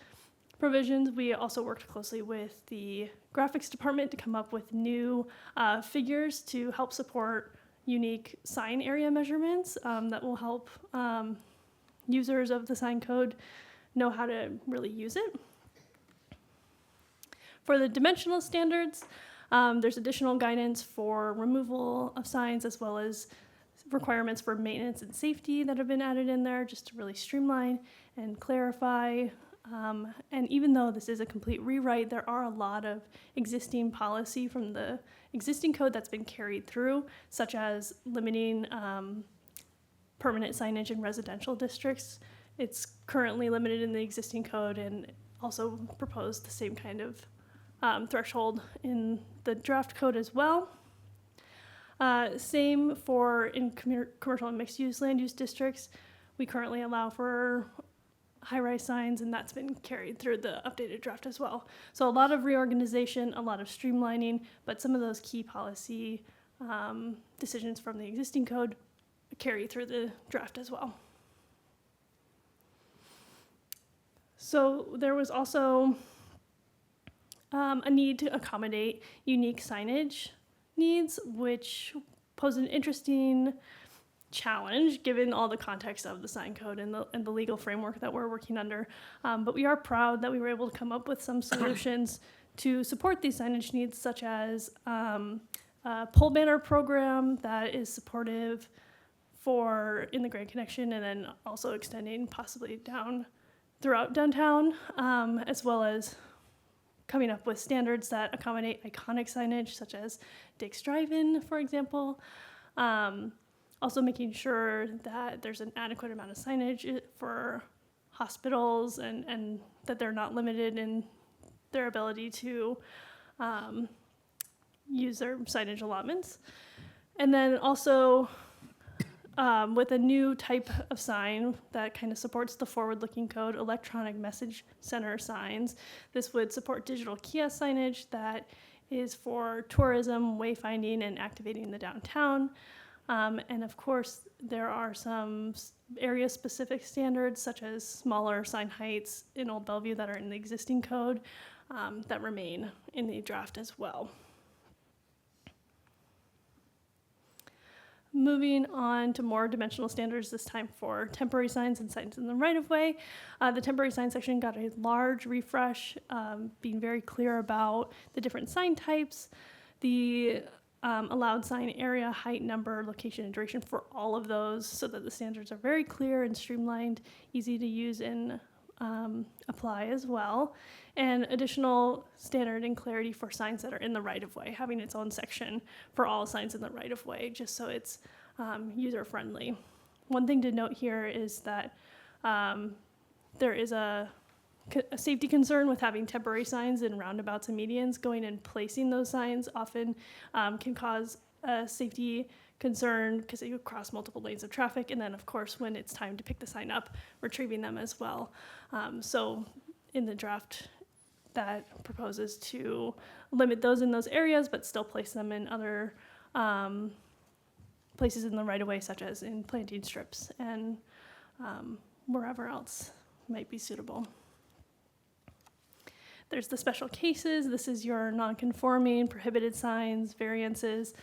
provisions. We also worked closely with the graphics department to come up with new figures to help support unique sign area measurements that will help users of the sign code know how to really use it. For the dimensional standards, there's additional guidance for removal of signs as well as requirements for maintenance and safety that have been added in there just to really streamline and clarify. And even though this is a complete rewrite, there are a lot of existing policy from the existing code that's been carried through, such as limiting permanent signage in residential districts. It's currently limited in the existing code and also proposed the same kind of threshold in the draft code as well. Same for in commercial and mixed-use land use districts. We currently allow for high-rise signs, and that's been carried through the updated draft as well. So a lot of reorganization, a lot of streamlining, but some of those key policy decisions from the existing code carry through the draft as well. So there was also a need to accommodate unique signage needs, which pose an interesting challenge given all the context of the sign code and the legal framework that we're working under. But we are proud that we were able to come up with some solutions to support these signage needs, such as a pole banner program that is supportive for in the Grand Connection and then also extending possibly down throughout downtown, as well as coming up with standards that accommodate iconic signage such as Dick's Drive-In, for example. Also making sure that there's an adequate amount of signage for hospitals and that they're not limited in their ability to use their signage allotments. And then also with a new type of sign that kind of supports the forward-looking code, electronic message center signs. This would support digital kiosk signage that is for tourism, wayfinding, and activating the downtown. And of course, there are some area-specific standards, such as smaller sign heights in Old Bellevue that are in the existing code that remain in the draft as well. Moving on to more dimensional standards, this time for temporary signs and signs in the right-of-way. The temporary sign section got a large refresh, being very clear about the different sign types, the allowed sign area, height, number, location, and duration for all of those so that the standards are very clear and streamlined, easy to use and apply as well. And additional standard and clarity for signs that are in the right-of-way, having its own section for all signs in the right-of-way, just so it's user-friendly. One thing to note here is that there is a safety concern with having temporary signs in roundabouts and medians. Going and placing those signs often can cause a safety concern because they cross multiple lanes of traffic, and then of course when it's time to pick the sign up, retrieving them as well. So in the draft, that proposes to limit those in those areas, but still place them in other places in the right-of-way, such as in planting strips and wherever else might be suitable. There's the special cases. This is your non-conforming, prohibited signs, variances.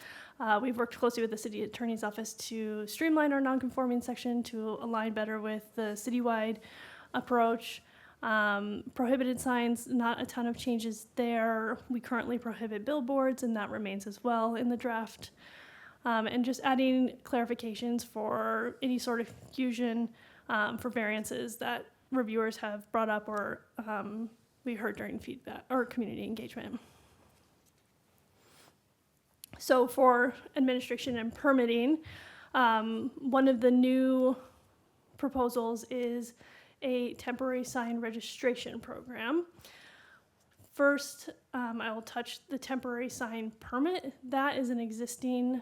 We've worked closely with the city attorney's office to streamline our non-conforming section to align better with the citywide approach. Prohibited signs, not a ton of changes there. We currently prohibit billboards, and that remains as well in the draft. And just adding clarifications for any sort of confusion for variances that reviewers have brought up or we heard during feedback or community engagement. So for administration and permitting, one of the new proposals is a temporary sign registration program. First, I will touch the temporary sign permit. That is an existing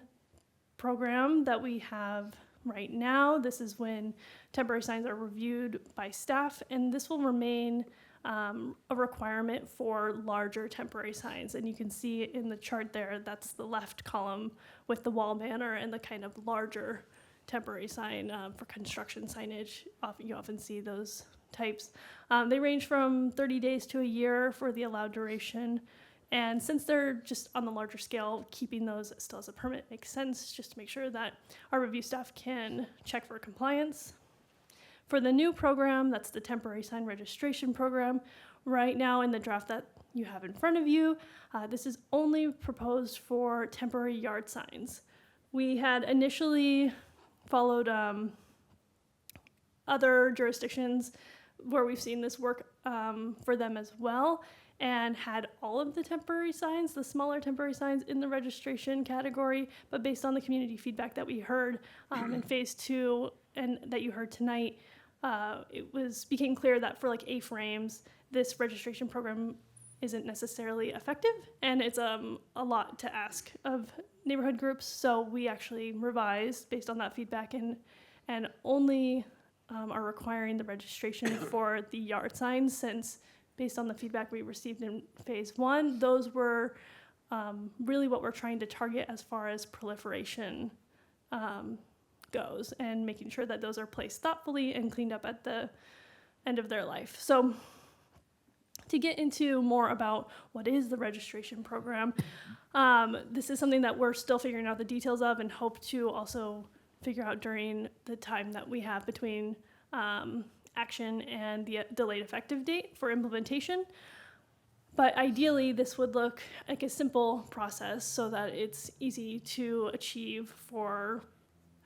program that we have right now. This is when temporary signs are reviewed by staff, and this will remain a requirement for larger temporary signs. And you can see in the chart there, that's the left column with the wall banner and the kind of larger temporary sign for construction signage. You often see those types. They range from 30 days to a year for the allowed duration. And since they're just on the larger scale, keeping those still as a permit makes sense, just to make sure that our review staff can check for compliance. For the new program, that's the temporary sign registration program. Right now in the draft that you have in front of you, this is only proposed for temporary yard signs. We had initially followed other jurisdictions where we've seen this work for them as well, and had all of the temporary signs, the smaller temporary signs, in the registration category. But based on the community feedback that we heard in phase 2 and that you heard tonight, it became clear that for like A-frames, this registration program isn't necessarily effective, and it's a lot to ask of neighborhood groups. So we actually revised based on that feedback and only are requiring the registration for the yard signs, since based on the feedback we received in phase 1, those were really what we're trying to target as far as proliferation goes, and making sure that those are placed thoughtfully and cleaned up at the end of their life. So to get into more about what is the registration program, this is something that we're still figuring out the details of, and hope to also figure out during the time that we have between action and the delayed effective date for implementation. But ideally, this would look like a simple process so that it's easy to achieve for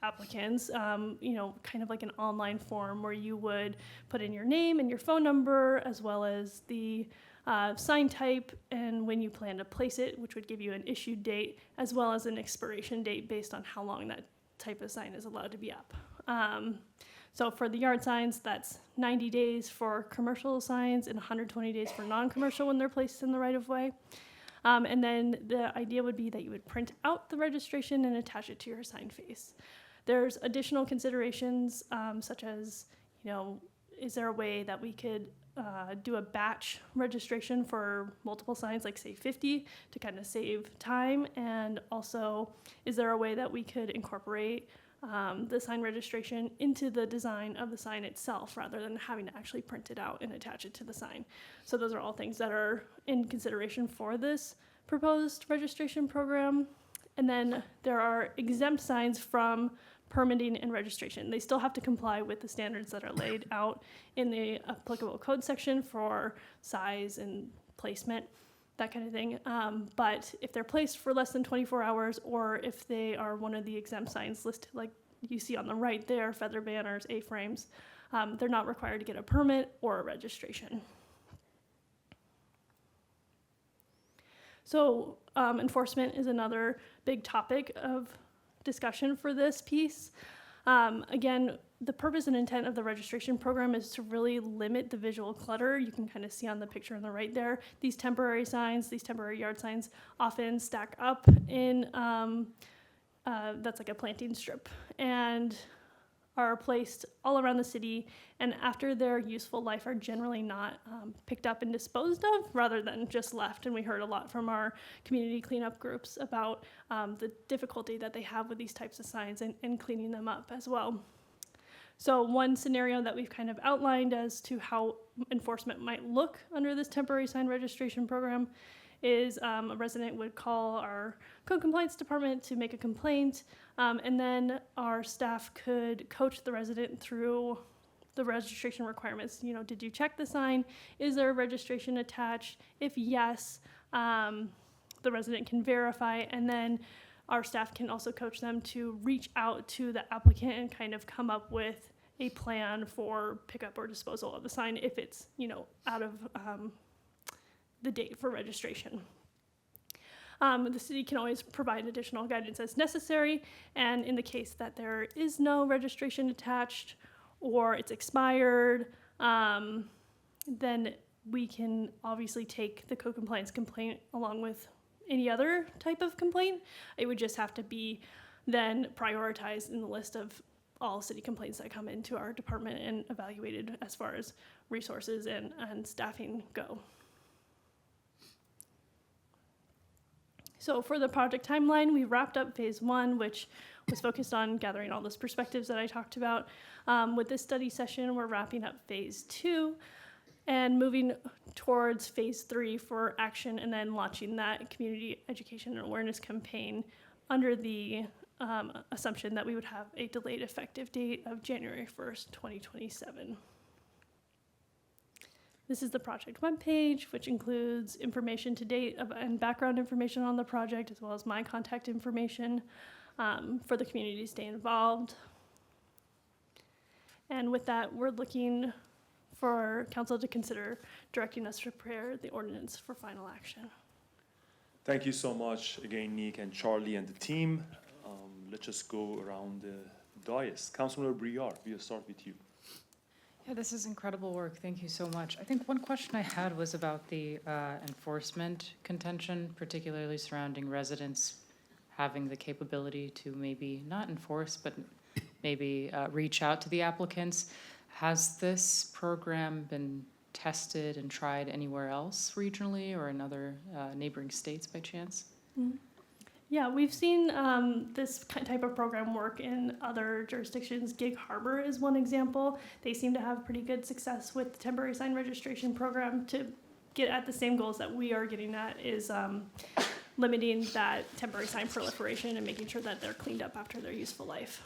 applicants, kind of like an online form where you would put in your name and your phone number, as well as the sign type and when you plan to place it, which would give you an issue date, as well as an expiration date based on how long that type of sign is allowed to be up. So for the yard signs, that's 90 days for commercial signs and 120 days for non-commercial when they're placed in the right-of-way. And then the idea would be that you would print out the registration and attach it to your sign face. There's additional considerations, such as, is there a way that we could do a batch registration for multiple signs, like say 50, to kind of save time? And also, is there a way that we could incorporate the sign registration into the design of the sign itself, rather than having to actually print it out and attach it to the sign? So those are all things that are in consideration for this proposed registration program. And then there are exempt signs from permitting and registration. They still have to comply with the standards that are laid out in the applicable code section for size and placement, that kind of thing. But if they're placed for less than 24 hours, or if they are one of the exempt signs listed, like you see on the right there, feather banners, A-frames, they're not required to get a permit or a registration. So enforcement is another big topic of discussion for this piece. Again, the purpose and intent of the registration program is to really limit the visual clutter. You can kind of see on the picture on the right there, these temporary signs, these temporary yard signs often stack up in, that's like a planting strip. And are placed all around the city, and after their useful life are generally not picked up and disposed of rather than just left. And we heard a lot from our community cleanup groups about the difficulty that they have with these types of signs and cleaning them up as well. So one scenario that we've kind of outlined as to how enforcement might look under this temporary sign registration program is a resident would call our code compliance department to make a complaint, and then our staff could coach the resident through the registration requirements. You know, did you check the sign? Is there a registration attached? If yes, the resident can verify, and then our staff can also coach them to reach out to the applicant and kind of come up with a plan for pickup or disposal of the sign if it's, you know, out of the date for registration. The city can always provide additional guidance as necessary, and in the case that there is no registration attached or it's expired, then we can obviously take the code compliance complaint along with any other type of complaint. It would just have to be then prioritized in the list of all city complaints that come into our department and evaluated as far as resources and staffing go. So for the project timeline, we wrapped up phase 1, which was focused on gathering all those perspectives that I talked about. With this study session, we're wrapping up phase 2 and moving towards phase 3 for action, and then launching that community education and awareness campaign under the assumption that we would have a delayed effective date of January 1st, 2027. This is the project webpage, which includes information to date and background information on the project, as well as my contact information for the community to stay involved. And with that, we're looking for council to consider directing us to prepare the ordinance for final action. Thank you so much again, Nick and Charlie and the team. Let's just go around the dais. Councilmember Briard, we'll start with you. Yeah, this is incredible work. Thank you so much. I think one question I had was about the enforcement contention, particularly surrounding residents having the capability to maybe not enforce, but maybe reach out to the applicants. Has this program been tested and tried anywhere else regionally or in other neighboring states by chance? Mm-hmm. Yeah, we've seen this type of program work in other jurisdictions. Gig Harbor is one example. They seem to have pretty good success with the temporary sign registration program to get at the same goals that we are getting at, is limiting that temporary sign proliferation and making sure that they're cleaned up after their useful life.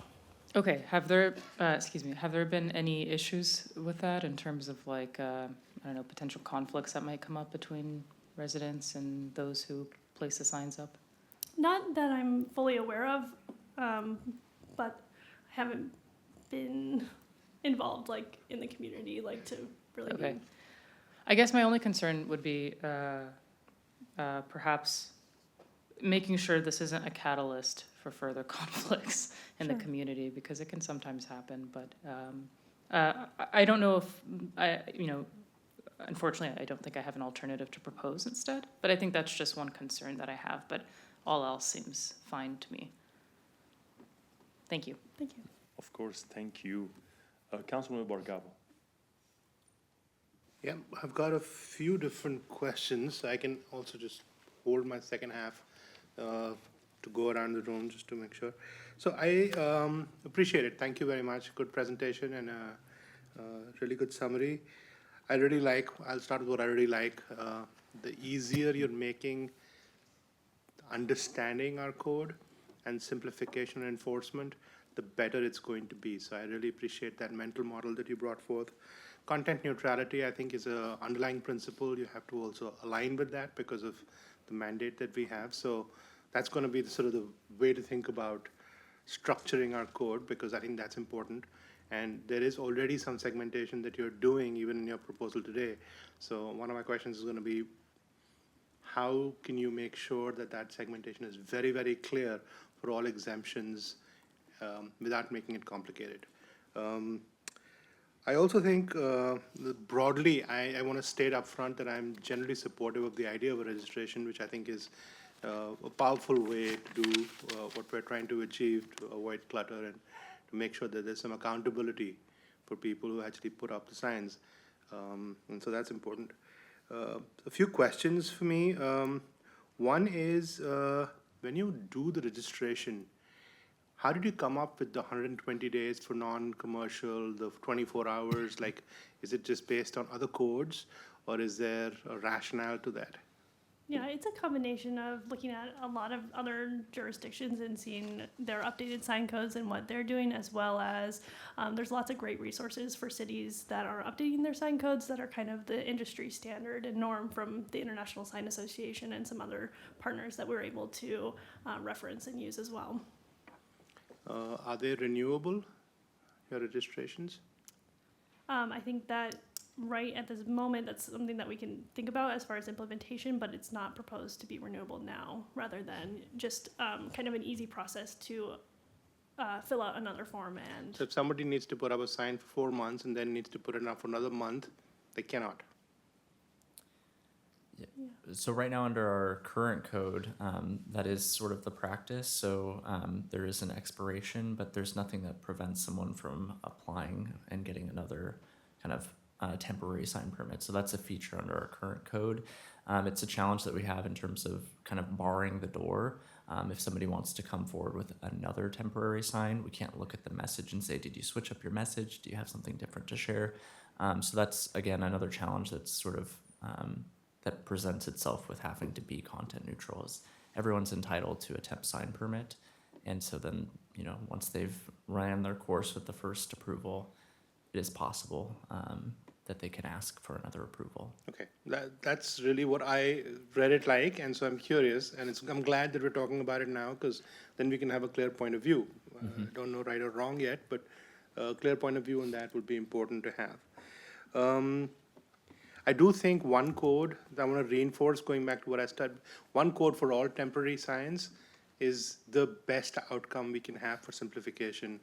Okay, have there been any issues with that in terms of like, I don't know, potential conflicts that might come up between residents and those who place the signs up? Not that I'm fully aware of, but I haven't been involved like in the community, like to really Okay. be. I guess my only concern would be perhaps making sure this isn't a catalyst for further conflicts in the Sure. community, because it can sometimes happen. But I don't know if unfortunately, I don't think I have an alternative to propose instead. But I think that's just one concern that I have. But all else seems fine to me. Thank you. Thank you. Of course, thank you. Councilmember Bargabo. Yeah, I've got a few different questions. I can also just hold my second half to go around the room just to make sure. So I appreciate it. Thank you very much. Good presentation and a really good summary. I'll start with what I really like. The easier you're making understanding our code and simplification and enforcement, the better it's going to be. So I really appreciate that mental model that you brought forth. Content neutrality, I think, is an underlying principle. You have to also align with that because of the mandate that we have. So that's going to be the way to think about structuring our code, because I think that's important. And there is already some segmentation that you're doing even in your proposal today. So one of my questions is going to be, how can you make sure that that segmentation is very, very clear for all exemptions without making it complicated? I also think broadly, I want to state up front that I'm generally supportive of the idea of a registration, which I think is a powerful way to do what we're trying to achieve, to avoid clutter and to make sure that there's some accountability for people who actually put up the signs. And so that's important. A few questions for me. One is, when you do the registration, how did you come up with the 120 days for non-commercial, the 24 hours? Like, is it just based on other codes, or is there a rationale to that? Yeah, it's a combination of looking at a lot of other jurisdictions and seeing their updated sign codes and what they're doing, as well as there's lots of great resources for cities that are updating their sign codes that are kind of the industry standard and norm from the International Sign Association and some other partners that we're able to reference and use as well. Are they renewable, your registrations? I think that right at this moment, that's something that we can think about as far as implementation, but it's not proposed to be renewable now, rather than just kind of an easy process to fill out another form. And So if somebody needs to put up a sign for 4 months and then needs to put it up for another month, they cannot. So right now under our current code, that is sort of the practice. So there is an expiration, but there's nothing that prevents someone from applying and getting another kind of temporary sign permit. So that's a feature under our current code. It's a challenge that we have in terms of kind of barring the door. If somebody wants to come forward with another temporary sign, we can't look at the message and say, did you switch up your message? Do you have something different to share? So that's, again, another challenge that's sort of that presents itself with having to be content neutral. Is everyone's entitled to a temp sign permit. And so then, you know, once they've ran their course with the first approval, it is possible that they can ask for another approval. Okay, that's really what I read it like, and so I'm curious, and I'm glad that we're talking about it now, because then we can have a clear point of view. I don't know right or wrong yet, but a clear point of view on that would be important to have. I do think one code that I want to reinforce, going back to what I said, one code for all temporary signs is the best outcome we can have for simplification,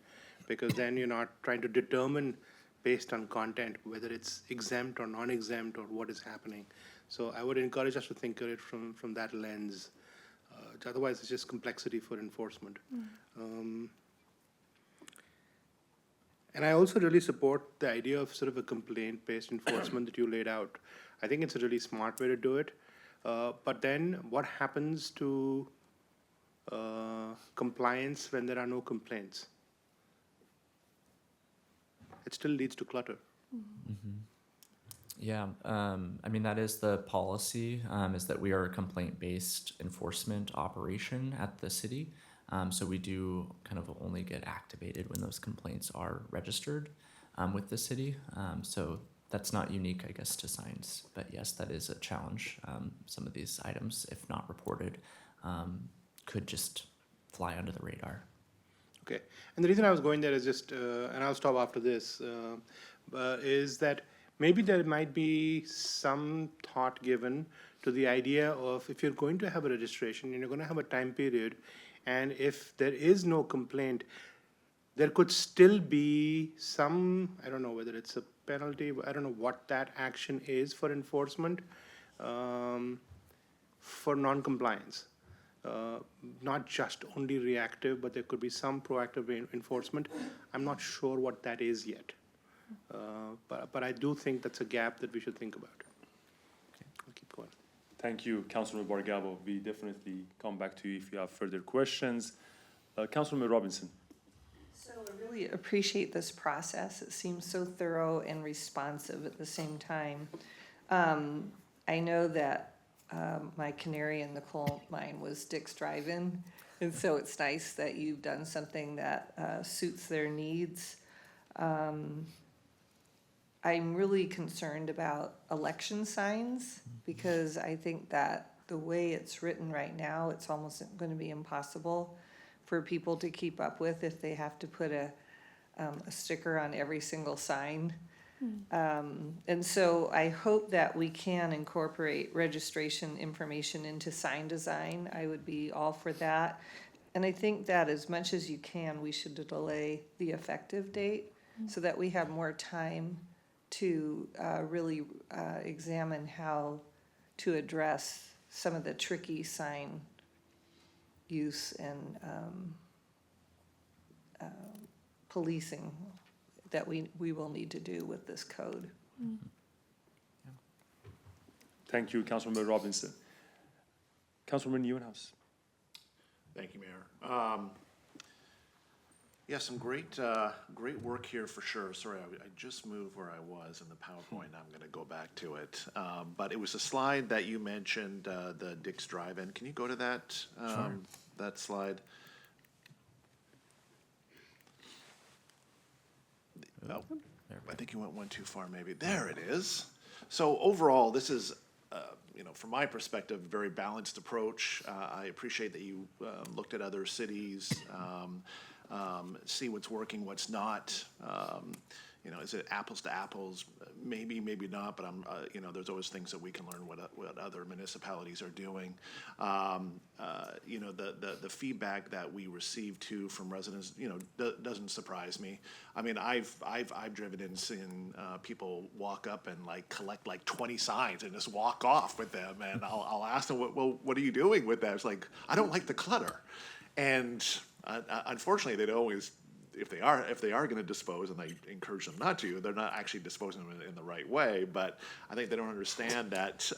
because then you're not trying to determine based on content whether it's exempt or non-exempt or what is happening. So I would encourage us to think of it from that lens. Otherwise, it's just complexity for enforcement. And I also really support the idea of sort of a complaint-based enforcement that you laid out. I think it's a really smart way to do it. But then what happens to compliance when there are no complaints? It still leads to clutter. Yeah, I mean, that is the policy, is that we are a complaint-based enforcement operation at the city. So we do kind of only get activated when those complaints are registered with the city. So that's not unique, I guess, to signs. But yes, that is a challenge. Some of these items, if not reported, could just fly under the radar. Okay, and the reason I was going there is just, and I'll stop after this, is that maybe there might be some thought given to the idea of if you're going to have a registration and you're going to have a time period, and if there is no complaint, there could still be some, I don't know whether it's a penalty, I don't know what that action is for enforcement, for non-compliance. Not just only reactive, but there could be some proactive enforcement. I'm not sure what that is yet. But I do think that's a gap that we should think about. Okay, I'll keep going. Thank you, Councilman Bargabo. We definitely come back to you if you have further questions. Councilman Robinson. So I really appreciate this process. It seems so thorough and responsive at the same time. I know that my canary in the coal mine was Dick's Drive-In, and so it's nice that you've done something that suits their needs. I'm really concerned about election signs, because I think that the way it's written right now, it's almost going to be impossible for people to keep up with if they have to put a sticker on every single sign. And so I hope that we can incorporate registration information into sign design. I would be all for that. And I think that as much as you can, we should delay the effective date so that we have more time to really examine how to address some of the tricky sign use and policing that we will need to do with this code. Thank you, Councilmember Robinson. Councilmember Newhouse. Thank you, Mayor. Yeah, some great work here for sure. Sorry, I just moved where I was in the PowerPoint. I'm going to go back to it. But it was a slide that you mentioned, the Dick's Drive-In. Can you go to that, that slide? Oh, I think you went one too far, maybe. There it is. So overall, this is, from my perspective, a very balanced approach. I appreciate that you looked at other cities, see what's working, what's not. Is it apples to apples? Maybe, maybe not, but there's always things that we can learn what other municipalities are doing. The feedback that we receive too from residents, doesn't surprise me. I mean, I've driven in and seen people walk up and collect 20 signs and just walk off with them, and I'll ask them, what are you doing with that? It's like, I don't like the clutter, and unfortunately, they don't always. If they are going to dispose, and I encourage them not to, they're not actually disposing them in the right way. But I think they don't understand that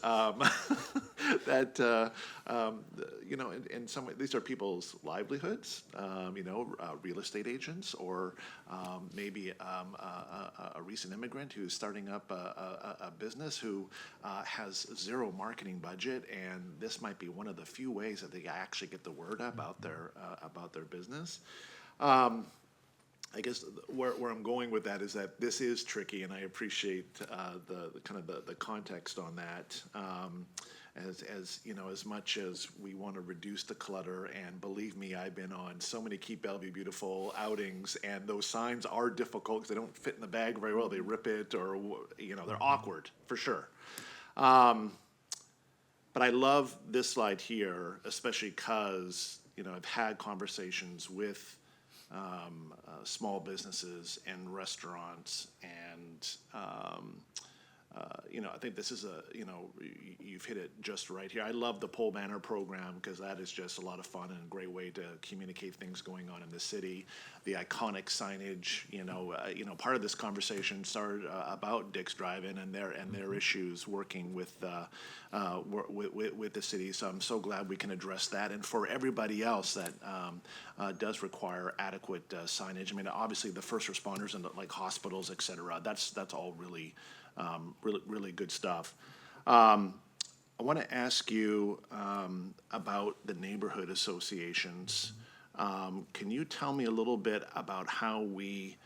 in some way these are people's livelihoods. Real estate agents, or maybe a recent immigrant who's starting up a business who has zero marketing budget, and this might be one of the few ways that they actually get the word out about their business. I guess where I'm going with that is that this is tricky, and I appreciate the context on that. As much as we want to reduce the clutter, and believe me, I've been on so many Keep Bellevue Beautiful outings, and those signs are difficult because they don't fit in the bag very well. They rip it, or they're awkward for sure. But I love this slide here, especially because I've had conversations with small businesses and restaurants, and I think this is you've hit it just right here. I love the pole banner program because that is just a lot of fun and a great way to communicate things going on in the city. The iconic signage, part of this conversation started about Dick's Drive-In and their issues working with the city. So I'm so glad we can address that. And for everybody else that does require adequate signage, I mean, obviously the first responders and like hospitals, et cetera, that's all really good stuff. I want to ask you about the neighborhood associations. Can you tell me a little bit about how we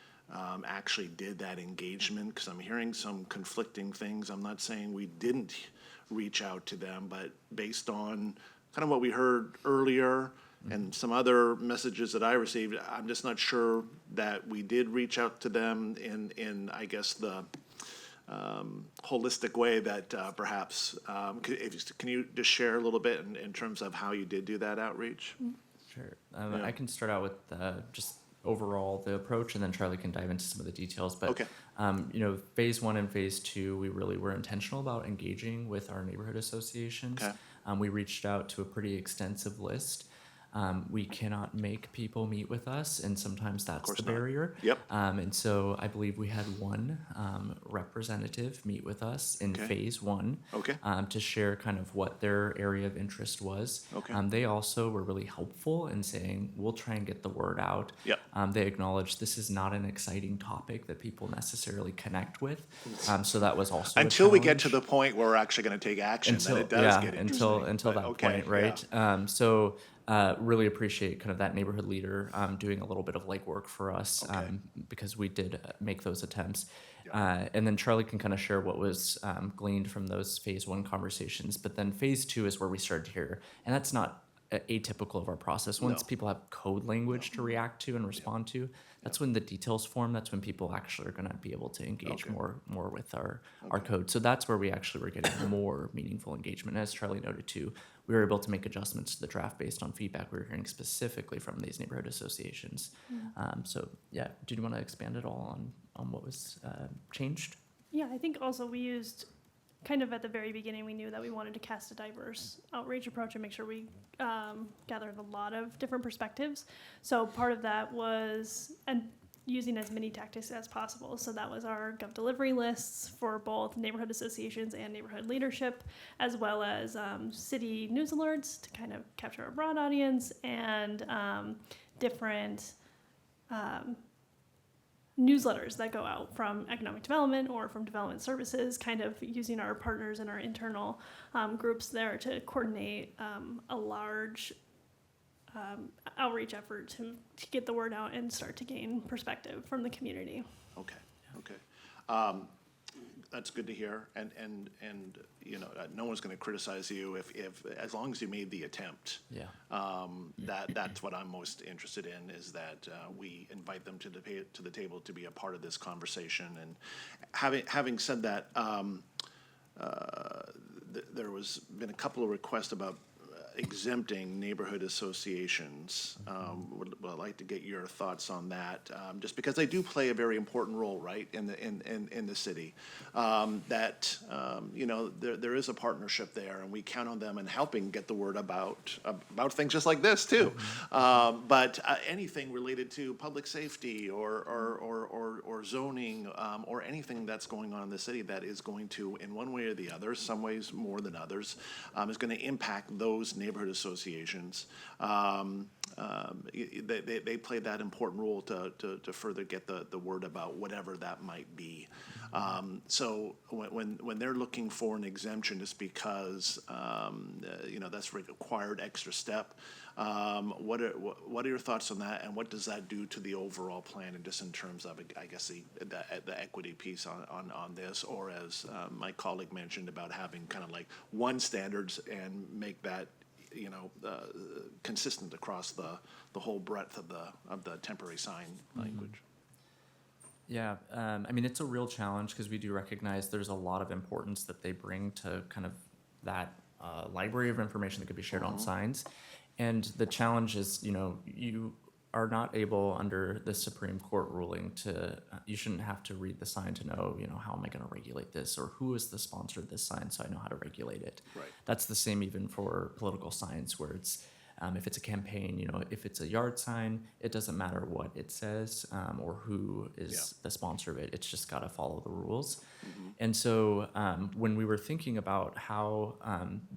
actually did that engagement? Because I'm hearing some conflicting things. I'm not saying we didn't reach out to them, but based on kind of what we heard earlier and some other messages that I received, I'm just not sure that we did reach out to them in I guess, the holistic way that perhaps, can you just share a little bit in terms of how you did do that outreach? Sure. I can start out with just overall the approach, and then Charlie can dive into some of the details. But okay. Phase 1 and phase 2, we really were intentional about engaging with our neighborhood associations. Okay. We reached out to a pretty extensive list. We cannot make people meet with us, and sometimes that's the barrier. Yep. And so I believe we had one representative meet with us in phase 1 Okay. To share kind of what their area of interest was. Okay. They also were really helpful in saying, we'll try and get the word out. Yep. They acknowledged this is not an exciting topic that people necessarily connect with. So that was also until we get to the point where we're actually going to take action, until, then it does get interesting. until that point, right? Yeah. Really appreciate kind of that neighborhood leader doing a little bit of legwork for us because we did make those attempts. And then Charlie can kind of share what was gleaned from those phase 1 conversations. But then phase 2 is where we started here. And that's not atypical of our process. Once people have code language to react to and respond to, that's when the details form. That's when people actually are going to be able to engage more with our code. So that's where we actually were getting more meaningful engagement. As Charlie noted too, we were able to make adjustments to the draft based on feedback we were hearing specifically from these neighborhood associations. Did you want to expand at all on what was changed? Yeah, I think also we used kind of at the very beginning, we knew that we wanted to cast a diverse outreach approach and make sure we gathered a lot of different perspectives. So part of that was, and using as many tactics as possible. So that was our Gov delivery lists for both neighborhood associations and neighborhood leadership, as well as city news alerts to kind of capture a broad audience, and different newsletters that go out from economic development or from development services, kind of using our partners and our internal groups there to coordinate a large outreach effort to get the word out and start to gain perspective from the community. Okay, okay. That's good to hear, and you know, no one's going to criticize you if as long as you made the attempt. Yeah. That's what I'm most interested in, is that we invite them to the table to be a part of this conversation. And having said that, there was been a couple of requests about exempting neighborhood associations. Would like to get your thoughts on that, just because they do play a very important role, right, in the city. That you know, there is a partnership there, and we count on them in helping get the word about things just like this too. But anything related to public safety or zoning, or anything that's going on in the city that is going to, in one way or the other, some ways more than others, is going to impact those neighborhood associations. They play that important role to further get the word about whatever that might be. So when they're looking for an exemption, it's because you know, that's a required extra step. What are your thoughts on that, and what does that do to the overall plan, and just in terms of, I guess, the equity piece on this, or as my colleague mentioned about having kind of like one standards and make that, you know, consistent across the whole breadth of the temporary sign language. Yeah, I mean, it's a real challenge because we do recognize there's a lot of importance that they bring to kind of that library of information that could be shared on signs. And the challenge is, you know, you are not able under the Supreme Court ruling to, you shouldn't have to read the sign to know, you know, how am I going to regulate this, or who is the sponsor of this sign so I know how to regulate it. Right. That's the same even for political signs, where it's, if it's a campaign, you know, if it's a yard sign, it doesn't matter what it says or who is the sponsor of it. It's just got to follow the rules. And so when we were thinking about how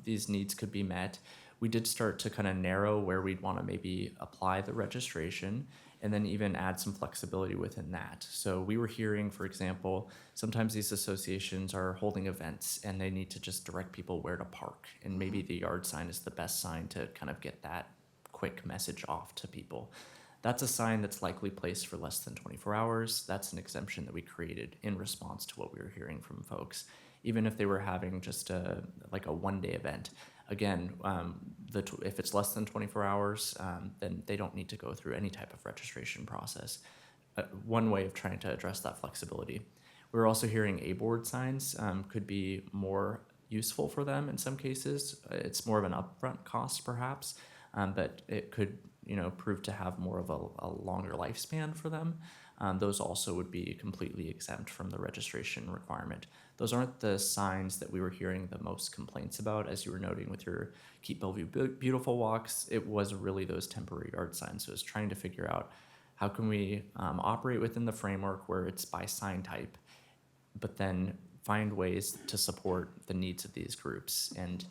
these needs could be met, we did start to kind of narrow where we'd want to maybe apply the registration, and then even add some flexibility within that. So we were hearing, for example, sometimes these associations are holding events and they need to just direct people where to park. And maybe the yard sign is the best sign to kind of get that quick message off to people. That's a sign that's likely placed for less than 24 hours. That's an exemption that we created in response to what we were hearing from folks. Even if they were having just like a one-day event. Again, if it's less than 24 hours, then they don't need to go through any type of registration process. One way of trying to address that flexibility. We're also hearing A-board signs could be more useful for them in some cases. It's more of an upfront cost perhaps, but it could, you know, prove to have more of a longer lifespan for them. Those also would be completely exempt from the registration requirement. Those aren't the signs that we were hearing the most complaints about, as you were noting with your Keep Bellevue Beautiful walks. It was really those temporary yard signs. So it's trying to figure out how can we operate within the framework where it's by sign type, but then find ways to support the needs of these groups. And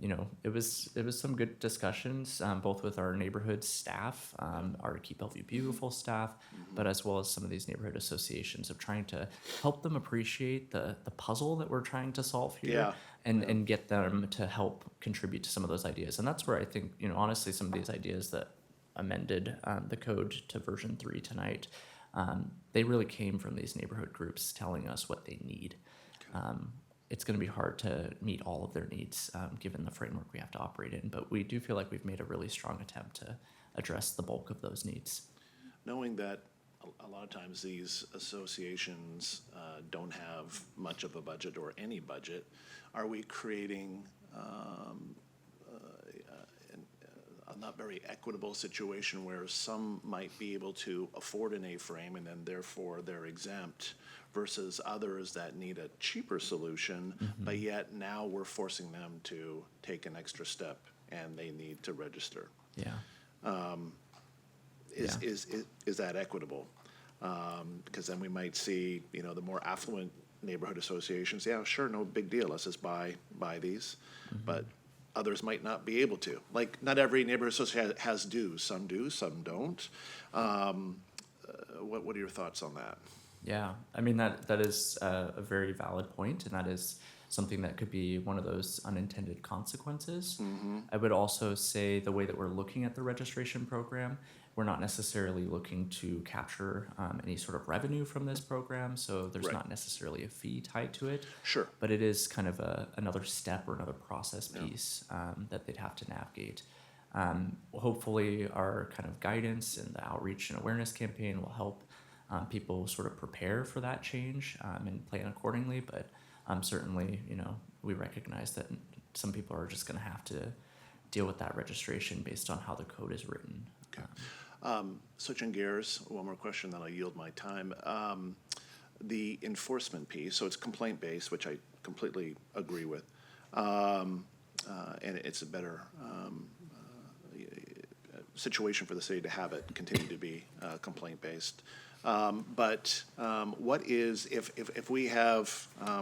you know, it was some good discussions, both with our neighborhood staff, our Keep Bellevue Beautiful staff, but as well as some of these neighborhood associations, of trying to help them appreciate the puzzle that we're trying to solve here, and get them to help contribute to some of those ideas. And that's where I think, you know, honestly, some of these ideas that amended the code to version 3 tonight, they really came from these neighborhood groups telling us what they need. It's going to be hard to meet all of their needs given the framework we have to operate in, but we do feel like we've made a really strong attempt to address the bulk of those needs. Knowing that a lot of times these associations don't have much of a budget or any budget, are we creating a not very equitable situation where some might be able to afford an A-frame and then therefore they're exempt, versus others that need a cheaper solution, but yet now we're forcing them to take an extra step and they need to register? Yeah. Is that equitable? Because then we might see, the more affluent neighborhood associations, yeah, sure, no big deal, let's just buy these. But others might not be able to. Like, not every neighborhood association has dues. Some do, some don't. What are your thoughts on that? Yeah, I mean, that is a very valid point, and that is something that could be one of those unintended consequences. I would also say the way that we're looking at the registration program, we're not necessarily looking to capture any sort of revenue from this program, so there's Right. not necessarily a fee tied to it. Sure. But it is kind of another step or another process piece that they'd have to navigate. Hopefully, our kind of guidance and the outreach and awareness campaign will help people sort of prepare for that change and plan accordingly. But certainly, we recognize that some people are just going to have to deal with that registration based on how the code is written. Okay. Switching gears, one more question, then I'll yield my time. The enforcement piece, so it's complaint-based, which I completely agree with, and it's a better situation for the city to have it continue to be complaint-based. But what is, if we have, I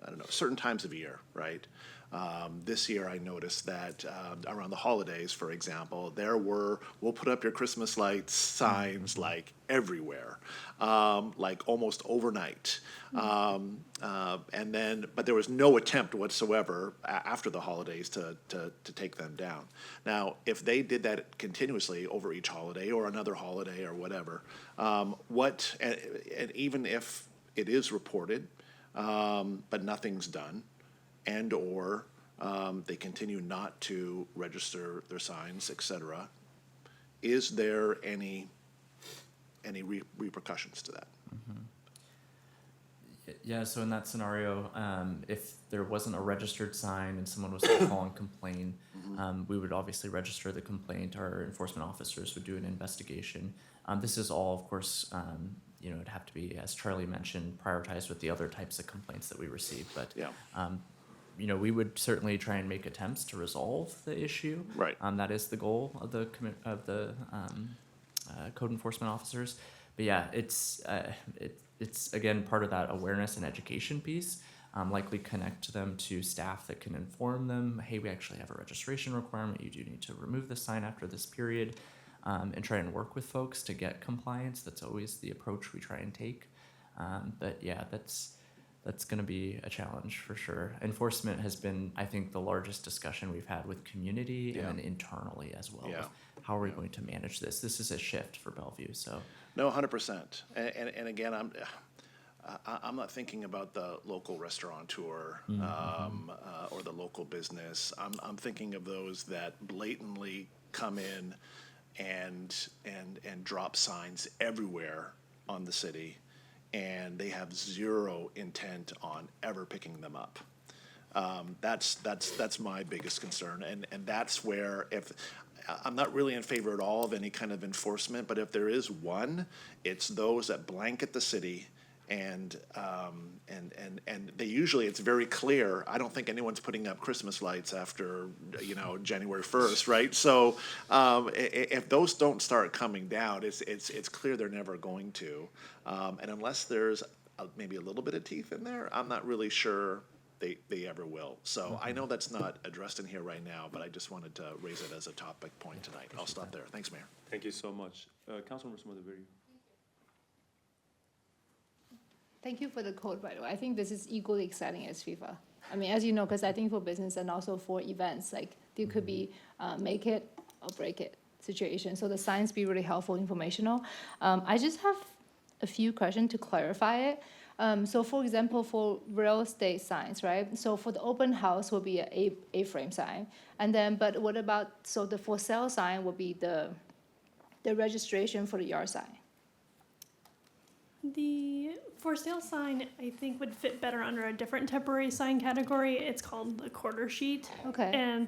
don't know, certain times of year, right? This year I noticed that around the holidays, for example, we'll put up your Christmas lights signs like everywhere, like almost overnight. And then, but there was no attempt whatsoever after the holidays to take them down. Now, if they did that continuously over each holiday or another holiday or whatever, and even if it is reported, but nothing's done, and or they continue not to register their signs, et cetera, is there any repercussions to that? Yeah, so in that scenario, if there wasn't a registered sign and someone was to call and complain, we would obviously register the complaint. Our enforcement officers would do an investigation. This is all, of course, it'd have to be, as Charlie mentioned, prioritized with the other types of complaints that we receive. But Yeah. We would certainly try and make attempts to resolve the issue. Right. That is the goal of the code enforcement officers. But yeah, it's again part of that awareness and education piece. Likely connect them to staff that can inform them. Hey, we actually have a registration requirement. You do need to remove the sign after this period, and try and work with folks to get compliance. That's always the approach we try and take. But yeah, that's going to be a challenge for sure. Enforcement has been, I think, the largest discussion we've had with community and then internally as well. Yeah. With how are we going to manage this? This is a shift for Bellevue, so. No, 100%. And again, I'm not thinking about the local restaurateur or the local business. I'm thinking of those that blatantly come in and drop signs everywhere on the city, and they have zero intent on ever picking them up. That's my biggest concern, and that's where, if I'm not really in favor at all of any kind of enforcement, but if there is one, it's those that blanket the city, and they usually, it's very clear. I don't think anyone's putting up Christmas lights after January 1st, right? So if those don't start coming down, it's clear they're never going to, and unless there's maybe a little bit of teeth in there, I'm not really sure they ever will. So I know that's not addressed in here right now, but I just wanted to raise it as a topic point tonight. I'll stop there. Thanks, Mayor. Thank you so much. Councilmember Smotherberry. Thank you for the code, by the way. I think this is equally exciting as FIFA. I mean, as you know, because I think for business and also for events, like there could be make it or break it situation. So the signs be really helpful, informational. I just have a few questions to clarify it. So for example, for real estate signs, right? So for the open house will be a A-frame sign. And then, but what about, so the for sale sign will be the registration for the yard sign? The for sale sign, I think, would fit better under a different temporary sign category. It's called the quarter sheet. Okay. And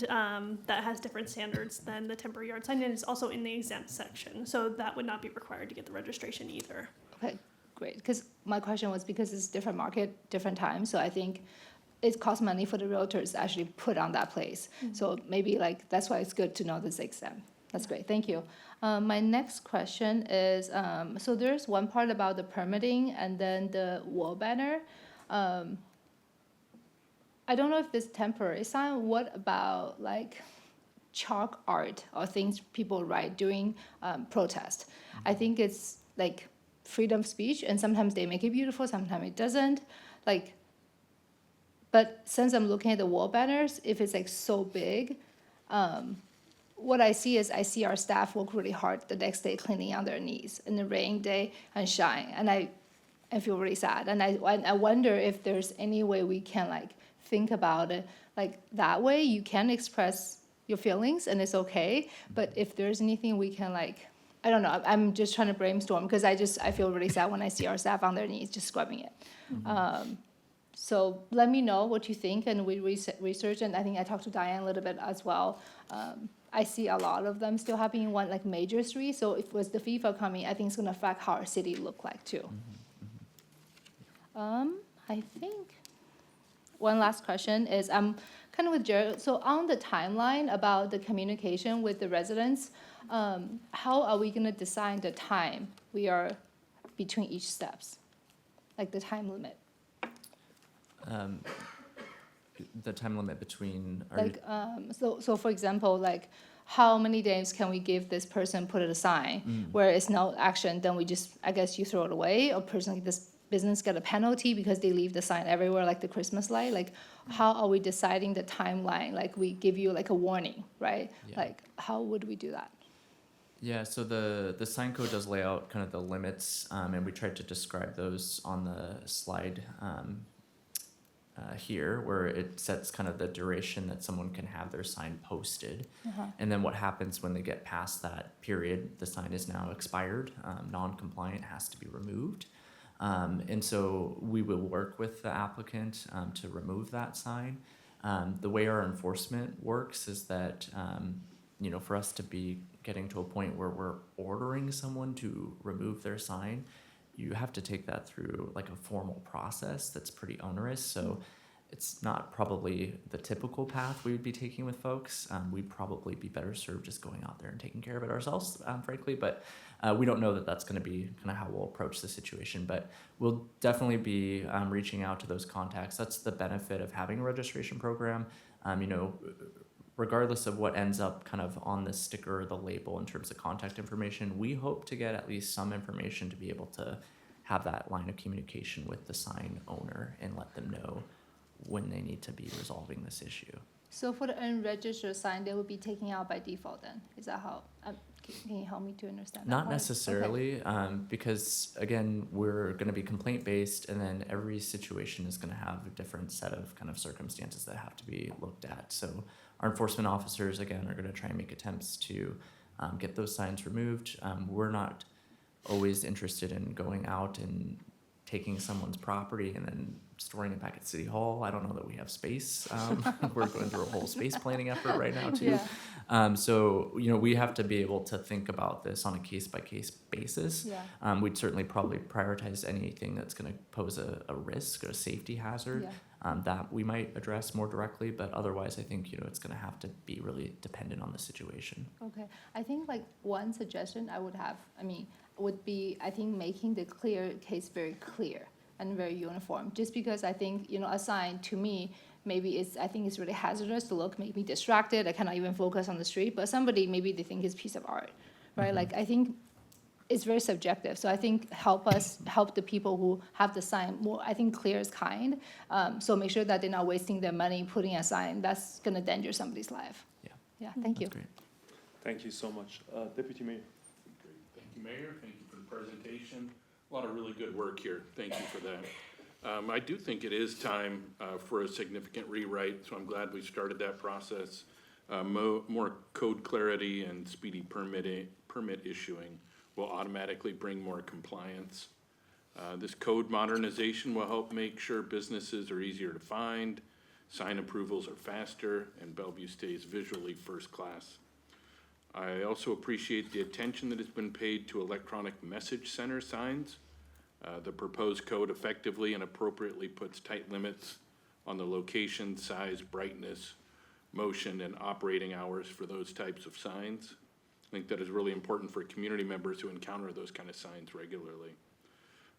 that has different standards than the temporary yard sign, and it's also in the exempt section. So that would not be required to get the registration either. Okay, great. Because my question was because it's different market, different time. So I think it costs money for the realtors to actually put on that place. So maybe like that's why it's good to know this exempt. That's great. Thank you. My next question is, so there's one part about the permitting and then the wall banner. I don't know if this temporary sign, what about like chalk art or things people write during protest? I think it's like freedom of speech, and sometimes they make it beautiful, sometimes it doesn't. Like, but since I'm looking at the wall banners, if it's like so big, what I see is I see our staff work really hard the next day cleaning on their knees in the rain day and shine, and I feel really sad. And I wonder if there's any way we can like think about it like that way. You can express your feelings and it's okay, but if there's anything we can like, I don't know, I'm just trying to brainstorm because I feel really sad when I see our staff on their knees just scrubbing it. So let me know what you think, and we research, and I think I talked to Diane a little bit as well. I see a lot of them still happening in one like major street, so if with the FIFA coming, I think it's gonna affect how our city look like too. I think one last question is, I'm kind of with Jared, so on the timeline about the communication with the residents, how are we gonna decide the time we are between each steps? Like the time limit? The time limit between, Like, so for example, like, how many days can we give this person put it a sign where it's no action, then we just, I guess you throw it away, or person like this business get a penalty because they leave the sign everywhere, like the Christmas light? Like, how are we deciding the timeline? Like, we give you like a warning, right? Yeah. Like, how would we do that? Yeah, so the sign code does lay out kind of the limits, and we tried to describe those on the slide here, where it sets kind of the duration that someone can have their sign posted. And then what happens when they get past that period, the sign is now expired, non-compliant, has to be removed. And so we will work with the applicant to remove that sign. The way our enforcement works is that, you know, for us to be getting to a point where we're ordering someone to remove their sign, you have to take that through like a formal process that's pretty onerous. So it's not probably the typical path we would be taking with folks. We'd probably be better served just going out there and taking care of it ourselves, frankly. But we don't know that that's going to be kind of how we'll approach the situation. But we'll definitely be reaching out to those contacts. That's the benefit of having a registration program. You know, regardless of what ends up kind of on the sticker or the label in terms of contact information, we hope to get at least some information to be able to have that line of communication with the sign owner and let them know when they need to be resolving this issue. So for the unregistered sign, they will be taken out by default then? Is that how, can you help me to understand that Not part? necessarily, because again, we're going to be complaint based, and then every situation is going to have a different set of kind of circumstances that have to be looked at. So our enforcement officers, again, are going to try and make attempts to get those signs removed. We're not always interested in going out and taking someone's property and then storing it back at City Hall. I don't know that we have space. We're going through a whole space planning effort right now too. Yeah. So, you know, we have to be able to think about this on a case-by-case basis. Yeah. We'd certainly probably prioritize anything that's going to pose a risk or a safety hazard that we might address more directly, but otherwise I think, you know, it's going to have to be really dependent on the situation. Okay, I think like one suggestion I would have, would be, I think making the clear case very clear and very uniform, just because I think, you know, a sign to me, maybe I think it's really hazardous to look, make me distracted, I cannot even focus on the street, but somebody, maybe they think it's a piece of art, right? Like, I think it's very subjective, so I think help the people who have the sign more, I think clear is kind, so make sure that they're not wasting their money putting a sign that's gonna endanger somebody's life. Yeah, thank you. That's great. Thank you so much. Deputy Mayor. Great. Thank you, Mayor. Thank you for the presentation. A lot of really good work here. Thank you for that. I do think it is time for a significant rewrite, so I'm glad we started that process. More code clarity and speedy permit issuing will automatically bring more compliance. This code modernization will help make sure businesses are easier to find, sign approvals are faster, and Bellevue stays visually first class. I also appreciate the attention that has been paid to electronic message center signs. The proposed code effectively and appropriately puts tight limits on the location, size, brightness, motion, and operating hours for those types of signs. I think that is really important for community members who encounter those kind of signs regularly.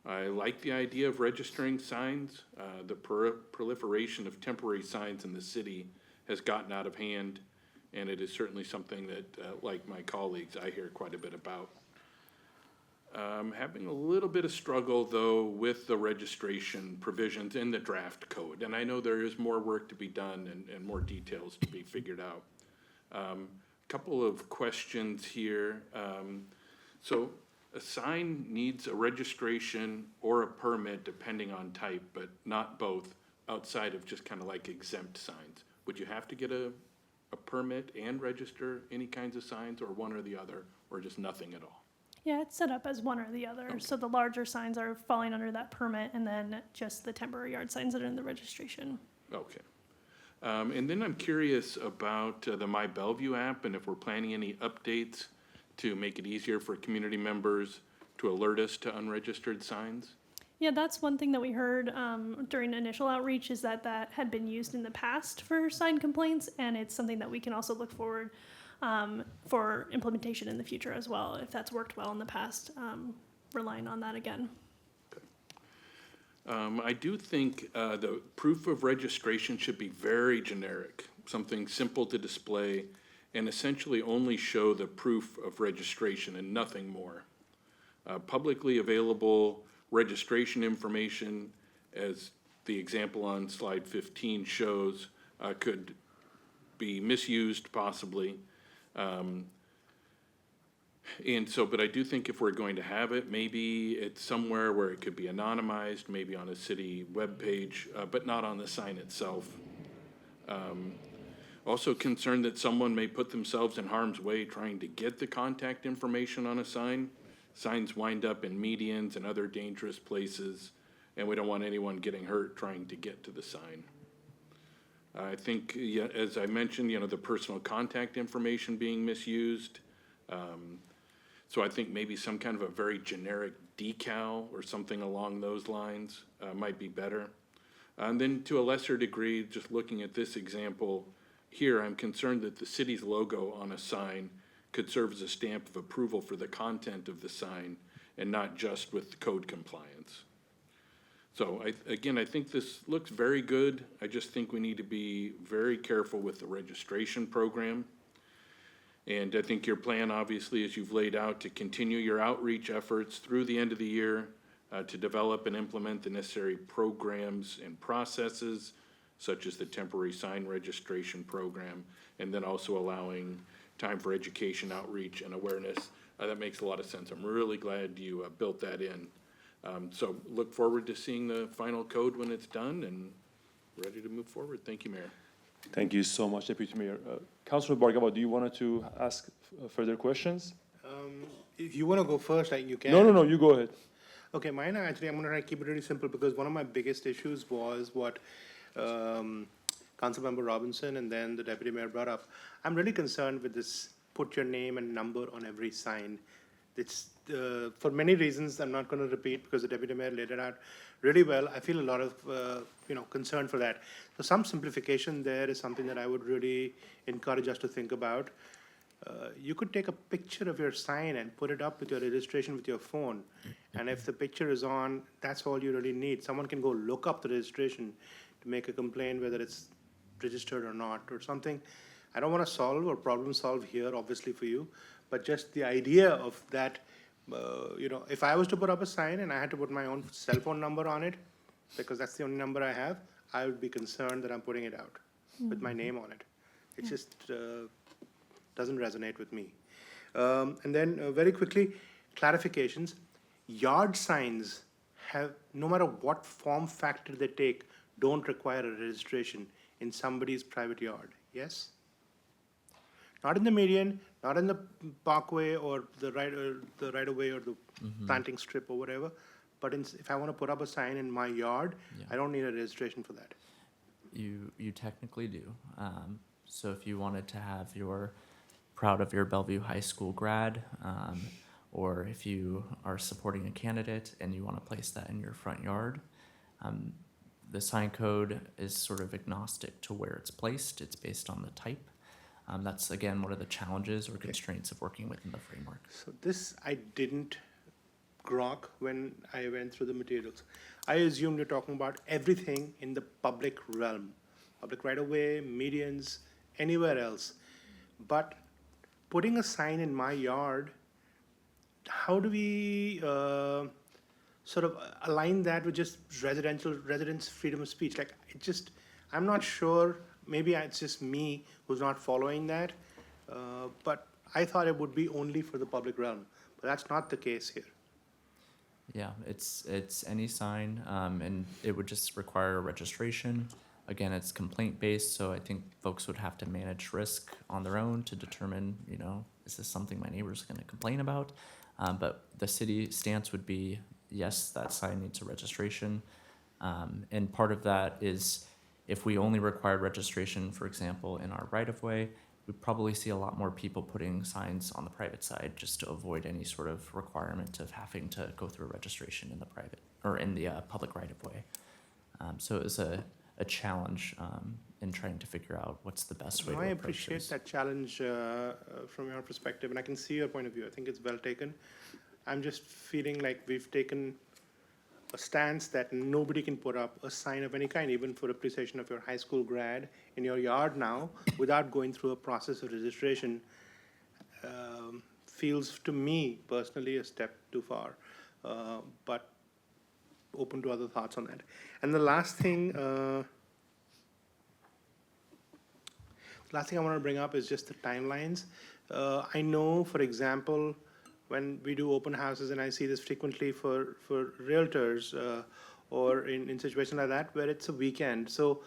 I like the idea of registering signs. The proliferation of temporary signs in the city has gotten out of hand, and it is certainly something that, like my colleagues, I hear quite a bit about. Having a little bit of struggle, though, with the registration provisions in the draft code, and I know there is more work to be done and more details to be figured out. Couple of questions here. So a sign needs a registration or a permit depending on type, but not both, outside of just kind of like exempt signs. Would you have to get a permit and register any kinds of signs, or one or the other, or just nothing at all? Yeah, it's set up as one or the other. Okay. So the larger signs are falling under that permit, and then just the temporary yard signs that are in the registration. Okay. And then I'm curious about the My Bellevue app, and if we're planning any updates to make it easier for community members to alert us to unregistered signs. Yeah, that's one thing that we heard during initial outreach, is that that had been used in the past for sign complaints, and it's something that we can also look forward for implementation in the future as well, if that's worked well in the past, relying on that again. I do think the proof of registration should be very generic, something simple to display, and essentially only show the proof of registration and nothing more. Publicly available registration information, as the example on slide 15 shows, could be misused possibly. And so, but I do think if we're going to have it, maybe it's somewhere where it could be anonymized, maybe on a city webpage, but not on the sign itself. Also concerned that someone may put themselves in harm's way trying to get the contact information on a sign. Signs wind up in medians and other dangerous places, and we don't want anyone getting hurt trying to get to the sign. I think, yeah, as I mentioned, the personal contact information being misused. So I think maybe some kind of a very generic decal or something along those lines might be better. And then to a lesser degree, just looking at this example here, I'm concerned that the city's logo on a sign could serve as a stamp of approval for the content of the sign and not just with code compliance. So I think this looks very good. I just think we need to be very careful with the registration program. And I think your plan, obviously, as you've laid out, to continue your outreach efforts through the end of the year to develop and implement the necessary programs and processes, such as the temporary sign registration program, and then also allowing time for education, outreach, and awareness. That makes a lot of sense. I'm really glad you built that in. So look forward to seeing the final code when it's done and ready to move forward. Thank you, Mayor. Thank you so much, Deputy Mayor. Councilor Bargava, do you want to ask further questions? If you want to go first, you can. No, you go ahead. Okay, mine actually, I'm going to try to keep it really simple because one of my biggest issues was what Councilmember Robinson and then the Deputy Mayor brought up. I'm really concerned with this put your name and number on every sign. It's for many reasons I'm not going to repeat because the Deputy Mayor laid it out really well. I feel a lot of concern for that. So some simplification there is something that I would really encourage us to think about. You could take a picture of your sign and put it up with your registration with your phone. And if the picture is on, that's all you really need. Someone can go look up the registration to make a complaint, whether it's registered or not or something. I don't want to solve or problem solve here, obviously, for you, but just the idea of that, if I was to put up a sign and I had to put my own cell phone number on it, because that's the only number I have, I would be concerned that I'm putting it out with my name on it. It just doesn't resonate with me. And then very quickly, clarifications. Yard signs have, no matter what form factor they take, don't require a registration in somebody's private yard, yes? Not in the median, not in the parkway or the right of way or the planting strip or whatever, but if I want to put up a sign in my yard, I don't need a registration for that. You technically do. So if you wanted to have your proud of your Bellevue High School grad, or if you are supporting a candidate and you want to place that in your front yard, the sign code is sort of agnostic to where it's placed. It's based on the type. That's, again, one of the challenges or constraints of working within the framework. So this I didn't grok when I went through the materials. I assumed you're talking about everything in the public realm, public right-of-way, medians, anywhere else. But putting a sign in my yard, how do we sort of align that with just residents' freedom of speech? Like, I'm not sure, maybe it's just me who's not following that, but I thought it would be only for the public realm, but that's not the case here. Yeah, it's any sign, and it would just require a registration. Again, it's complaint-based, so I think folks would have to manage risk on their own to determine, is this something my neighbor's gonna complain about? But the city stance would be, yes, that sign needs a registration. And part of that is, if we only required registration, for example, in our right-of-way, we'd probably see a lot more people putting signs on the private side just to avoid any sort of requirement of having to go through a registration in the private, or in the public right-of-way. So it was a challenge in trying to figure out what's the best way to I approach appreciate this. that challenge from your perspective, and I can see your point of view. I think it's well taken. I'm just feeling like we've taken a stance that nobody can put up a sign of any kind, even for appreciation of your high school grad in your yard now, without going through a process of registration. Feels to me personally a step too far, but open to other thoughts on that. And the last thing I want to bring up is just the timelines. I know, for example, when we do open houses, and I see this frequently for realtors or in situations like that where it's a weekend. So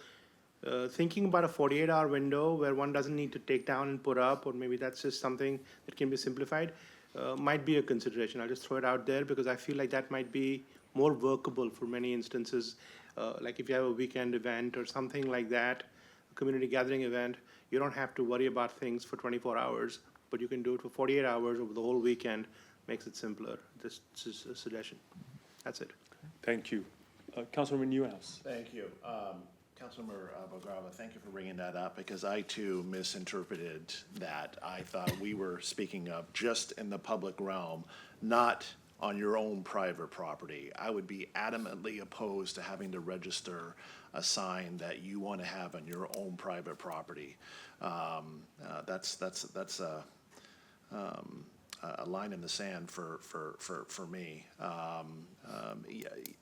thinking about a 48-hour window where one doesn't need to take down and put up, or maybe that's just something that can be simplified, might be a consideration. I'll just throw it out there because I feel like that might be more workable for many instances. Like if you have a weekend event or something like that, a community gathering event, you don't have to worry about things for 24 hours, but you can do it for 48 hours over the whole weekend. Makes it simpler. This is a suggestion. That's it. Thank you. Councilman Newhouse. Thank you. Councilmember Bograva, thank you for bringing that up, because I too misinterpreted that. I thought we were speaking of just in the public realm, not on your own private property. I would be adamantly opposed to having to register a sign that you want to have on your own private property. That's a line in the sand for me.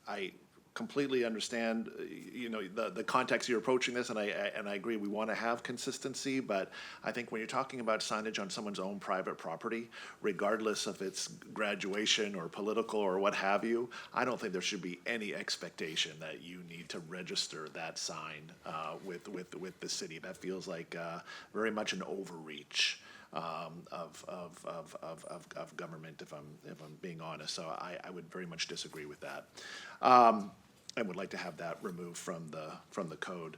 I completely understand, the context you're approaching this, and I agree we want to have consistency, but I think when you're talking about signage on someone's own private property, regardless of its graduation or political or what have you, I don't think there should be any expectation that you need to register that sign with the city. That feels like very much an overreach of government, if I'm being honest. So I would very much disagree with that. I would like to have that removed from the code.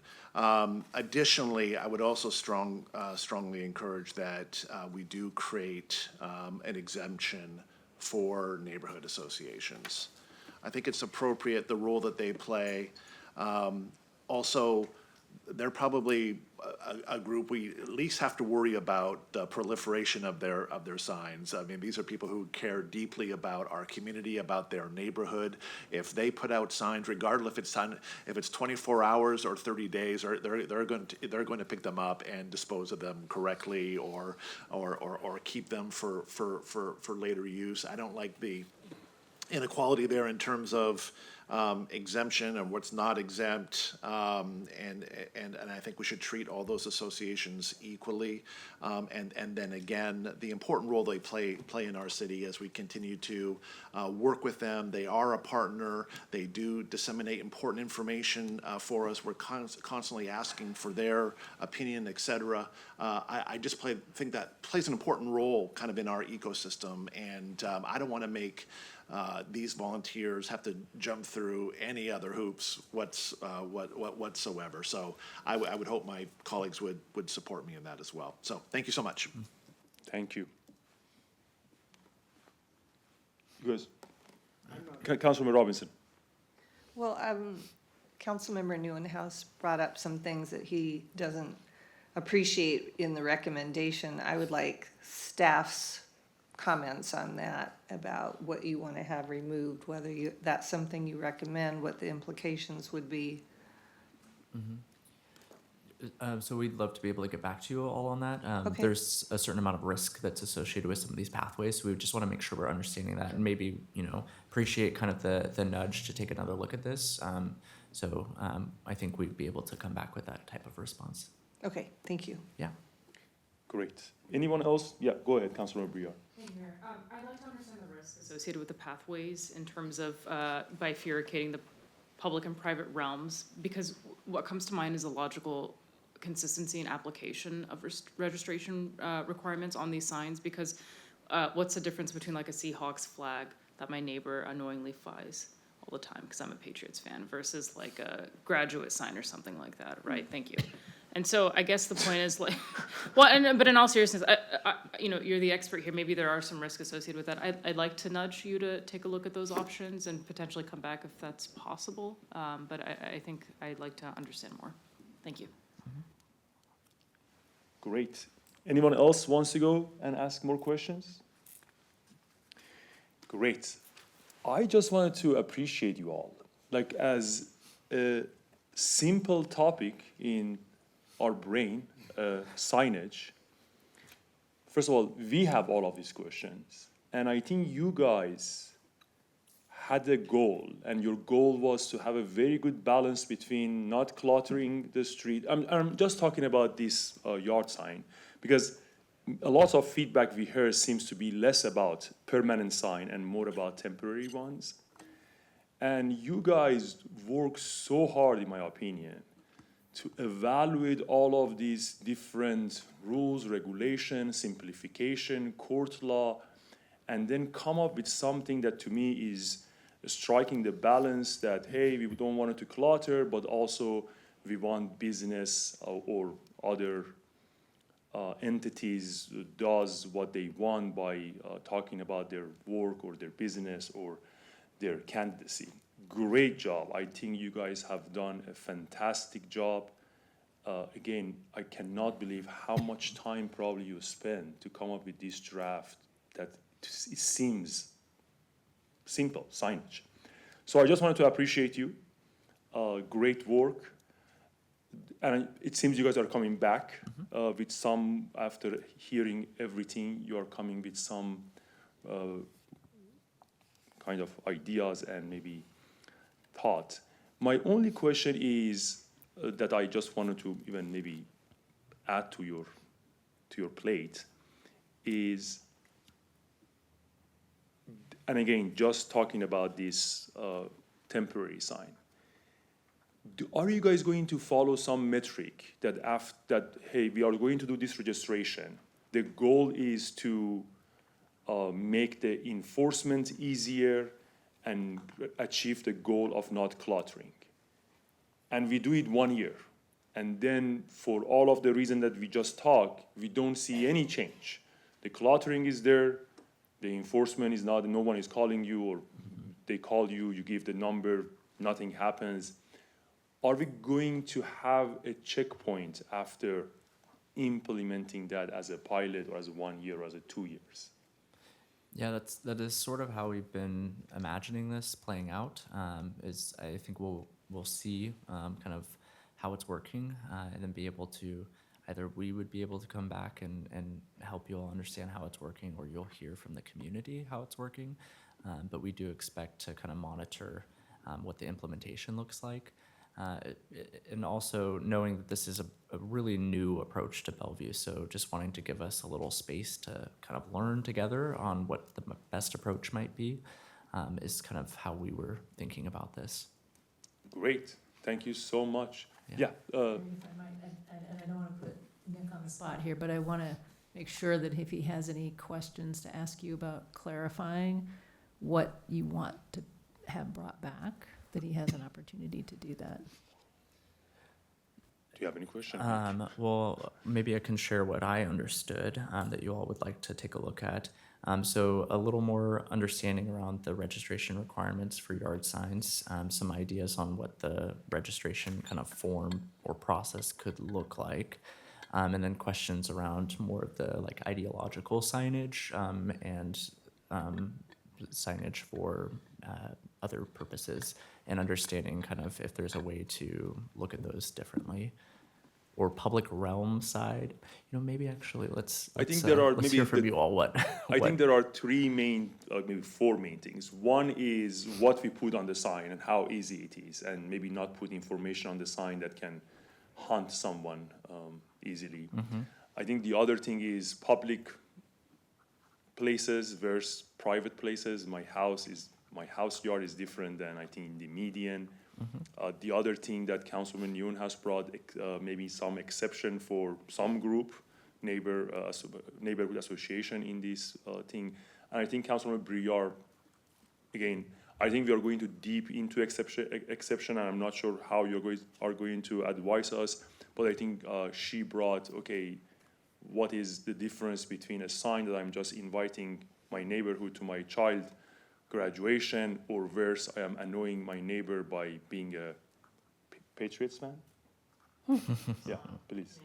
Additionally, I would also strongly encourage that we do create an exemption for neighborhood associations. I think it's appropriate, the role that they play. Also, they're probably a group we at least have to worry about the proliferation of their signs. I mean, these are people who care deeply about our community, about their neighborhood. If they put out signs, regardless if it's 24 hours or 30 days, they're going to pick them up and dispose of them correctly, or keep them for later use. I don't like the inequality there in terms of exemption and what's not exempt, and I think we should treat all those associations equally. And then again, the important role they play in our city as we continue to work with them. They are a partner. They do disseminate important information for us. We're constantly asking for their opinion, et cetera. I just think that plays an important role kind of in our ecosystem, and I don't want to make these volunteers have to jump through any other hoops whatsoever. So I would hope my colleagues would support me in that as well. So thank you so much. Thank you. Yes. Councilman Robinson. Well, Councilmember Newhouse brought up some things that he doesn't appreciate in the recommendation, I would like staff's comments on that about what you want to have removed, whether that's something you recommend, what the implications would be. So we'd love to be able to get back to you all on that. Okay. There's a certain amount of risk that's associated with some of these pathways, so we just want to make sure we're understanding that, and maybe, appreciate kind of the nudge to take another look at this. I think we'd be able to come back with that type of response. Okay, thank you. Yeah. Great. Anyone else? Yeah, go ahead, Councilor Briar. Thank you, Mayor. I'd like to understand the risk associated with the pathways in terms of bifurcating the public and private realms, because what comes to mind is a logical consistency and application of registration requirements on these signs, because what's the difference between like a Seahawks flag that my neighbor annoyingly flies all the time because I'm a Patriots fan versus like a graduate sign or something like that, right? Thank you. And so I guess the point is like, but in all seriousness, you're the expert here. Maybe there are some risks associated with that. I'd like to nudge you to take a look at those options and potentially come back if that's possible. But I think I'd like to understand more. Thank you. Great. Anyone else wants to go and ask more questions? Great. I just wanted to appreciate you all. Like, as a simple topic in our brain, signage. First of all, we have all of these questions. And I think you guys had a goal, and your goal was to have a very good balance between not cluttering the street. I'm just talking about this yard sign, because a lot of feedback we heard seems to be less about permanent sign and more about temporary ones. And you guys work so hard, in my opinion, to evaluate all of these different rules, regulations, simplification, court law, and then come up with something that to me is striking the balance that, hey, we don't want it to clutter, but also we want business or other entities does what they want by talking about their work or their business or their candidacy. Great job. I think you guys have done a fantastic job. Again, I cannot believe how much time probably you spent to come up with this draft that it seems simple, signage. So I just wanted to appreciate you. Great work. And it seems you guys are coming back with some, after hearing everything, you are coming with some kind of ideas and maybe thought. My only question is that I just wanted to even maybe add to your plate is, and again, just talking about this temporary sign. Are you guys going to follow some metric that hey, we are going to do this registration? The goal is to make the enforcement easier and achieve the goal of not cluttering. And we do it 1 year. And then for all of the reasons that we just talked, we don't see any change. The cluttering is there, the enforcement is not, no one is calling you, or they call you, you give the number, nothing happens. Are we going to have a checkpoint after implementing that as a pilot or as a 1 year or as a 2 years? Yeah, that is sort of how we've been imagining this playing out. Is I think we'll see kind of how it's working, and then be able to either we would be able to come back and help you all understand how it's working, or you'll hear from the community how it's working. But we do expect to kind of monitor what the implementation looks like. And also knowing that this is a really new approach to Bellevue, so just wanting to give us a little space to kind of learn together on what the best approach might be, is kind of how we were thinking about this. Great, thank you so much. Yeah. If I might, and I don't want to put Nick on the spot here, but I want to make sure that if he has any questions to ask you about clarifying what you want to have brought back, that he has an opportunity to do that. Do you have any questions? Well, maybe I can share what I understood that you all would like to take a look at. So a little more understanding around the registration requirements for yard signs, some ideas on what the registration kind of form or process could look like. And then questions around more of the like ideological signage and signage for other purposes, and understanding kind of if there's a way to look at those differently. Or public realm side, maybe actually let's let's hear from you all what. I think there are three main, maybe four main things. One is what we put on the sign and how easy it is, and maybe not put information on the sign that can hunt someone easily. I think the other thing is public places versus private places. My house yard is different than I think the median. The other thing that Councilman Yoon has brought, maybe some exception for some group, neighborhood association in this thing. And I think Councilman Briard, again, I think we are going to deep into exception, and I'm not sure how you are going to advise us, but I think she brought, okay, what is the difference between a sign that I'm just inviting my neighborhood to my child graduation, or versus I am annoying my neighbor by being a Patriots fan? Yeah, please.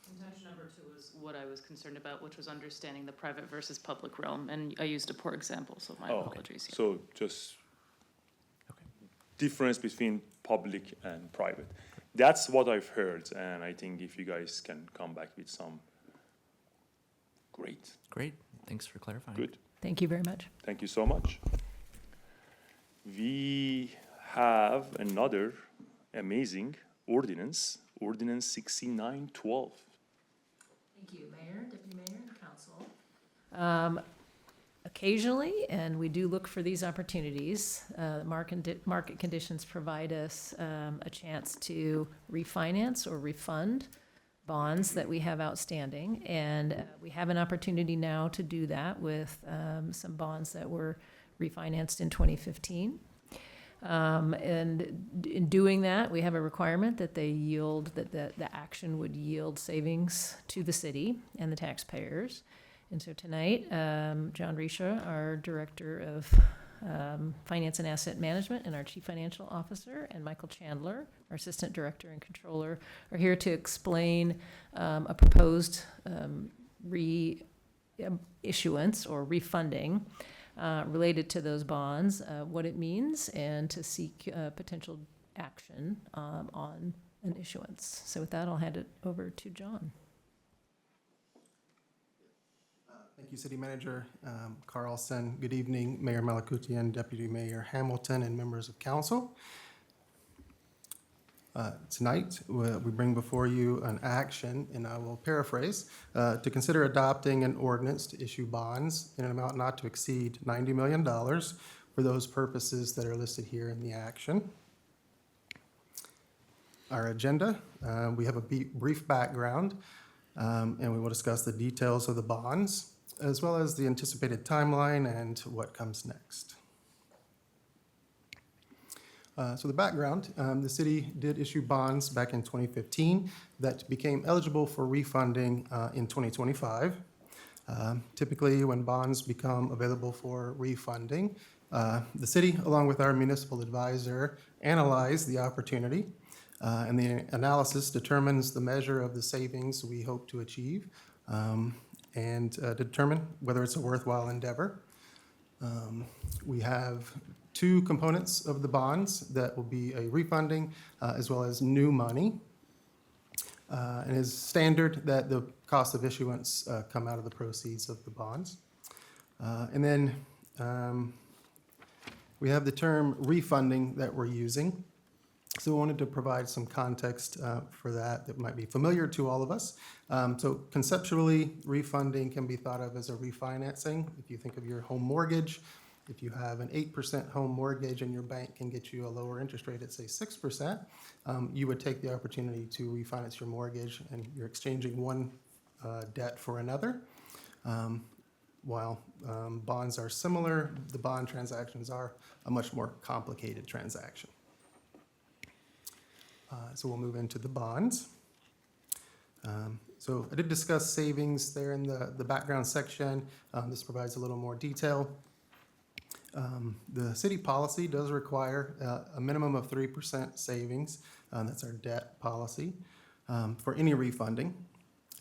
Contention number 2 was what I was concerned about, which was understanding the private versus public realm, and I used a poor example, so my apologies. Okay. So just difference between public and private. That's what I've heard, and I think if you guys can come back with some, great. Great, thanks for clarifying. Good. Thank you very much. Thank you so much. We have another amazing ordinance, Ordinance 6912. Thank you, Mayor, Deputy Mayor, and Council. Occasionally, and we do look for these opportunities, market conditions provide us a chance to refinance or refund bonds that we have outstanding, and we have an opportunity now to do that with some bonds that were refinanced in 2015. And in doing that, we have a requirement that they yield, that the action would yield savings to the city and the taxpayers. And so tonight, John Risha, our Director of Finance and Asset Management, and our Chief Financial Officer, and Michael Chandler, our Assistant Director and Controller, are here to explain a proposed reissuance or refunding related to those bonds, what it means, and to seek potential action on an issuance. So with that, I'll hand it over to John. Thank you, City Manager Carlson. Good evening, Mayor Malakutian, Deputy Mayor Hamilton, and members of council. Tonight, we bring before you an action, and I will paraphrase, to consider adopting an ordinance to issue bonds in an amount not to exceed $90 million for those purposes that are listed here in the action. Our agenda, we have a brief background, and we will discuss the details of the bonds, as well as the anticipated timeline and what comes next. So the background, the city did issue bonds back in 2015 that became eligible for refunding in 2025. Typically, when bonds become available for refunding, the city, along with our municipal advisor, analyze the opportunity, and the analysis determines the measure of the savings we hope to achieve, and determine whether it's a worthwhile endeavor. We have two components of the bonds that will be a refunding as well as new money. And it's standard that the cost of issuance come out of the proceeds of the bonds. And then we have the term refunding that we're using. So we wanted to provide some context for that might be familiar to all of us. So conceptually, refunding can be thought of as a refinancing. If you think of your home mortgage, if you have an 8% home mortgage and your bank can get you a lower interest rate at, say, 6%, you would take the opportunity to refinance your mortgage, and you're exchanging one debt for another. While bonds are similar, the bond transactions are a much more complicated transaction. So we'll move into the bonds. So I did discuss savings there in the background section. This provides a little more detail. The city policy does require a minimum of 3% savings. That's our debt policy. for any refunding.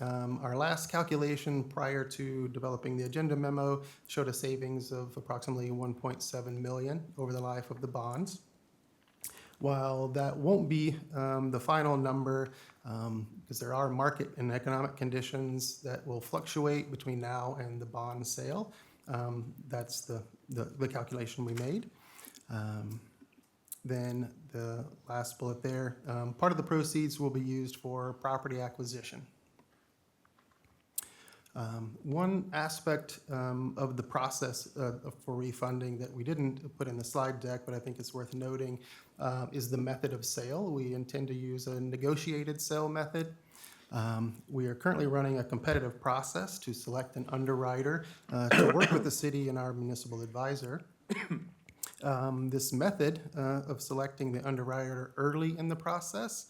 Our last calculation prior to developing the agenda memo showed a savings of approximately 1.7 million over the life of the bonds. While that won't be the final number, because there are market and economic conditions that will fluctuate between now and the bond sale, that's the calculation we made. Then the last bullet there, part of the proceeds will be used for property acquisition. One aspect of the process for refunding that we didn't put in the slide deck, but I think it's worth noting, is the method of sale. We intend to use a negotiated sale method. We are currently running a competitive process to select an underwriter to work with the city and our municipal advisor. This method of selecting the underwriter early in the process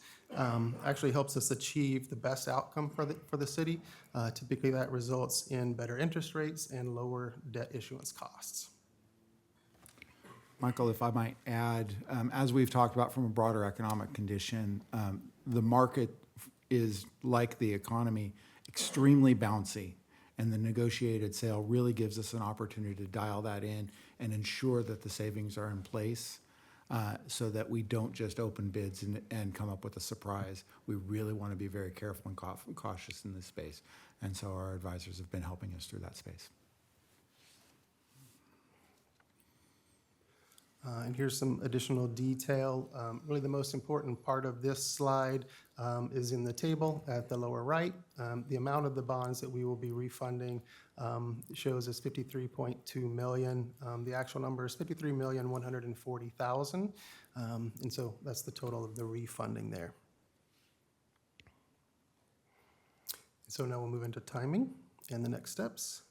actually helps us achieve the best outcome for the city. Typically, that results in better interest rates and lower debt issuance costs. Michael, if I might add, as we've talked about from a broader economic condition, the market is, like the economy, extremely bouncy. And the negotiated sale really gives us an opportunity to dial that in and ensure that the savings are in place so that we don't just open bids and come up with a surprise. We really want to be very careful and cautious in this space. And so our advisors have been helping us through that space. And here's some additional detail. Really the most important part of this slide is in the table at the lower right. The amount of the bonds that we will be refunding shows as 53.2 million. The actual number is 53,140,000. And so that's the total of the refunding there. So now we'll move into timing and the next steps.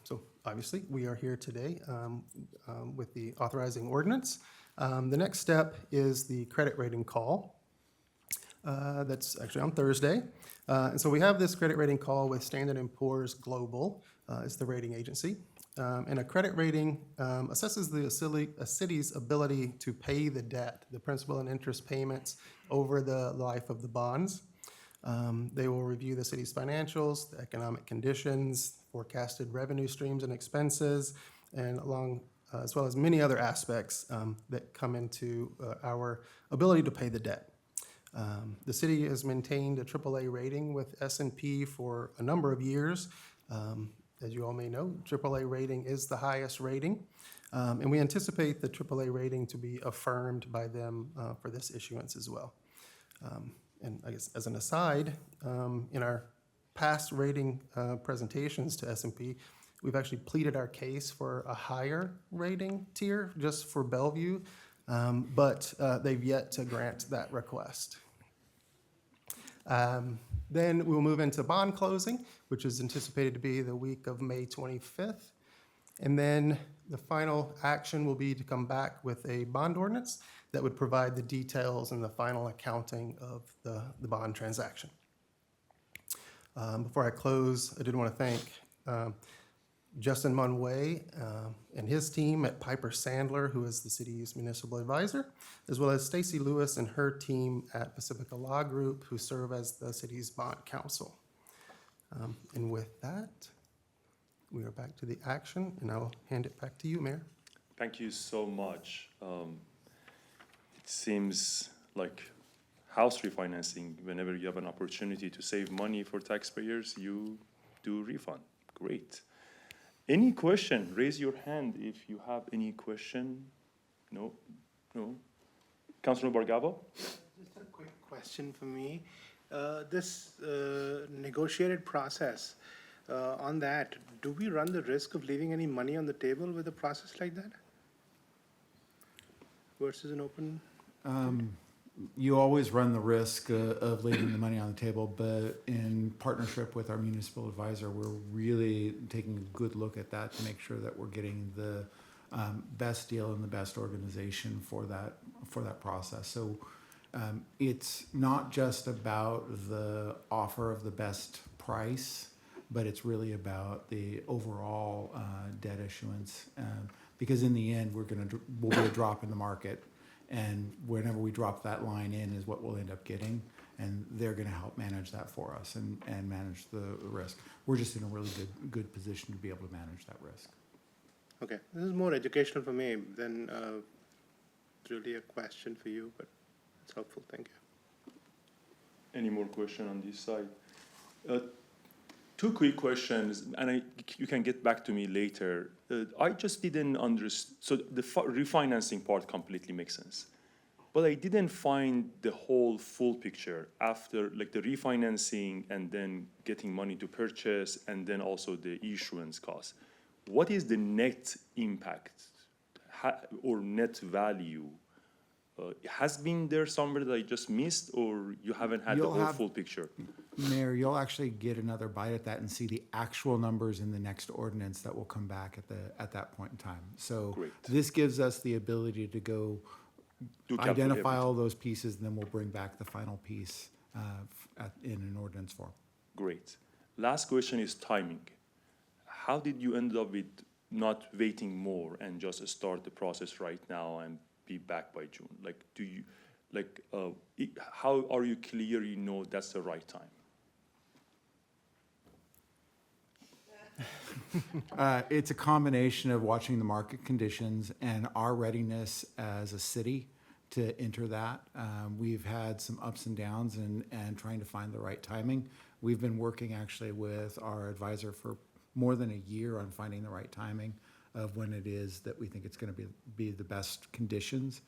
So obviously, we are here today with the authorizing ordinance. The next step is the credit rating call. That's actually on Thursday. And so we have this credit rating call with Standard & Poor's Global, is the rating agency. And a credit rating assesses a city's ability to pay the debt, the principal and interest payments over the life of the bonds. They will review the city's financials, the economic conditions, forecasted revenue streams and expenses, and as well as many other aspects that come into our ability to pay the debt. The city has maintained a AAA rating with S&P for a number of years. As you all may know, AAA rating is the highest rating, and we anticipate the AAA rating to be affirmed by them for this issuance as well. And I guess as an aside, in our past rating presentations to S&P, we've actually pleaded our case for a higher rating tier just for Bellevue, but they've yet to grant that request. Then we'll move into bond closing, which is anticipated to be the week of May 25th. And then the final action will be to come back with a bond ordinance that would provide the details and the final accounting of the bond transaction. Before I close, I did want to thank Justin Munway and his team at Piper Sandler, who is the city's municipal advisor, as well as Stacy Lewis and her team at Pacifica Law Group, who serve as the city's bond counsel. And with that, we are back to the action, and I'll hand it back to you, Mayor. Thank you so much. It seems like house refinancing, whenever you have an opportunity to save money for taxpayers, you do refund. Great. Any question? Raise your hand if you have any question. No? No? Councilor Bargavo? Just a quick question for me. This negotiated process, on that, do we run the risk of leaving any money on the table with a process like that versus an open? You always run the risk of leaving the money on the table, but in partnership with our municipal advisor, we're really taking a good look at that to make sure that we're getting the best deal and the best organization for that process. So it's not just about the offer of the best price, but it's really about the overall debt issuance, because in the end, we'll be a drop in the market. And whenever we drop that line in is what we'll end up getting. And they're going to help manage that for us and manage the risk. We're just in a really good position to be able to manage that risk. Okay, this is more educational for me than really a question for you, but it's helpful. Thank you. Any more question on this side? Two quick questions, and you can get back to me later. I just didn't understand. So the refinancing part completely makes sense, but I didn't find the whole full picture after, like the refinancing and then getting money to purchase, and then also the issuance cost. What is the net impact or net value? Has been there somewhere that I just missed, or you haven't had the whole full picture? Mayor, you'll actually get another bite at that and see the actual numbers in the next ordinance that will come back at that point in time. So Great. This gives us the ability to go identify all those pieces, and then we'll bring back the final piece in an ordinance form. Great. Last question is timing. How did you end up with not waiting more and just start the process right now and be back by June? Like, how are you clear you know that's the right time? It's a combination of watching the market conditions and our readiness as a city to enter that. We've had some ups and downs and trying to find the right timing. We've been working actually with our advisor for more than a year on finding the right timing of when it is that we think it's going to be the best conditions.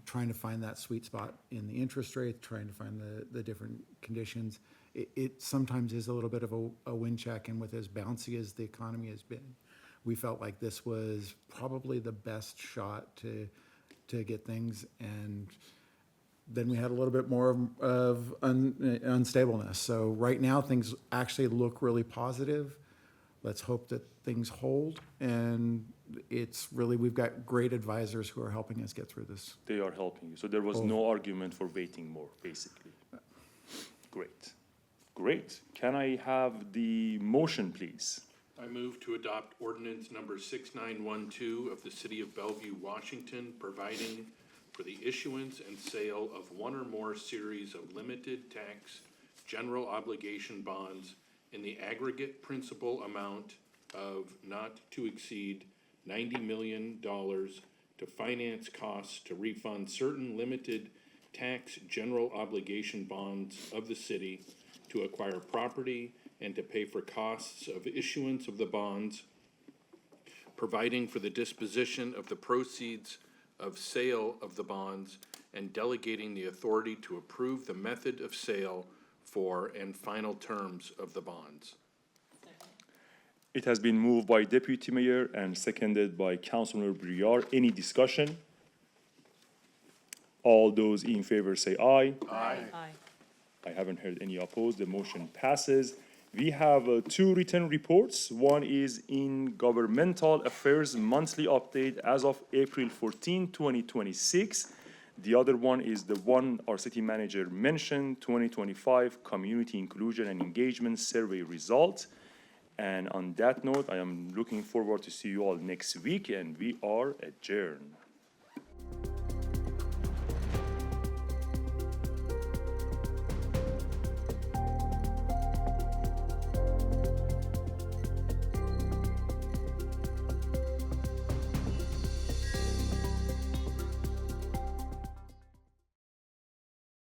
Trying to find that sweet spot in the interest rate, trying to find the different conditions. It sometimes is a little bit of a wind check, and with as bouncy as the economy has been, we felt like this was probably the best shot to get things, and then we had a little bit more of unstableness. So right now things actually look really positive. Let's hope that things hold, and it's really, we've got great advisors who are helping us get through this. They are helping you. So there was no argument for waiting more, basically. Great. Great. Can I have the motion, please? I move to adopt ordinance number 6912 of the City of Bellevue, Washington, providing for the issuance and sale of one or more series of limited tax general obligation bonds in the aggregate principal amount of not to exceed $90 million to finance costs to refund certain limited tax general obligation bonds of the city, to acquire property, and to pay for costs of issuance of the bonds, providing for the disposition of the proceeds of sale of the bonds, and delegating the authority to approve the method of sale for and final terms of the bonds. It has been moved by Deputy Mayor and seconded by Councilor Briard. Any discussion? All those in favor say aye. Aye. I haven't heard any opposed. The motion passes. We have two written reports. One is in Governmental Affairs Monthly Update as of April 14, 2026. The other one is the one our city manager mentioned, 2025 Community Inclusion and Engagement Survey Result. And on that note, I am looking forward to see you all next week, and we are adjourned.